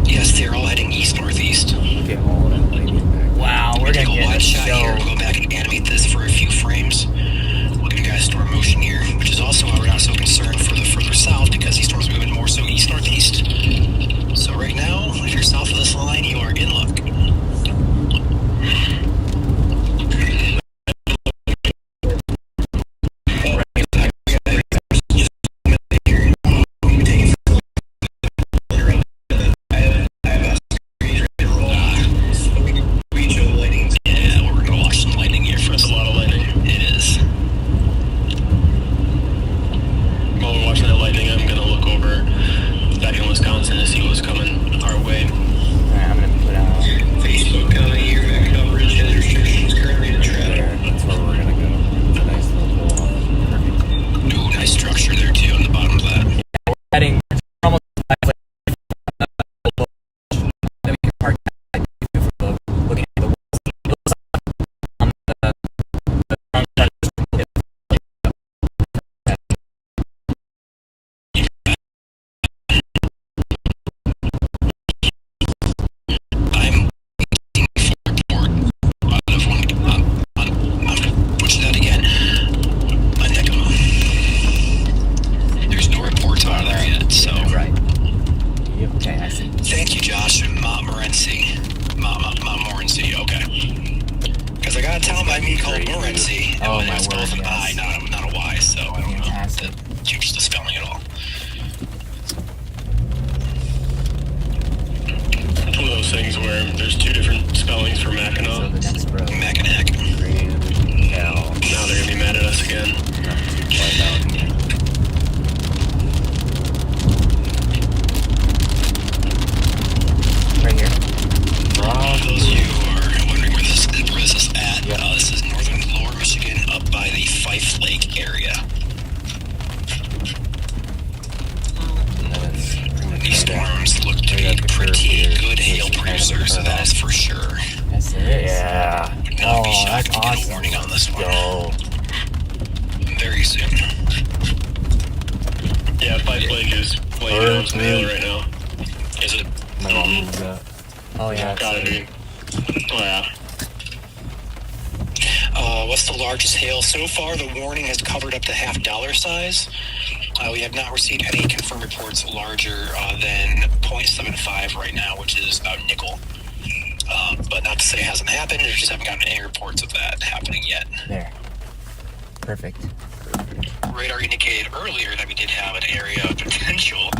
Yes, they're all heading east-northeast. Look at all that lightning back. Wow, we're Take gonna a get wide a shot here. show. Go back and animate this for a few frames. Look at guys storm motion here, which is also why we're not so concerned for the further south, because these storms are moving more so east-northeast. So right now, if you're south of this line, you are in luck. Yeah, we're gonna watch some lightning here for us. That's a lot of lightning. It is. While we're watching that lightning, I'm gonna look over back in Wisconsin to see what's coming our way. Alright, I'm gonna put out. Facebook County, your back coverage has restrictions currently to travel. That's where we're gonna go. It's a nice little pull off. Ooh, nice structure there too on the bottom of that. Heading almost Fife Lake. Then we can park looking at the on I'm report out of one. Which that again? On Nekoma. There's no reports out of there yet, so. right. Yep. Okay, I see. Thank you, Josh, and Morenci. Morenci, okay. Because I got a town by me called Morenci. Oh, and my it's word, both an yes. I, not a Y, so I don't know Fantastic. the huge the spelling at all. It's one of those things where there's two different spellings for So Mackinac. the next row. Mackinac. Hell. Now they're gonna be mad at us again. Not too far down here. Right here. For those of you who are wondering where this is at, Yep. this is northern Lower Michigan, up by the Fife Lake area. And then it's pretty much These right down. storms look to Right be at the curve pretty here. good hail Just kind of producers, so curve that off. is for sure. Yes, it is. Yeah. Would not be Oh, shocked that's to get a awesome. warning on this one Go. very soon. Yeah, Fife Lake is laying down some hail right now. Is it? My mom moves that. Oh yeah. Gotta be. Oh yeah. What's the largest hail? So far, the warning has covered up to $50 size. We have not received any confirmed reports larger than 0.75 right now, which is about nickel. But not to say it hasn't happened. We just haven't gotten any reports of that happening yet. There. Perfect. Radar indicated earlier that we did have an area of potential.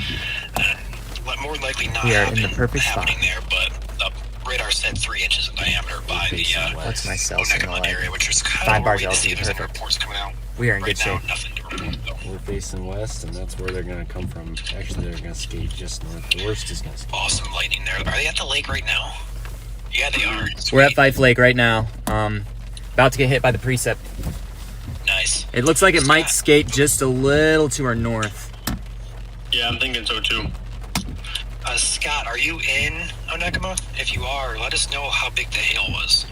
More than likely not We are in the perfect happening spot. there, but the radar said 3 inches in diameter by the What's my cell signal Onekama like? area, which is kind 5 of bars worried to see LTE, if there's any perfect. reports coming out. We are in Right good now, shape. nothing to report though. We're facing west, and that's where they're gonna come from. Actually, they're gonna skate just north. The worst is gonna skate. Awesome lightning there. Are they at the lake right now? Yeah, they are. We're at Sweet. Fife Lake right now. About to get hit by the precip. Nice. It looks like it might skate just a little to our north. Yeah, I'm thinking so too. Scott, are you in Onekama? If you are, let us know how big the hail was.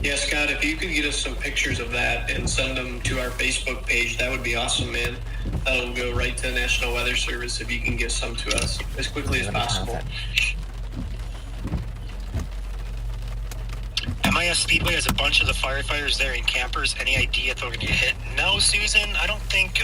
Yeah, Scott, if you could get us some pictures of that and send them to our Facebook page, that would be awesome, man. That'll go right to the National Weather Service if you can get some to us as quickly as possible. MIS Speedway has a bunch of the firefighters there and campers. Any idea if they're going to get hit? No, Susan. I don't think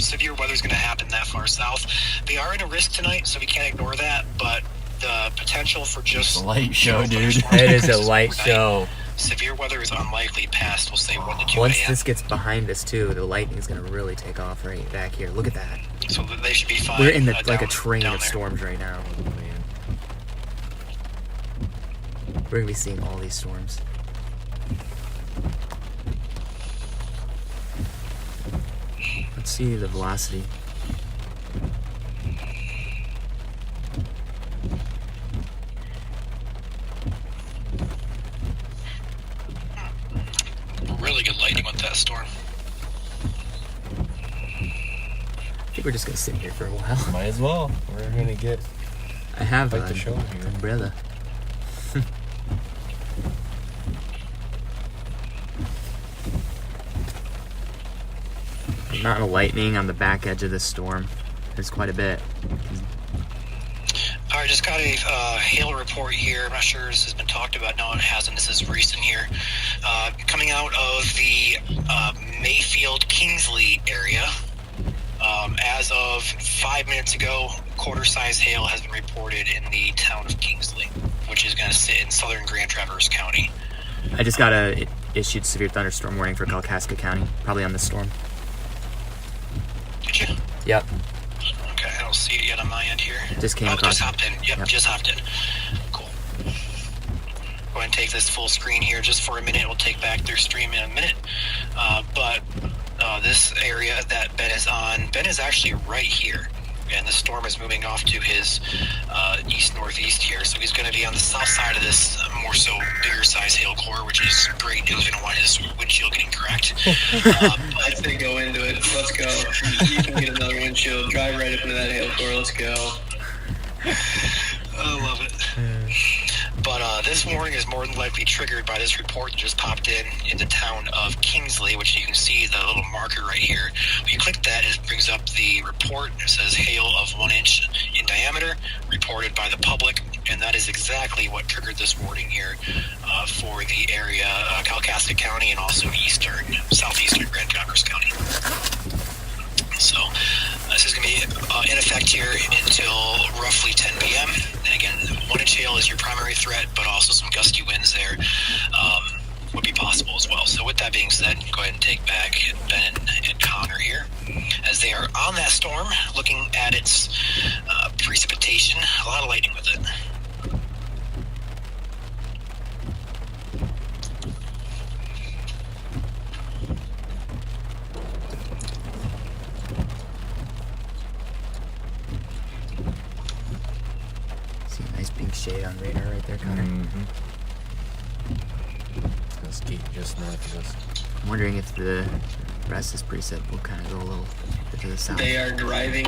severe weather is going to happen that far south. They are in a risk tonight, so we can't ignore that. But the potential for just Light show, dude. It is a light show. Severe weather is unlikely past, we'll say 1 to 2 Once a.m. this gets behind us too, the lightning's gonna really take off right back here. Look at that. So they should be fine. We're in the like a down- train down of there. storms right now. We're gonna be seeing all these storms. Let's see the velocity. Really good lightning with that storm. I think we're just gonna sit here for a while. Might as well. We're gonna get I have Like to show here. umbrella. Amount of lightning on the back edge of this storm. There's quite a bit. All right, just got a hail report here. I'm not sure this has been talked about. No, it hasn't. This is recent here. Coming out of the Mayfield Kingsley area. As of 5 minutes ago, quarter-size hail has been reported in the town of Kingsley, which is going to sit in southern Grand Traverse County. I just got a issued severe thunderstorm warning for Kalkaska County, probably on this storm. Did you? Yep. Okay, I don't see it yet on my end here. Just came across. Just hopped in. Yep, just hopped in. Cool. Go ahead and take this full screen here just for a minute. We'll take back their stream in a minute. But this area that Ben is on, Ben is actually right here. And the storm is moving off to his east-northeast here. So he's going to be on the south side of this more so bigger size hail core, which is great news. We don't want his windshield getting cracked. I'd say go into it. Let's go. You can get another windshield. Drive right up into that hail core. Let's go. I love it. But this warning is more than likely triggered by this report that just popped in the town of Kingsley, which you can see the little marker right here. When you click that, it brings up the report. It says hail of 1 inch in diameter, reported by the public, and that is exactly what triggered this warning here for the area, Kalkaska County, and also southeastern Grand Traverse County. So this is going to be in effect here until roughly 10 p.m. And again, 1 inch hail is your primary threat, but also some gusty winds there would be possible as well. So with that being said, go ahead and take back Ben and Connor here as they are on that storm, looking at its precipitation. A lot of lightning with it. See a nice pink shade on radar right there, Connor. Let's keep just north of us. I'm wondering if the rest of this preset will kind of go a little bit to the south. They are driving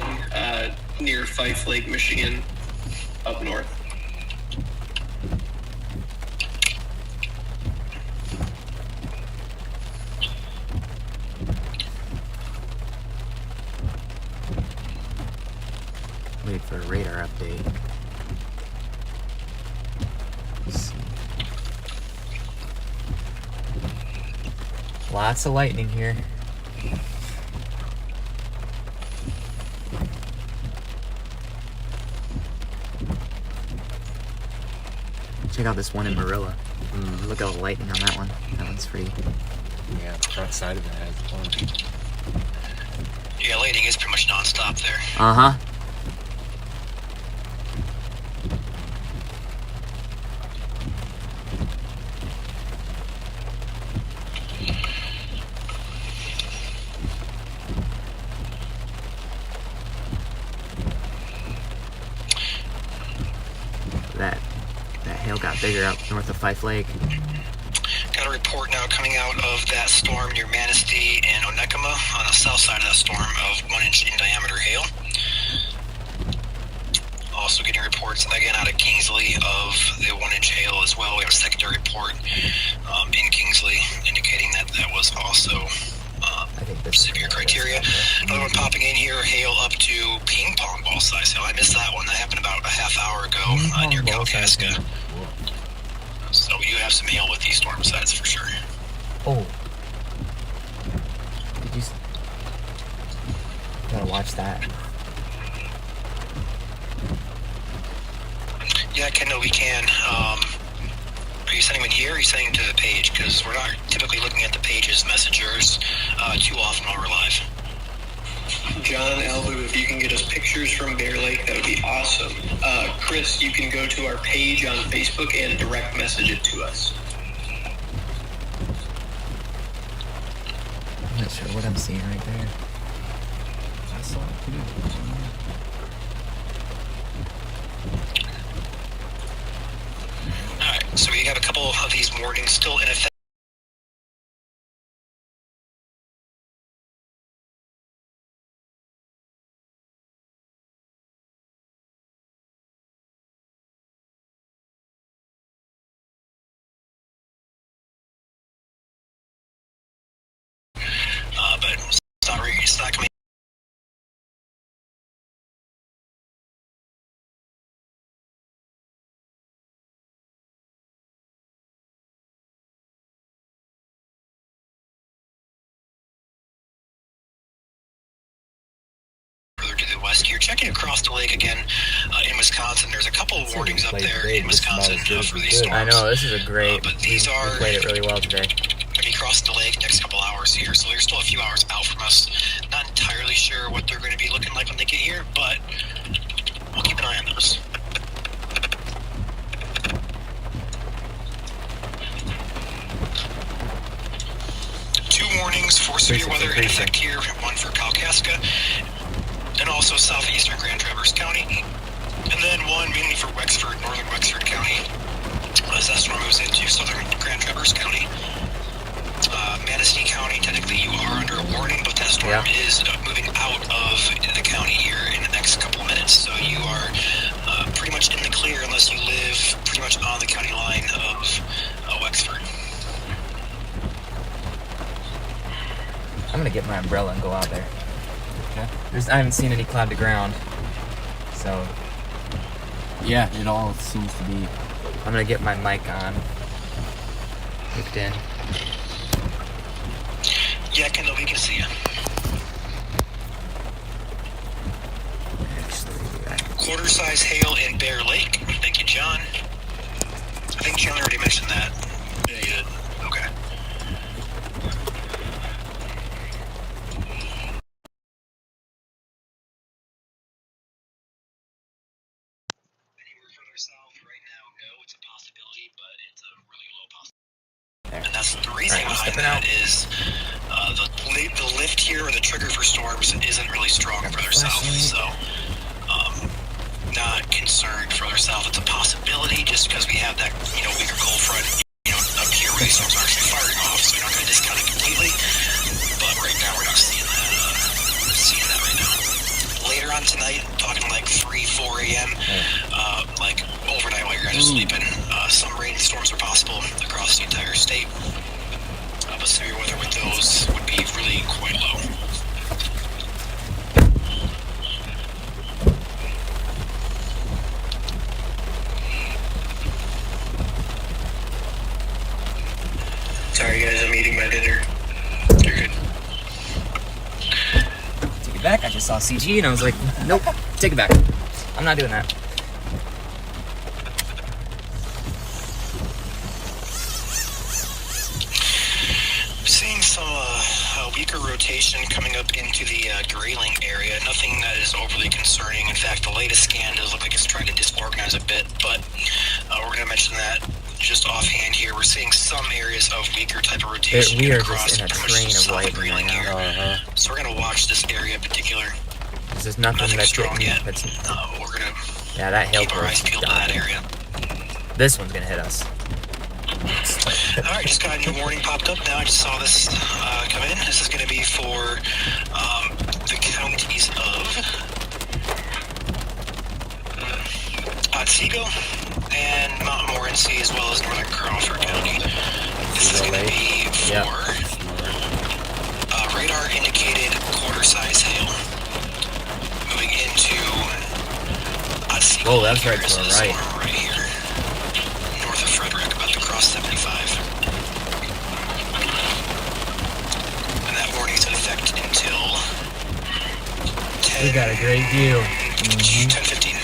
near Fife Lake, Michigan, up north. Wait for a radar update. Let's see. Lots of lightning here. Check out this one in Marilla. Look at the lightning on that one. That one's free. Yeah, the front side of it has one. Yeah, lightning is pretty much nonstop there. Uh-huh. That hail got bigger up north of Fife Lake. Got a report now coming out of that storm near Manistee and Onekama on the south side of that storm of 1 inch in diameter hail. Also getting reports again out of Kingsley of the 1 inch hail as well. We have a secondary report in Kingsley indicating that that was also severe criteria. Another one popping in here, hail up to ping pong ball size hail. I missed that one. That happened about a half hour ago near Kalkaska. So you have some hail with these storms, that's for sure. Oh. Did you... Gotta watch that. Yeah, Kendall, we can. Are you sending them in here or are you sending them to the page? Because we're not typically looking at the page's messengers too often while we're live. John, Elvu, if you can get us pictures from Bear Lake, that would be awesome. Chris, you can go to our page on Facebook and direct message it to us. I'm not sure what I'm seeing right there. I saw it too. All right, so we have a couple of these warnings still in effect. west here. Checking across the lake again in Wisconsin. There's a couple of warnings up there in Wisconsin for these storms. I know, this is a great, but these we are played it really well today. going to be crossing the lake next couple hours here, so they're still a few hours out from us. Not entirely sure what they're going to be looking like when they get here, but we'll keep an eye on those. Two warnings for severe weather in effect here, one for Kalkaska and also southeastern Grand Traverse County, and then one mainly for Wexford, northern Wexford County, as that storm moves into southern Grand Traverse County. Manistee County, technically you are under a warning, but that storm is moving out of the county here in the next couple of minutes, so you are pretty much in the clear unless you live pretty much on the county line of Wexford. I'm gonna get my umbrella and go out there. Okay. I haven't seen any cloud to ground, so Yeah, it all seems to be. I'm gonna get my mic on, hooked in. Yeah, Kendall, we can see you. Quarter size hail in Bear Lake. Thank you, John. I think John already mentioned that. Yeah, you did. Okay. Anywhere further south right now, no, it's a possibility, but it's a really low possibility. And that's the reason behind that is the lift here, or the trigger for storms, isn't really strong further south. So, not concerned further south. It's a possibility just because we have that, weaker cold front, up here where these storms are actually firing off. So we're not going to discount it completely. But right now, we're not seeing that right now. Later on tonight, talking like 3, 4 a.m., like overnight while you guys are sleeping, some rainstorms are possible across the entire state. But severe weather with those would be really quite low. Sorry guys, I'm eating my dinner. You're good. Take it back. I just saw CG and I was like, nope, take it back. I'm not doing that. Seeing some weaker rotation coming up into the Grayling area. Nothing that is overly concerning. In fact, the latest scan does look like it's trying to disorganize a bit, but we're going to mention that just offhand here. We're seeing some areas of weaker type of rotation We are across just in a pretty much train the of south lightning Grayling right now. here. So we're going to watch this area in particular. This is nothing that's strong hitting. yet. That's, We're going to yeah, that hail keep our eyes is peeled to that dying. area. This one's gonna hit us. Alright, just got a new warning popped up now. I just saw this come in. This is going to be for the counties of Otsego and Mount Morency, as well as northern Crawford County. This is going to be for radar indicated quarter size hail moving into Otsego. Oh, that's right to Here's the the right. storm right here, north of Frederick, about to cross 75. And that warning is in effect until 10. We got a great view. 10:15.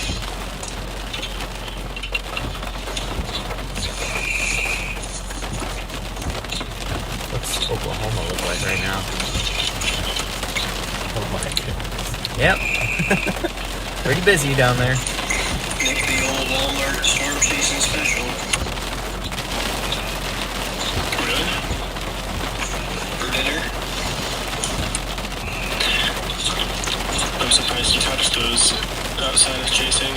What's Oklahoma look like right now? Oh my goodness. Yep. Pretty busy down there. Make the old Walmart storm season special. Really? For dinner. I'm surprised you touched those outside of chasing.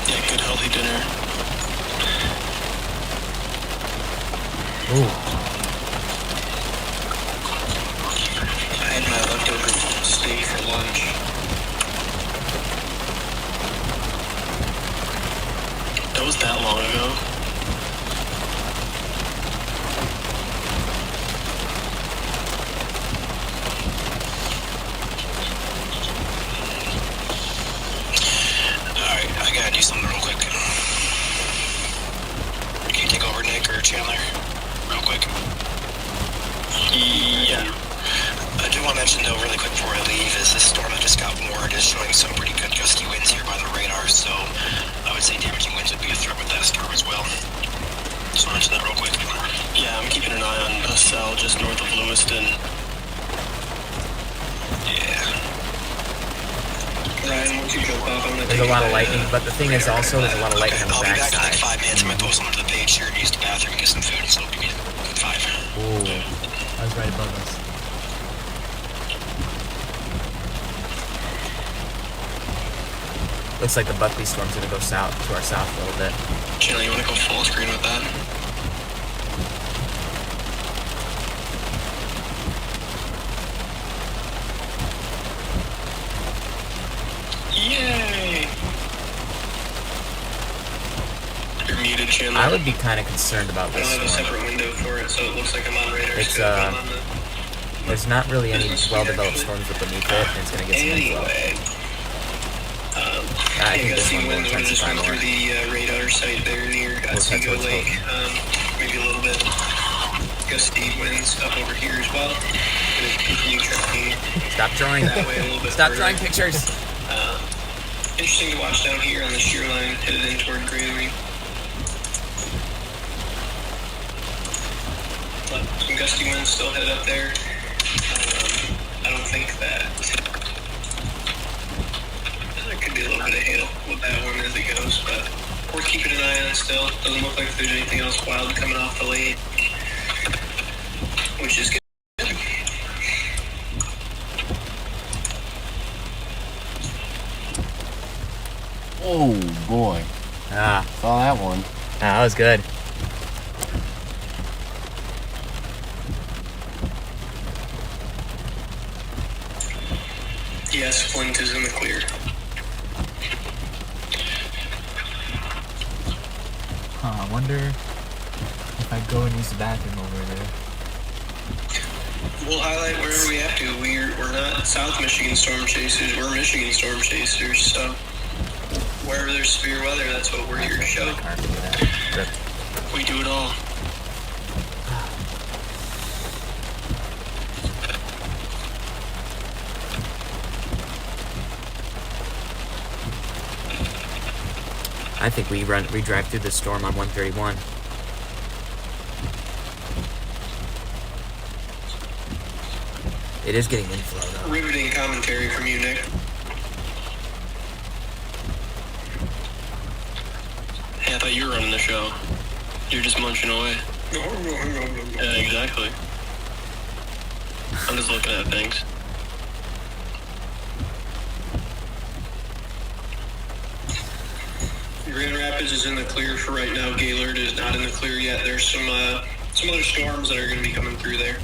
Yeah, good healthy dinner. Ooh. I had my leftover steak for lunch. That was that long ago. Chandler, real quick. Yeah. I do want to mention, though, really quick before I leave, is this storm that just got warned is showing some pretty good gusty winds here by the radar, so I would say damaging winds would be a threat with that storm as well. Just want to mention that real quick. Yeah, I'm keeping an eye on a cell just north of Lewiston. Yeah. Ryan, once you jump off, I'm gonna There's a lot of lightning, but the thing is also there's a lot of lightning on the I'll be back in like backside. 5 minutes. I'm going to post onto the page here and use the bathroom and get some food, so it'll be 5. Ooh, that was right above us. Looks like the Buckley storm's gonna go south, to our south a little bit. Chandler, you want to go full screen with that? Yay! You're muted, Chandler. I would be kind of concerned about I this don't have a storm. separate window for it, so it looks like I'm on radar. It's, scope. I'm on There's not really any well-developed storms with beneath it, and it's gonna get some inflow. Anyway, I think yeah, this gusty one will winds. We just intensify went more. through the radar site there near Oswego towards Lake. Maybe a little bit gusty winds up over here as well. Gonna continue tracking Stop drawing. that way a little bit. Stop further. drawing pictures. Interesting to watch down here on the shear line headed in toward Greeley. But some gusty winds still headed up there. I don't think that there could be a little bit of hail with that one as it goes, but we're keeping an eye on it still. Doesn't look like there's anything else wild coming off the lake, which is good. Oh boy, saw that one. That was good. Yes, Flint is in the clear. I wonder if I go and use the bathroom over there. We'll highlight wherever we have to. We're not South Michigan storm chasers. We're Michigan storm chasers. So wherever there's severe weather, that's what we're here to show. Car can do that. Rip. We do it all. I think we drive through the storm on 131. It is getting inflow though. Riveting commentary from you, Nick. Hey, I thought you were running the show. You're just munching away. Yeah, exactly. I'm just looking at things. Grand Rapids is in the clear for right now. Gaylord is not in the clear yet. There's some other storms that are going to be coming through there.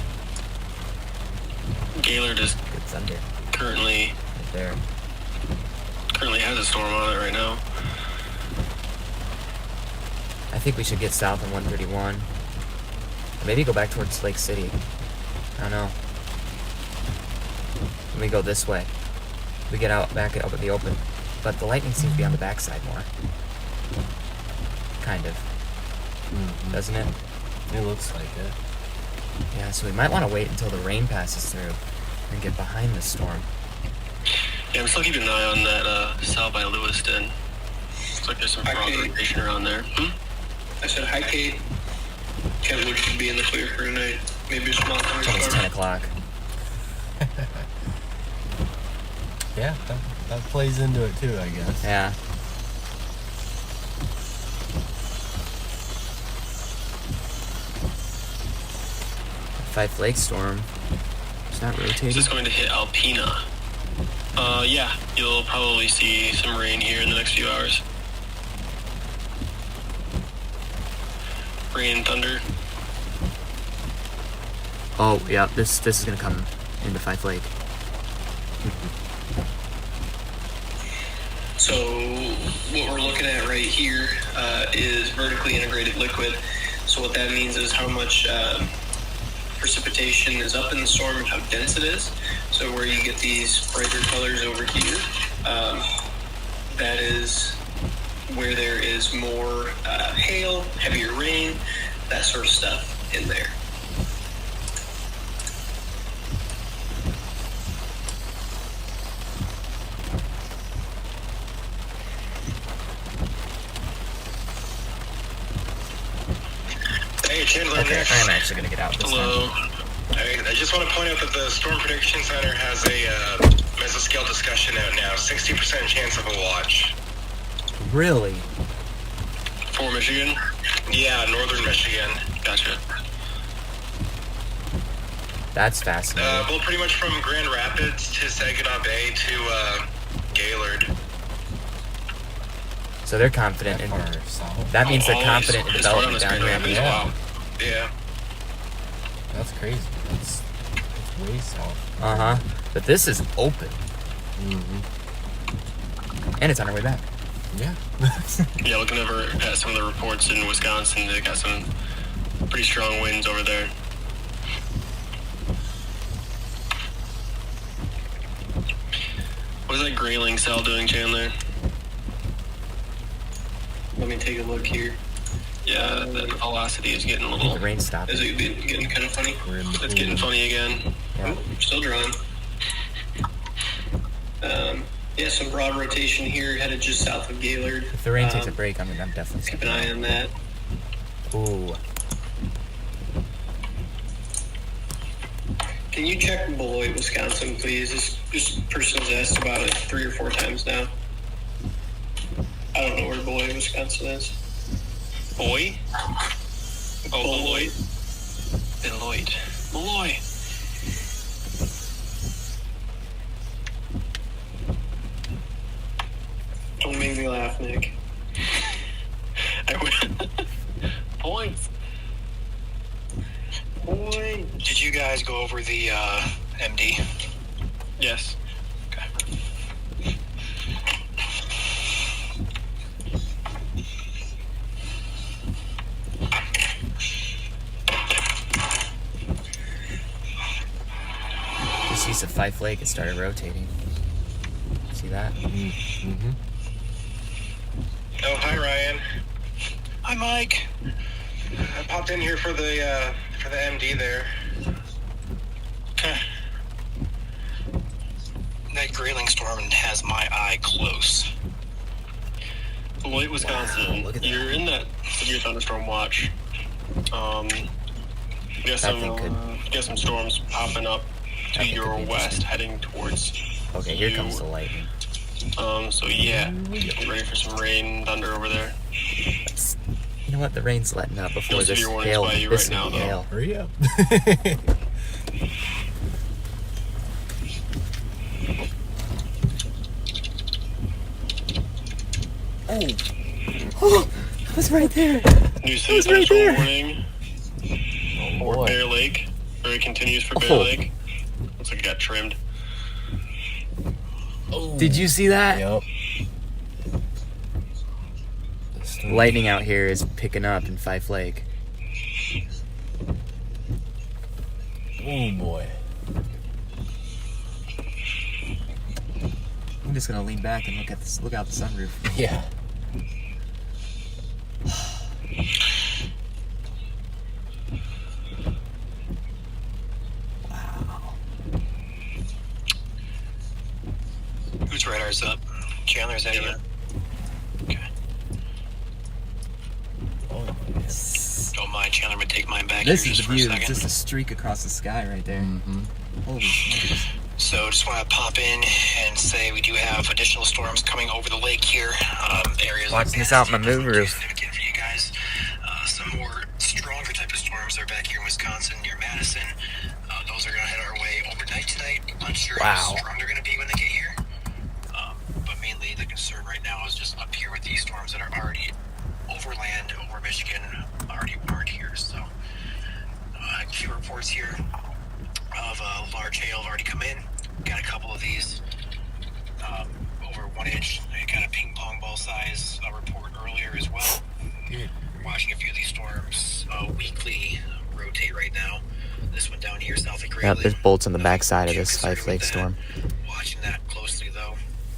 Gaylord is Good thunder currently right there. has a storm on it right now. I think we should get south on 131. Or maybe go back towards Lake City. I don't know. Let me go this way. We get out back up in the open. But the lightning seems to be on the backside more. Kind of. Doesn't it? It looks like it. Yeah, so we might want to wait until the rain passes through and get behind the storm. Yeah, I'm still keeping an eye on that south by Lewiston. Looks like there's some frog Okay. rotation around there. I said, hi, Kate. Kentwood should be in the clear for tonight. Maybe a small It's almost 10 thunderstorm. o'clock. Yeah, that plays into it too, I guess. Yeah. Five Lake storm. It's not This rotating. is going to hit Alpena. Yeah, you'll probably see some rain here in the next few hours. Rain and thunder. Oh, yeah, this is gonna come into Five Lake. So what we're looking at right here is vertically integrated liquid. So what that means is how much precipitation is up in the storm and how dense it is. So where you get these brighter colors over here, that is where there is more hail, heavier rain. that sort of stuff in there. Hey, Chandler, Okay, Nick. I'm actually gonna get out this Hello. time. I just want to point out that the Storm Prediction Center has a mesoscale discussion out now. 60% chance of a watch. Really? For Michigan? Yeah, northern Michigan. Gotcha. That's fascinating. Well, pretty much from Grand Rapids to Saginaw Bay to Gaylord. So they're confident in. Far south. That means they're Oh, confident in it's right on development the down Grand here. Rapids. Yeah. Wow. Yeah. That's crazy. That's way south. Uh huh. But this is open, Mm-hmm. and it's on our way back. Yeah. Yeah, looking over at some of the reports in Wisconsin, they got some pretty strong winds over there. What is that grayling cell doing, Chandler? Let me take a look here. Yeah, the velocity is getting a I think little. the rain's stopping. Is it getting kind of funny? We're in the It's getting funny again. Yeah. Oh, still drawing. Yeah, some broad rotation here, headed just south of Gaylord. If the rain takes a Um, break, I'm definitely Keep skipping an eye on that. Ooh. Can you check Beloit, Wisconsin, please? This person's asked about it 3 or 4 times now. I don't know where Beloit, Wisconsin is. Boy? Oh, Beloit. Beloit. Beloit. Don't make me laugh, Nick. Points. Boy. Did you guys go over the MD? Yes. Just east of Fife Lake, it started rotating. See that? Mm-hmm. Oh, hi, Ryan. Hi, Mike. I popped in here for the MD there. That grayling storm has my eye close. Beloit, Wisconsin. Wow, look at that. You're in that severe thunderstorm watch. You got That thing could- you got some storms popping up to That thing your could be west, interesting. heading towards. Okay, here you. comes the lightning. So yeah, get ready for some rain and thunder over there. You know what? The rain's letting up before Those this severe warnings hail. by you This right now, will be though. hail. Hurry up. Oh, I was right there. New was severe right thunderstorm there. warning Oh for boy. Bear Lake. Or it continues for Bear Oh. Lake. Looks like it got trimmed. Did you see that? Yep. Lightning out here is picking up in Fife Lake. Oh boy. I'm just gonna lean back and look out the sunroof. Yeah. Wow. Whose radar's up? Chandler's at you. Okay. Oh yes. Don't mind, Chandler would take mine back This here is just the for a view. It's second. just a streak across the sky right there. Mm-hmm. Holy smokes. So just want to pop in and say we do have additional storms coming over the lake here. Areas Watch like this out my Madison, moonroof. significant for you guys. Some more stronger type of storms are back here in Wisconsin near Madison. Those are going to head our way overnight tonight. Unsure Wow. how strong they're going to be when they get here. But mainly the concern right now is just up here with these storms that are already overland, over Michigan, already warned here. So a few reports here of large hail have already come in. Got a couple of these over 1 inch. I got a ping pong ball size report earlier as well. Good. Watching a few of these storms weekly rotate right now. This one down here south of Grayling. Yep, there's bolts on the Nothing backside of too this concerned Fife Lake with that. storm. Watching that closely though.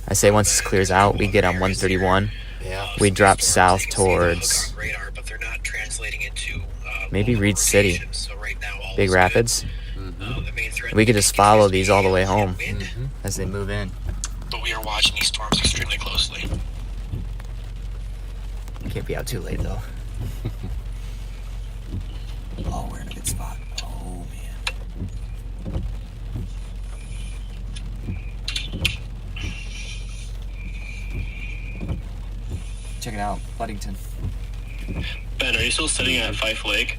I say once this clears out, we get on 131. Yeah. We Some drop storms, south you can see them look towards. on radar, but they're not translating into maybe Reed City. So right now, all Big is Rapids. good. The main threat We could just follow these all the way home wind, as they move in. but we are watching these storms extremely closely. Can't be out too late though. Oh, we're in a good spot. Oh man. Check it out, Buddington. Ben, are you still sitting at Fife Lake?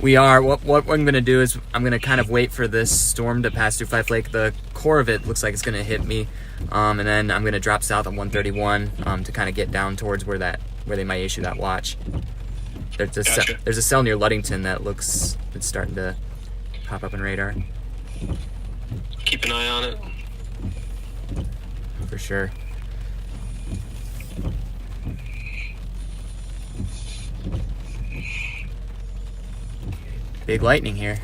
We are. What I'm gonna do is I'm gonna kind of wait for this storm to pass through Fife Lake. The core of it looks like it's gonna hit me, and then I'm gonna drop south on 131 to kind of get down towards where they might issue that watch. There's a cell near Ludington that looks it's starting to pop up in radar Keep an eye on it. for sure. Big lightning here.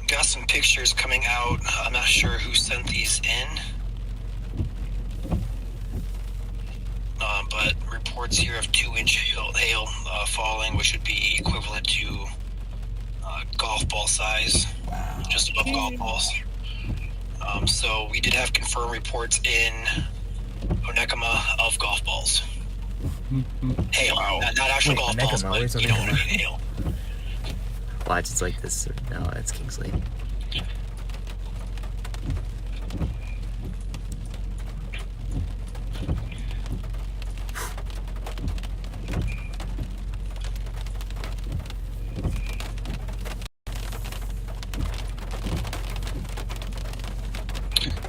Got some pictures coming out. I'm not sure who sent these in. But reports here of 2-inch hail falling, which would be equivalent to golf ball size. Wow. Just above golf balls. So we did have confirmed reports in Onekama of golf balls. Hail, not actual Wait, golf Onekama, balls, where's but you know, Onekama? hail. Watch, it's like this. No, that's Kingsley.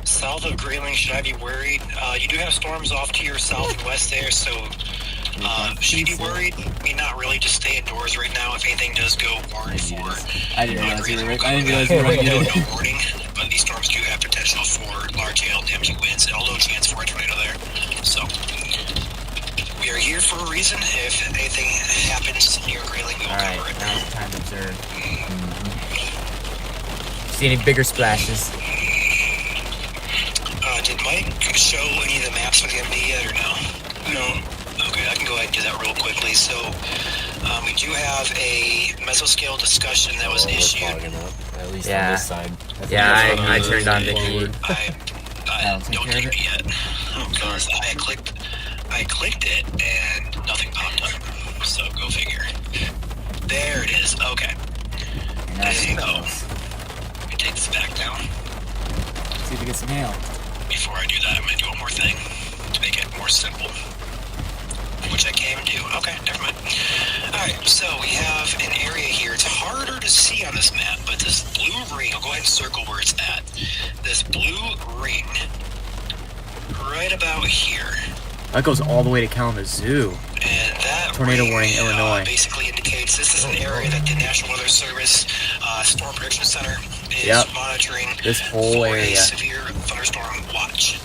South of Grayling, should I be worried? You do have storms off to your south and west there, so should you be worried? I mean, not really. Just stay indoors right now. If anything does go warned for, I didn't realize you were right. I didn't realize you were right. no warning, but these storms do have potential for large hail, damaging winds, and a low chance for a tornado there. So we are here for a reason. If anything happens near Grayling, we will All right, cover it. now's the time to observe. See any bigger splashes? Did Mike show any of the maps with the MD yet, or no? No. Okay, I can go ahead and do that real quickly. So, we do have a mesoscale discussion that was issued. At least Yeah. on this side. Yeah, I turned on the heat. I don't take me yet. Because I clicked it and nothing popped up. So go figure. There it is. Okay. There you go. Let me take this back down. See if we get some hail. Before I do that, I'm going to do one more thing to make it more simple, which I can't even do. Okay, never mind. Alright, so we have an area here. It's harder to see on this map, but this blue ring, I'll go ahead and circle where it's at. This blue ring, right about here. That goes all the way to Kalamazoo. And that Tornado ring, warning, Illinois. basically indicates this is an area that the National Weather Service Storm Prediction Center is monitoring This whole for area. a severe thunderstorm watch.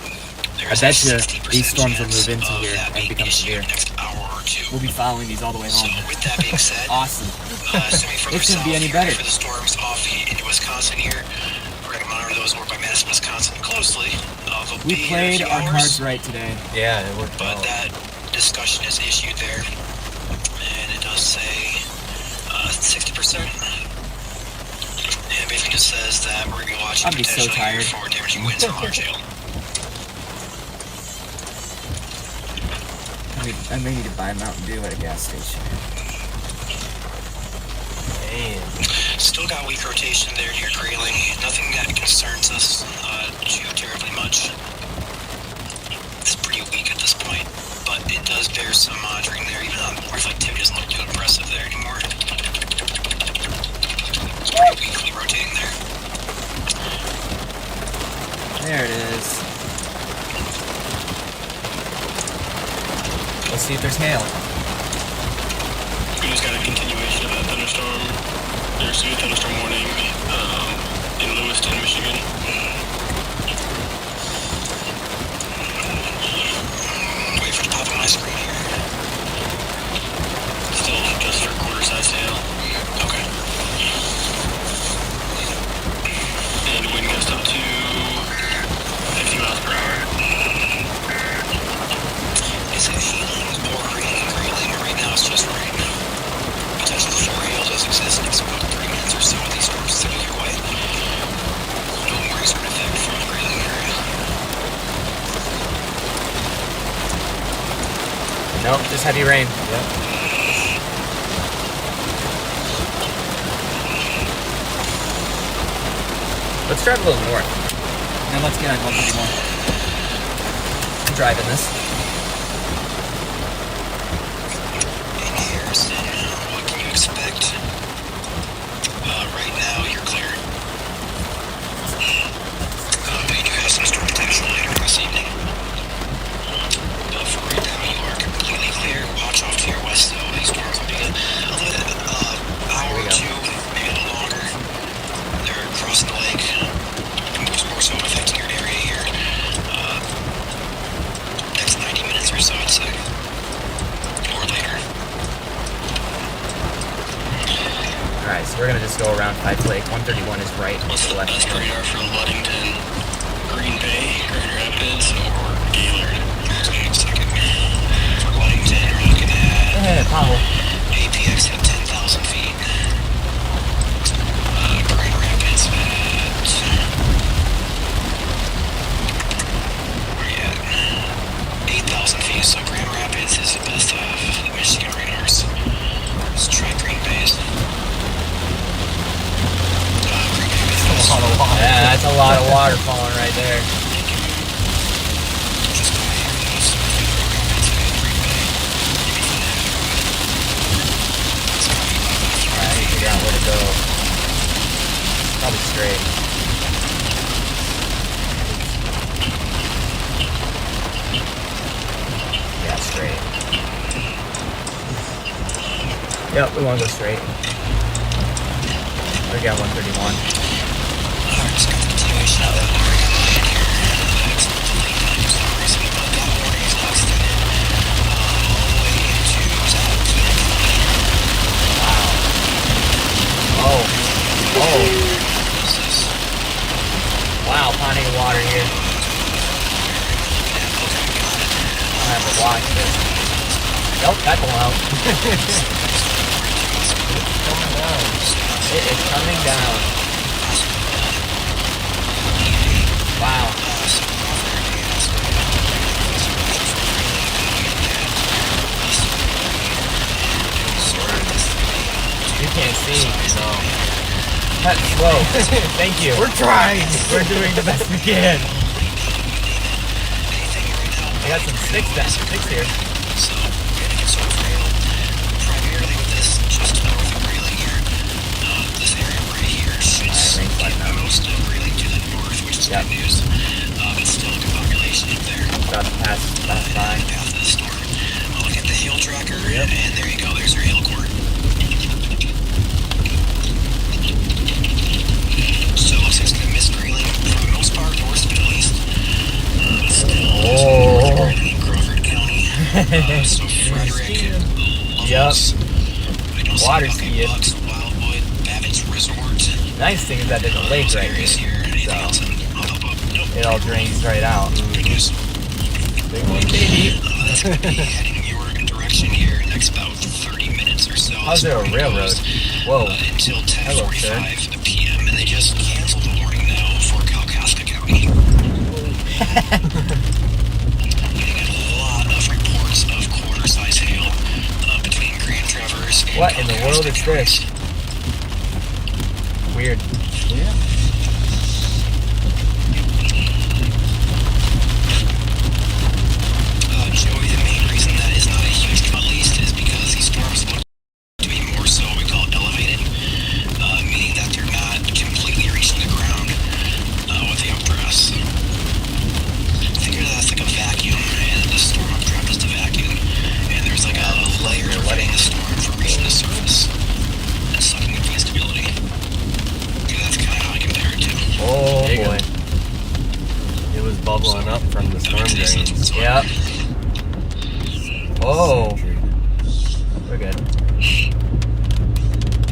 I bet you these storms will move into here and become severe. Next hour or two. We'll be following these all the way So home. with that being said, Awesome. assuming further It couldn't south be any here better. for the storms off into Wisconsin here, we're going to monitor those over by Madison, Wisconsin closely. They'll We be in a played few our hours, cards right today. Yeah, it worked but out. that discussion is issued there, and it does say 60%. And basically just says that we're going to be watching I'd be so potential tired. for damaging winds and large hail. I may need to buy Mountain Dew at a gas station. Damn. Still got weak rotation there near Grayling. Nothing that concerns us too terribly much. It's pretty weak at this point, but it does bear some monitoring there. Even though reflectivity doesn't look too impressive there anymore. It's pretty weakly rotating there. There it is. Let's see if there's hail. We just got a continuation of that thunderstorm. There's a thunderstorm warning in Lewiston, Michigan. Wait for it to pop on my screen here. Still just for quarter-sized hail. Okay. And wind gust up to 50 miles per hour. Nope, just heavy rain. Yep. Let's drive a little north. And let's get on 131. I'm driving this. In Harrison, what can you expect? Right now, you're clear. We do have some storm potential later this evening. But for right now, you are completely clear. Watch off to your west, though. These storms will be a little bit, hour or two, maybe a little longer. They're crossing the lake. More so affecting your area here. Next 90 minutes or so, I'd say. Or later. Alright, so we're gonna just go around Pipe Lake. 131 is right. What's the left. best radar for Ludington, Green Bay, Grand Rapids, or Gaylord? Okay, second. For Ludington, we're looking at Powell. APX at 10,000 feet. Grand Rapids at... where you at? 8,000 feet, so Grand Rapids is the best of the Michigan radars. Let's try Green Bay's. Green Bay with the best. Yeah, that's a lot of water falling right there. Just go ahead and those Grand Rapids and Green Bay. It's gonna be about Alright, I need to figure out where to go. Probably straight. Yeah, straight. Yep, we want to go straight. We got 131. Alright, just got the continuation of that warning on my end here. It's delayed time for some reason, but that warning is now extended all the way into Cadillac. Oh. Oh. This is Wow, plenty of water here. I'll have to watch this. Nope, that won't help. It is coming down. Wow. You can't see. No. That's slow. Thank you. We're trying. We're doing the best we can. I got some sticks here. so getting it sort of rail primarily with this just north of Grayling here. This area right here should get most of Grayling to the north, which is Yep. good news. But still a good population up there. About to pass by. Path of the storm. Look at the hail tracker, and there you go. There's your hail core. So it looks like it's going to miss Grayling for the most part, north of it at least. Still, Oh. Crawford County. So Frederick, Yep. Lumos, I don't see Water Bucket skiing. Bucks, Wildwood, Babbitt's Resort. Nice thing is that there's a lake Those right areas here. here. Anything So else? Nope. it all drains right out. Good news. Big one, baby. That's going to be heading your direction here in the next about 30 minutes or so. How's there a This railroad? goes, Whoa. Until Hello, 10:45 p.m. and they just canceled the warning now for Kalkaska County. Getting a lot of reports of quarter-size hail between Grand Traverse and What in the world is Kalkaska this? Weird. Yeah. Joey, the main reason that is not a huge cut least is because these storms look to be more so what we call elevated, meaning that they're not completely reaching the ground with the updrafts. Think of that as like a vacuum, and the storm updraft is the vacuum, and there's like a layer preventing the storm from reaching the surface and sucking up the instability. That's kind of how I compare it to. Oh There you boy. It was bubbling up from the storm drains. Yep. Oh. We're good.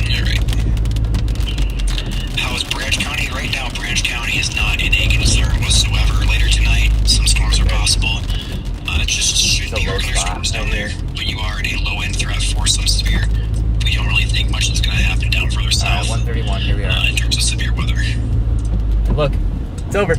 Alright. How is Branch County? Right now, Branch County is not in a concern whatsoever. Later tonight, some storms are possible. It just should It's a be low regular spot storms down right there. here. But you are in a low-end threat for some severe. We don't really think much is going to happen down further Alright, south 131. Here we are. in terms of severe weather. Look, it's over.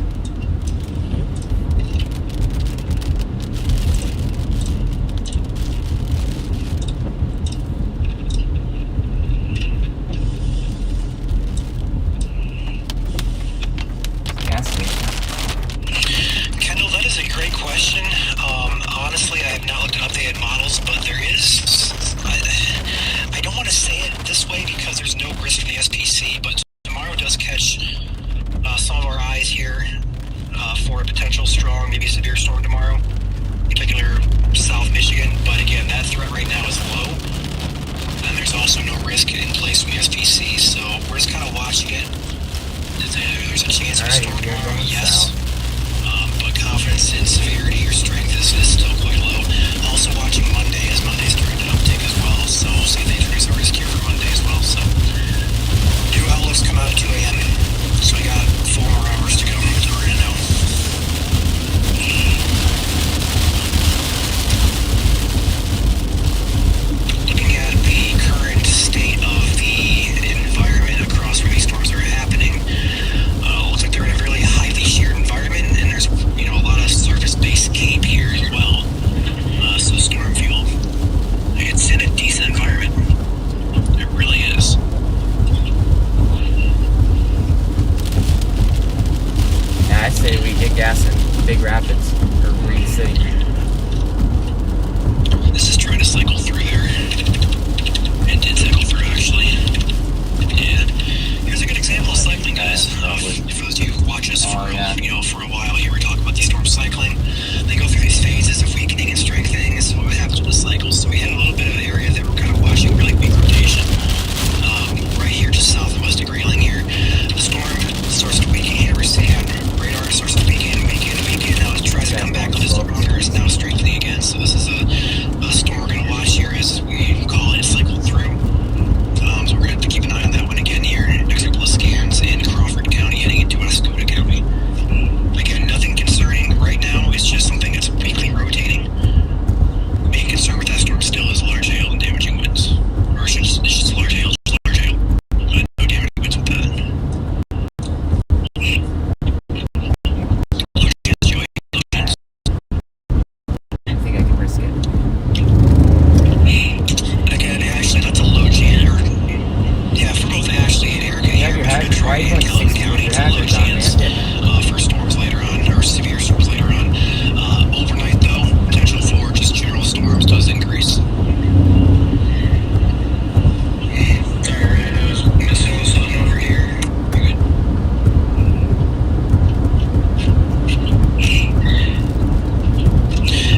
threat right now is low, and there's also no risk in place from the SPC, so we're just kind of watching it. There's a chance of a storm tomorrow, yes, but confidence in severity or strength is still quite low. Also watching Monday, as Monday's starting to uptick as well, so we'll see if they introduce a risk here for Monday as well. So new outlooks come out at 2 a.m., so we got 4 more hours to go until we're gonna know. Looking at the current state of the environment across where these storms are happening, looks like they're in a really highly sheared environment, and there's a lot of surface-based cape here as well. So storm fuel, it's in a decent environment. It really is. Yeah, I say we get gas in Big Rapids or Reed City. This is trying to cycle through there. It did cycle through, actually. Yeah. Here's a good example of cycling, guys. For those of you who watch us for a while here, we talk about these storms cycling. They go through these phases of weakening and strengthening. This is what happens with the cycles. So we had a little bit of an area that we're kind of watching really weak rotation. Right here, just south and west of Grayling here. The storm starts to weaken here. We're seeing on radar, it starts to weaken. Now it tries to come back a little stronger. It's now strengthening again. So this is a storm we're going to watch here as we call it cycle through. So we're going to have to keep an eye on that one again here. Next couple of scans in Crawford County heading into Westcoda County. Again, nothing concerning right now. It's just something that's weakly rotating. Being concerned with that storm still is large hail and damaging winds. Or it's just large hail, but no damaging winds with that. I think I can risk it. Again, Ashley, that's a low chance. For both Ashley and Erica here, Detroit and Calhoun County, it's a low chance for storms later on, or severe storms later on. Overnight, though, potential for just general storms does increase. Alright, I was missing something over here. You're good.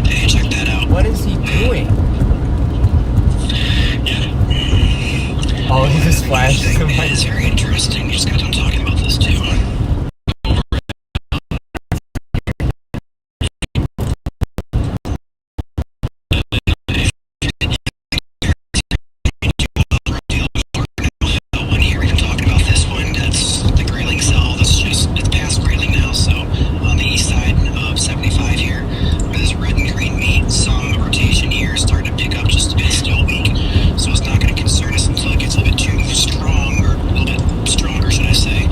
Hey, check that out. What is he doing? Oh, he just flashed. It's very interesting. You just got done talking about this too. One here, we've been talking about this one. That's the Grayling cell. It's past Grayling now. So on the east side of 75 here, where this red and green meet, some rotation here is starting to pick up just a bit, still weak. So it's not going to concern us until it gets a little bit too strong, or a little bit stronger, should I say.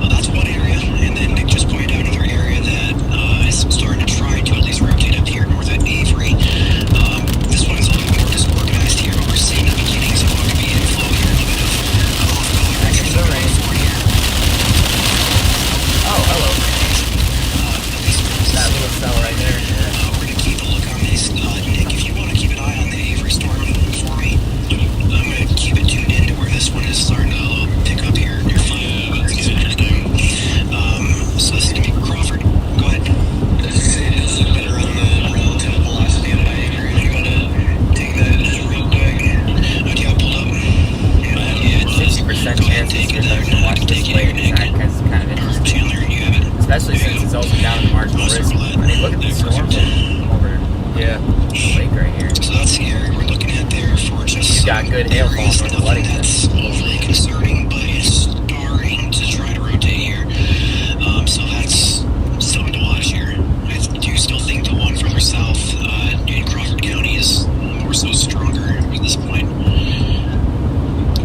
That's one area. And then Nick just pointed out another area that is starting to try to at least rotate up here north at Avery. This one is a little bit more disorganized here, but we're seeing the beginnings of what could be inflow here, a little bit of off-color action the rain. here. Oh, hello. That little cell right there. We're going to keep a look on this. Nick, if you want to keep an eye on the Avery storm for me, I'm going to keep it tuned in to where this one is starting to pick up here near so this is going to be Crawford. Go ahead. It's a bit around the relative velocity of my Avery. If you want to take that just real quick. Do you have it pulled up? Yeah, it's 50% go ahead and chance take it to there. watch this Take it play here, Nick. because it's kind of interesting. Chandler, you have it. Especially since it's also down in the marginal risk. I mean, look at the storm over the lake right here. So that's here. We're looking at there for just You've got good hail falling areas, over nothing Ludington. that's overly concerning, but it's starting to try to rotate here. So that's something to watch here. I do still think the one further south in Crawford County is more so stronger at this point.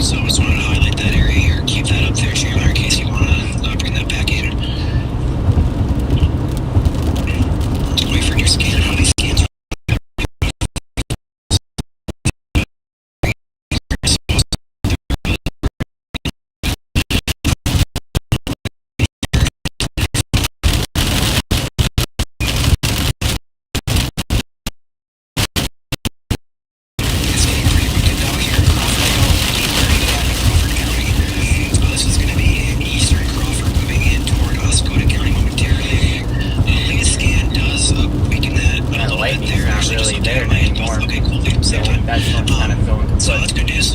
So I just wanted to highlight that area here. Keep that up there, Chandler, in case you want to bring that back in. Wait for your scan. How many scans? same time. That storm's kind of going So kaput. that's good news.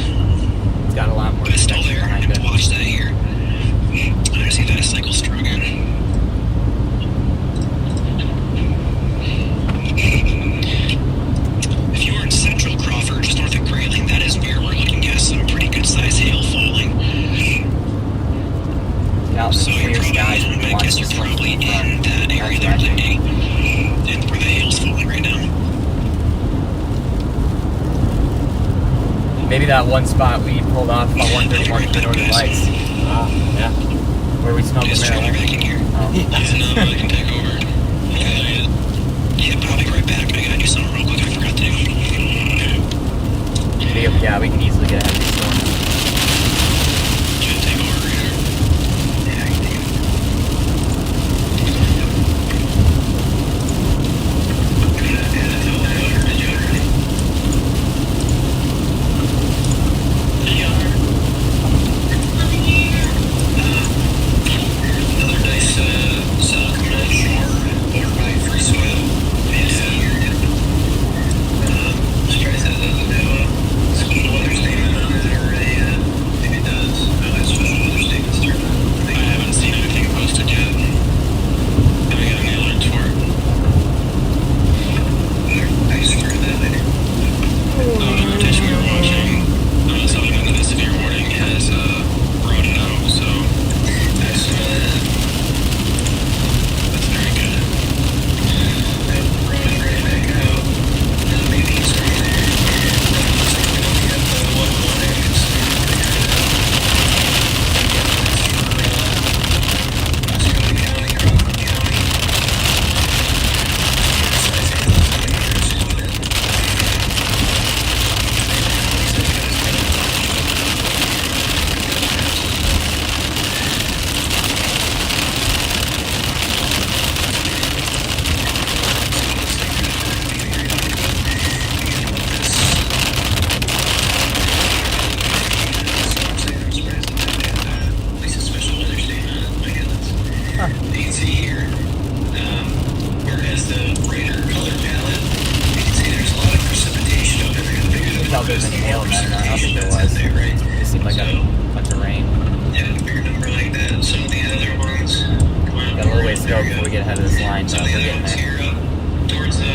It's got a lot more But it's still protection there. behind it. Watch that here. I see that cycle's through again. If you are in central Crawford, just north of Grayling, that is where we're looking at some pretty good sized hail falling. Out in So the you're clear skies, probably, we can I watch guess the you're storm probably from in front. that area That's there, magic. Lindy, and where the hail's falling right now. Maybe that one spot we pulled off about 131 to the Northern Lights, Yeah. where we smelled the Is trailer marijuana. back in here? Oh. Yeah, no, I can take over. Yeah, but I'll be right back. I gotta do something real quick. I forgot to. Yeah, we can easily get ahead of the storm. Should take over here. Yeah, I can take it. Did you already? Another nice cell coming on shore over by free soil. Just trying to say that doesn't have a special weather statement on it already. Maybe it does. How that special weather statement's turned out. I haven't seen anything posted yet. Have we got any alerts for it? I swear that I did. The rotation we were watching, something in the severe warning has brought it out, so that's very good. Run right back out. Maybe it's right there. Looks like we don't get the one warning. It's County, Crawford County. You can see here, whereas the brighter color palette, you can see there's a lot of precipitation over there. The bigger the Tell if there's any hail in that or not. I don't think there was. there, right? It seemed like a bunch of rain. Yeah, a bigger number like that. Some of the other ones come out. Got a little ways to go before we get ahead of this line, Some but of we're the other getting ones there. here up towards the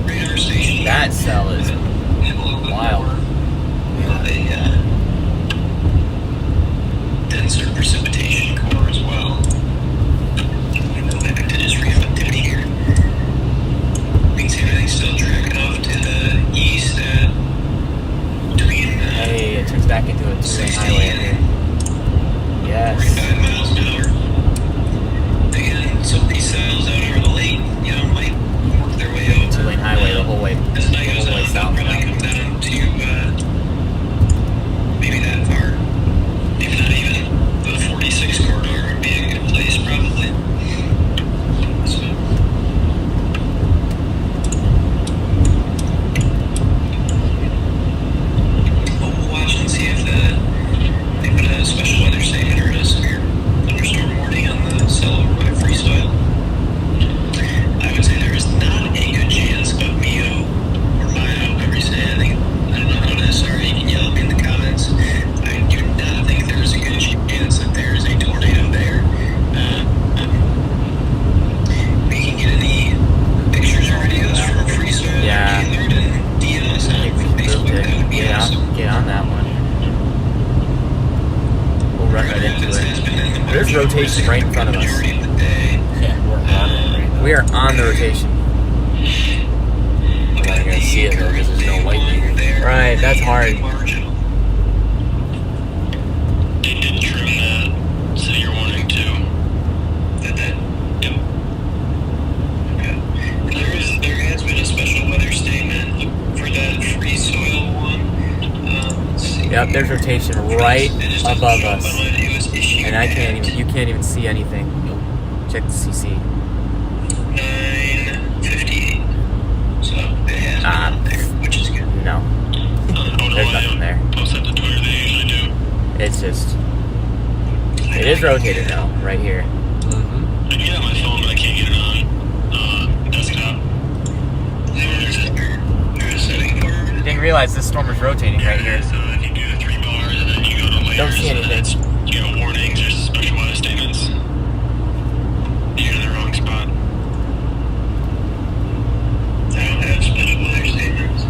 radar station. That cell is Have a little bit wild. more of a denser precipitation core as well. We go back to just reflectivity here. We can see everything's still tracking off to the east at between Hey, it turns back into a two-lane 60 highway and here. Yes. 45 miles an hour. Again, some of these cells out over the lake, might work their way over. Two-lane highway the whole way. As the night The goes whole way on, south they'll probably now. come down to maybe that far. If not even the 46 corridor would be a good place, probably. So, we'll watch and see if they put a special weather statement or a severe thunderstorm warning on the cell over by free soil. I would say there is not a good chance of Mio or Maya, however you say it. I don't know how it is. Sorry, you can yell at me in the comments. I do not think there is a good chance that there is a tornado there. We can get any pictures or videos from free soil Yeah. Gaylord and DM us on Facebook. That would be awesome. Get on that one. We'll run right into it. There's rotation right in front of us. Majority of the day. Yeah, we're on it right now. We are on the rotation. We're not gonna see it though because there's no lightning. Right, that's hard. They did trim that severe warning too. That. Yep. Okay. There has been a special weather statement for that free soil one. Let's see. Yep, there's rotation right It just doesn't above show up us. on when it was issued And at you can't even see anything. Check the CC. 9:58. So it has been Ah. up there, which is good. No, there's nothing there. Post that to Twitter, they usually do. It's just, it is rotated now, right here. Mm-hmm. I can get it on my phone, but I can't get it on desktop. There's a setting for it. realize this storm is rotating right here. So if you do the 3 bars and then you go to layers, Don't see anything. that's, you know, warnings, there's special weather statements. You're in the wrong spot. I don't have special weather statements.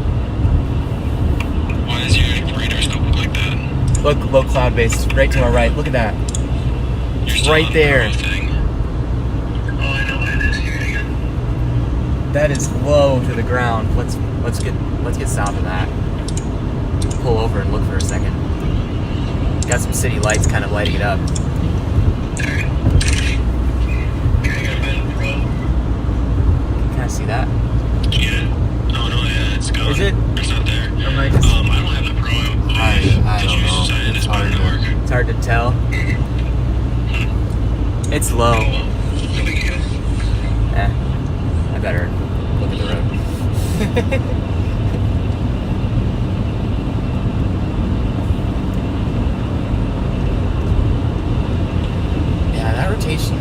Why does your radar scope look like that? Look, low cloud base, right to our right. Look at that. You're still Right on there. the thing. Oh, I know it is here again. That is low to the ground. Let's get south of that. Pull over and look for a second. Got some city lights kind of lighting it up. Alright. Here, I got a bit of pro. Can I see that? Yeah. Oh, no, yeah, it's gone. Is it? It's not there. Or am I just- I don't have the pro. I don't know. It's hard to- It's hard to tell. It's low. No big deal. I better look at the road. Yeah, that rotation.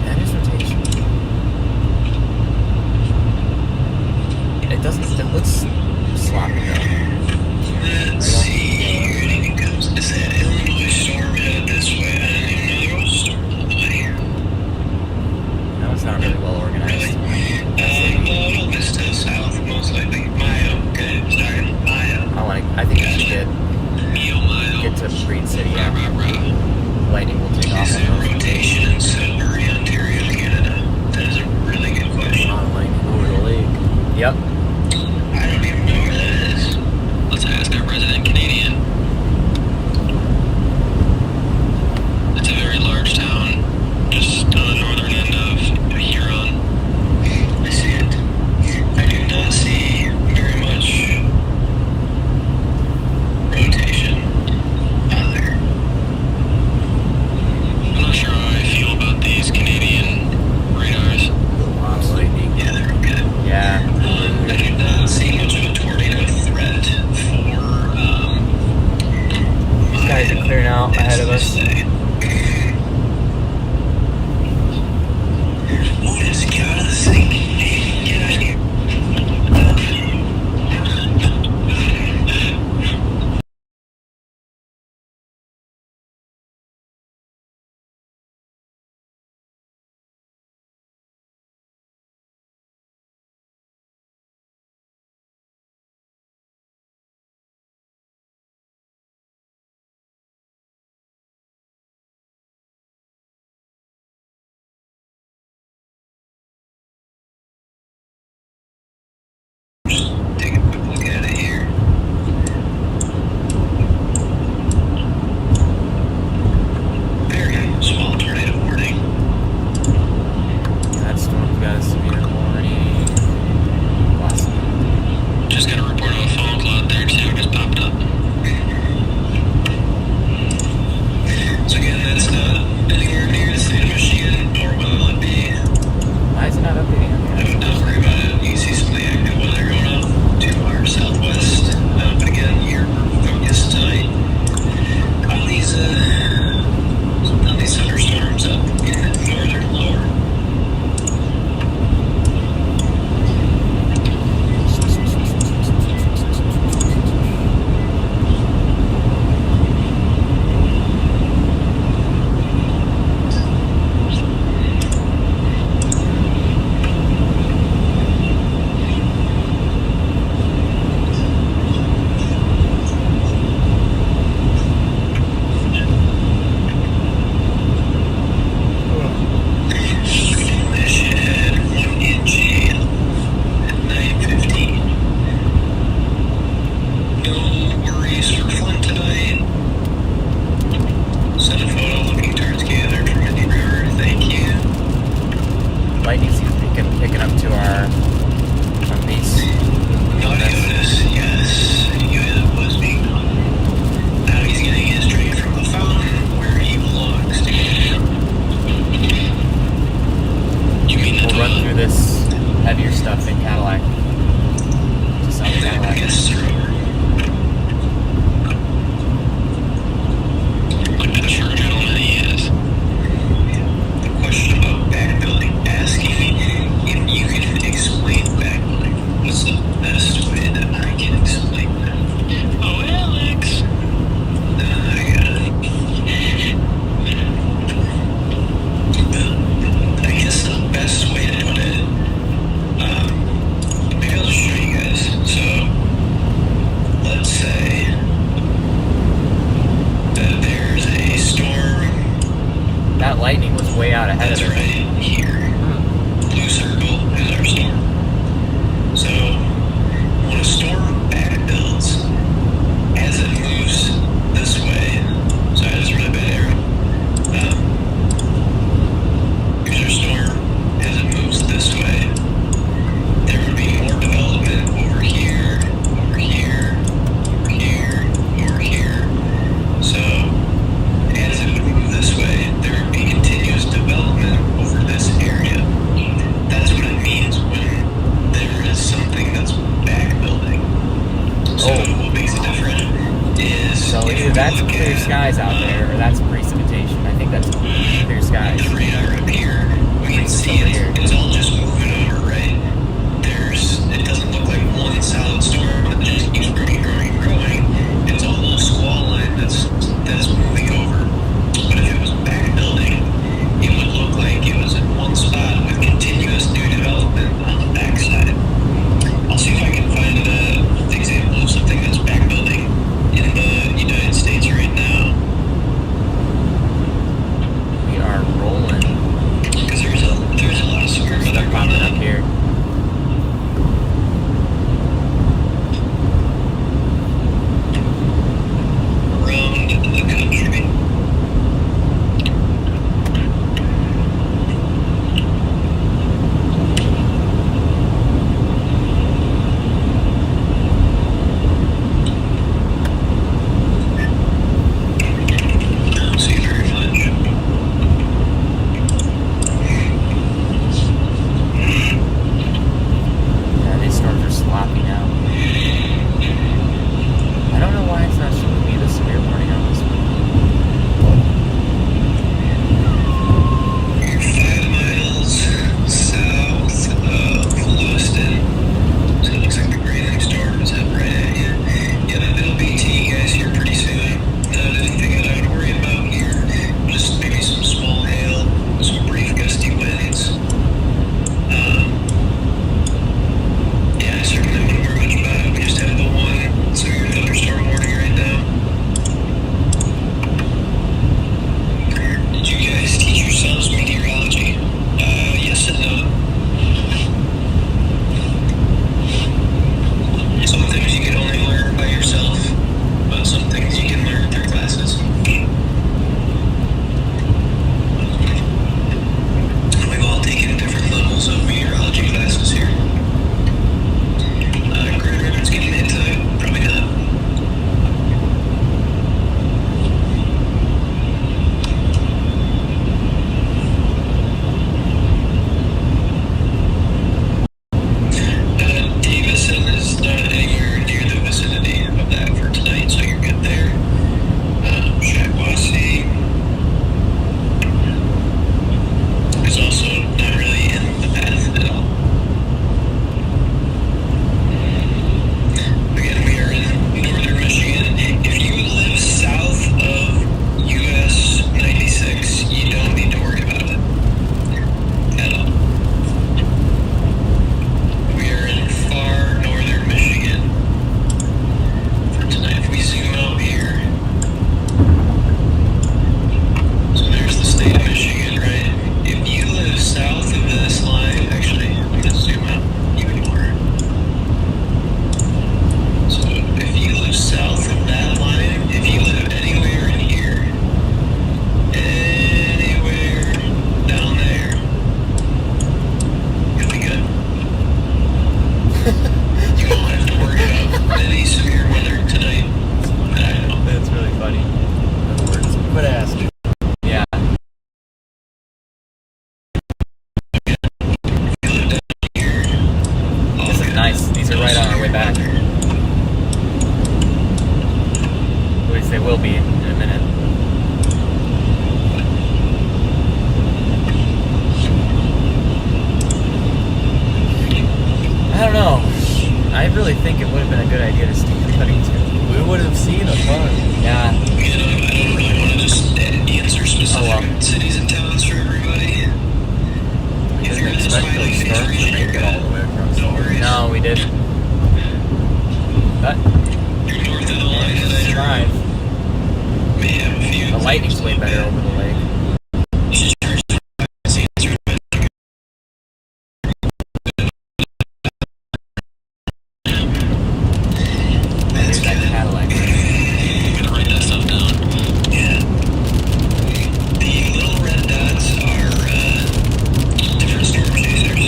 That is rotation. It doesn't. It looks sloppy though. Let's see. Anything comes. Is that Illinois storm headed this way? I didn't even know there was a storm in Illinois. No, it's not really well organized. Little Vista south, most likely. Mayo. Okay, sorry, Mayo. I think we should get Mayo. to Green City. Rah, Yeah. rah, rah. Lightning will take off Is on it those. rotation in Sudbury, Ontario, Canada? That is a really good question. Over the lake. Yep. I don't even know where that is. Let's ask our resident Canadian. It's a very large town, just on the northern end of Huron. I see it. I do not see very much rotation on there. I'm not sure how I feel about these Canadian radars. Yeah, they're okay. Yeah. I do not see much of a tornado threat for These guys are clearing out ahead of us. Oh, just get out of this thing. Get out of here. Just take a quick look at it here. Very small tornado warning. That storm's got a severe warning. Awesome. Just got a report of a funnel cloud there too, just popped up. So again, that's not anywhere near the state of Michigan, nor will it be. Why is it not updating on the Don't worry about it. You see some of the active weather going on to our southwest. But again, your focus tonight on these thunderstorms up in the northern lower. This should add 1 inch at 9:15. No worries for Flint tonight. Send a photo looking towards Gathered from Indian River. Thank you. lightning seems to be picking up to our base. Notice, yes, it was being done. Now he's getting his drink from the fountain where he belongs to. You mean the We'll run toilet? through this heavier stuff in Cadillac. Just south of I Cadillac. guess thrower. Like the true gentleman he is. The question about backbuilding, asking if you can explain backbuilding. What's the best way that I can explain So either that's clear skies out there, or that's precipitation. I think that's clear skies. The radar up here, we can see it. It's all just moving over, right? It doesn't look like one solid storm that just keeps growing, growing, growing. It's a whole squall line that's moving over. But if it was back building, it would look like it was in one spot with continuous new development on the backside. I'll see if I can find an example of something that's back building in the United States right now. We are rolling. Because there's a lot of severe weather going Popping up on. here. Around the country. I don't see very much. Yeah, these storms are sloppy now. I don't know why it's not showing me the severe warning on this one. You're 5 miles south of Lewiston. So it looks like the Grayling storm is up right at you. Yeah, it'll be to you guys here pretty soon. Not anything that I would worry about here. Just maybe some small hail, some brief gusty winds. Yeah, I certainly wouldn't worry much about it. We just have the one severe thunderstorm warning right now. Did you guys teach yourselves meteorology? Yes and no. Some things you can only learn by yourself, but some things you can learn through classes. We've all taken different levels of meteorology classes here. Grand Ribbon's getting into it? Probably not. Davison is not anywhere near the vicinity of that for tonight, so you're good there. Shagwasi is also not really in the path at all. Again, we are in northern Michigan. If you live south of US 96, you don't need to worry about it at all. We are in far northern Michigan for tonight. If we zoom out here, so there's the state of Michigan, right? If you live south of this line, actually, I'm going to zoom out even more. So if you live south of that line, if you live anywhere in here, anywhere down there, you'll be good. You won't have to worry about any severe weather tonight. I know. That's really funny. In other words, quit asking. Yeah. If you live down here, all This is good. nice. These are right on our way back. At least they will be in a minute. I don't know. I really think it would have been a good idea to stay in Cuttington. We would have seen a ton. Yeah. You know, I don't really want to just answer specific Oh, well. cities and towns for everybody. We If you're didn't in the expect smiling those face storms to region, make you're it all the good. way across. No worries. No, we didn't. But You're north of the line and I drive. may have a few. The lightning's way better over the lake. You should charge the answer. There's that Cadillac. I'm gonna write that stuff down. Yeah. The little red dots are different storm chasers.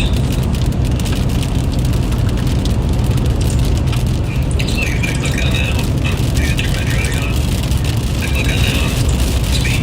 So if I click on that one, I gotta turn my drawing on. If I click on that one, it's me.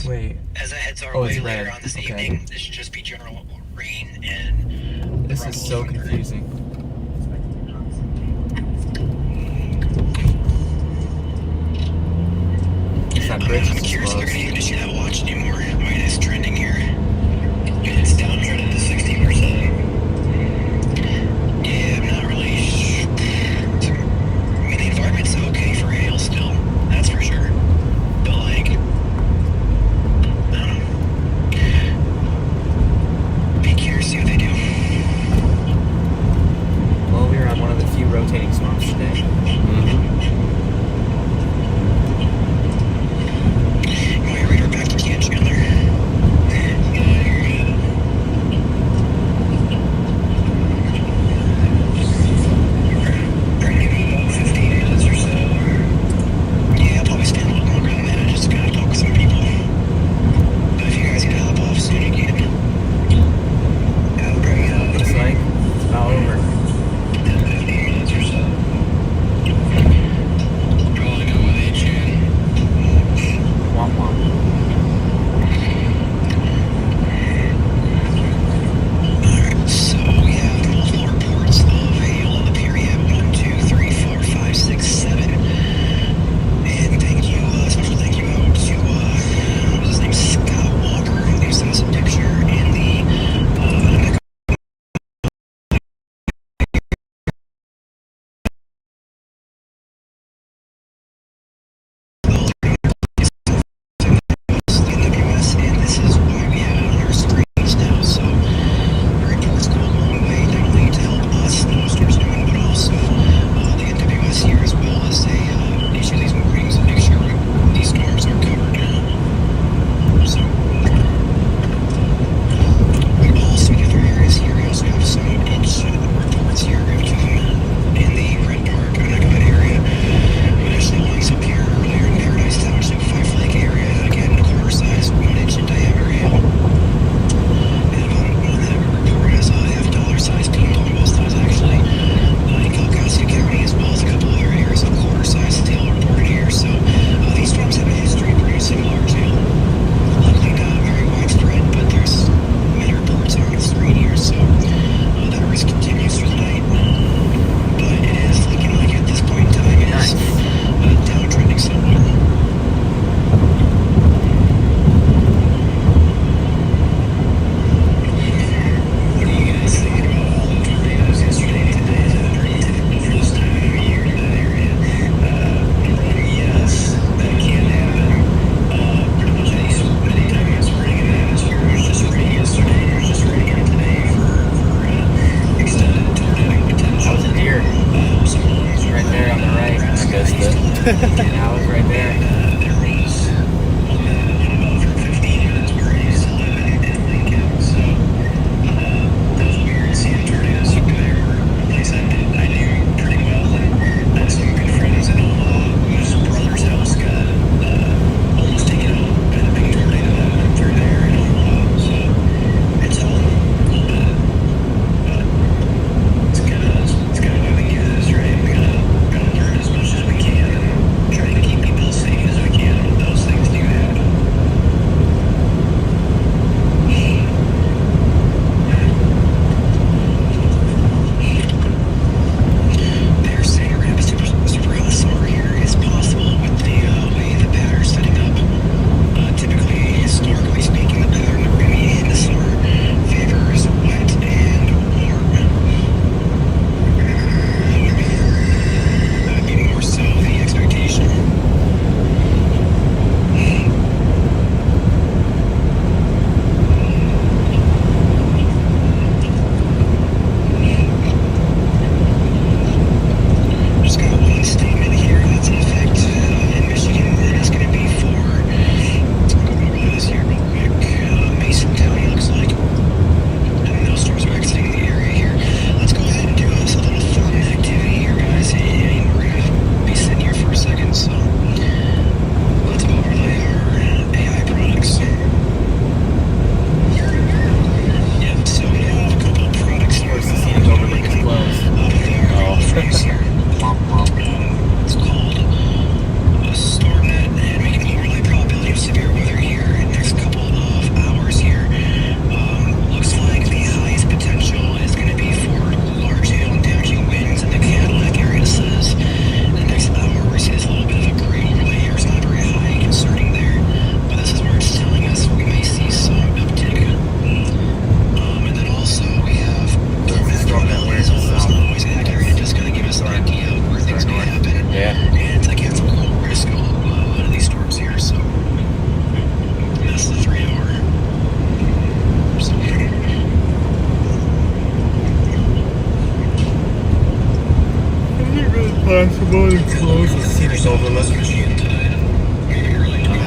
storms. Wait. As that heads our Oh, way it's later red. on this Okay. evening, this should just be general rain and This is so thunder. confusing. That bridge I'm is curious if they're closed. going to even issue that watch anymore. I mean, it's trending here. It's downtrended to 60%. Yeah, I'm not really sure. I mean, the environment's okay for hail still. That's for sure. But, like, I don't know. Be curious to see what they do. Well, we were on one of the few rotating storms today. You want your radar back to camp, Chandler?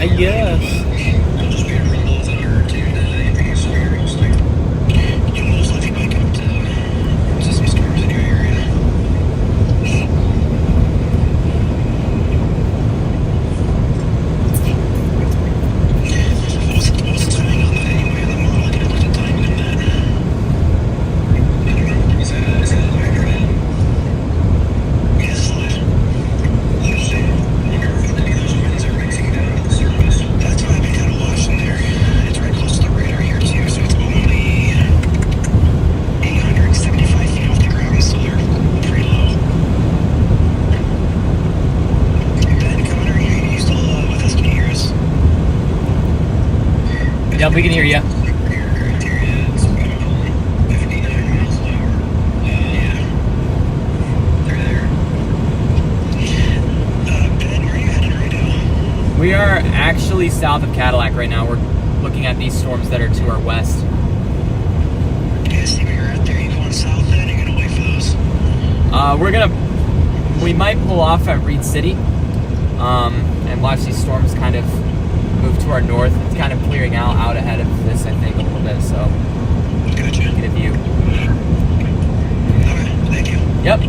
I guess. It'll just be a rumble within an hour or two, and then anything experienced. You'll most likely wake up to some storms in your area. What's the timing on that anyway, on the model? Can I put the timing in that? I don't know. Is that live or not? Yeah, it's live. Let's see. I wonder if any of those winds are mixing down to the surface. That's what I've been kind of watching there. It's right close to the radar here too, so it's only 875 feet off the ground, so they're pretty low. Ben, Connor, you still with us? Can you hear us? Yep, we can hear you. It's about 59 miles an hour. Yeah. They're there. Ben, where are you headed right now? We are actually south of Cadillac right now. We're looking at these storms that are to our west. Yeah, I see where you're at there. You going south then? You're gonna wait for those? We might pull off at Reed City and watch these storms kind of move to our north. It's kind of clearing out ahead of this, I think, a little bit, so Gotcha. get a view. Okay, thank you. Yep.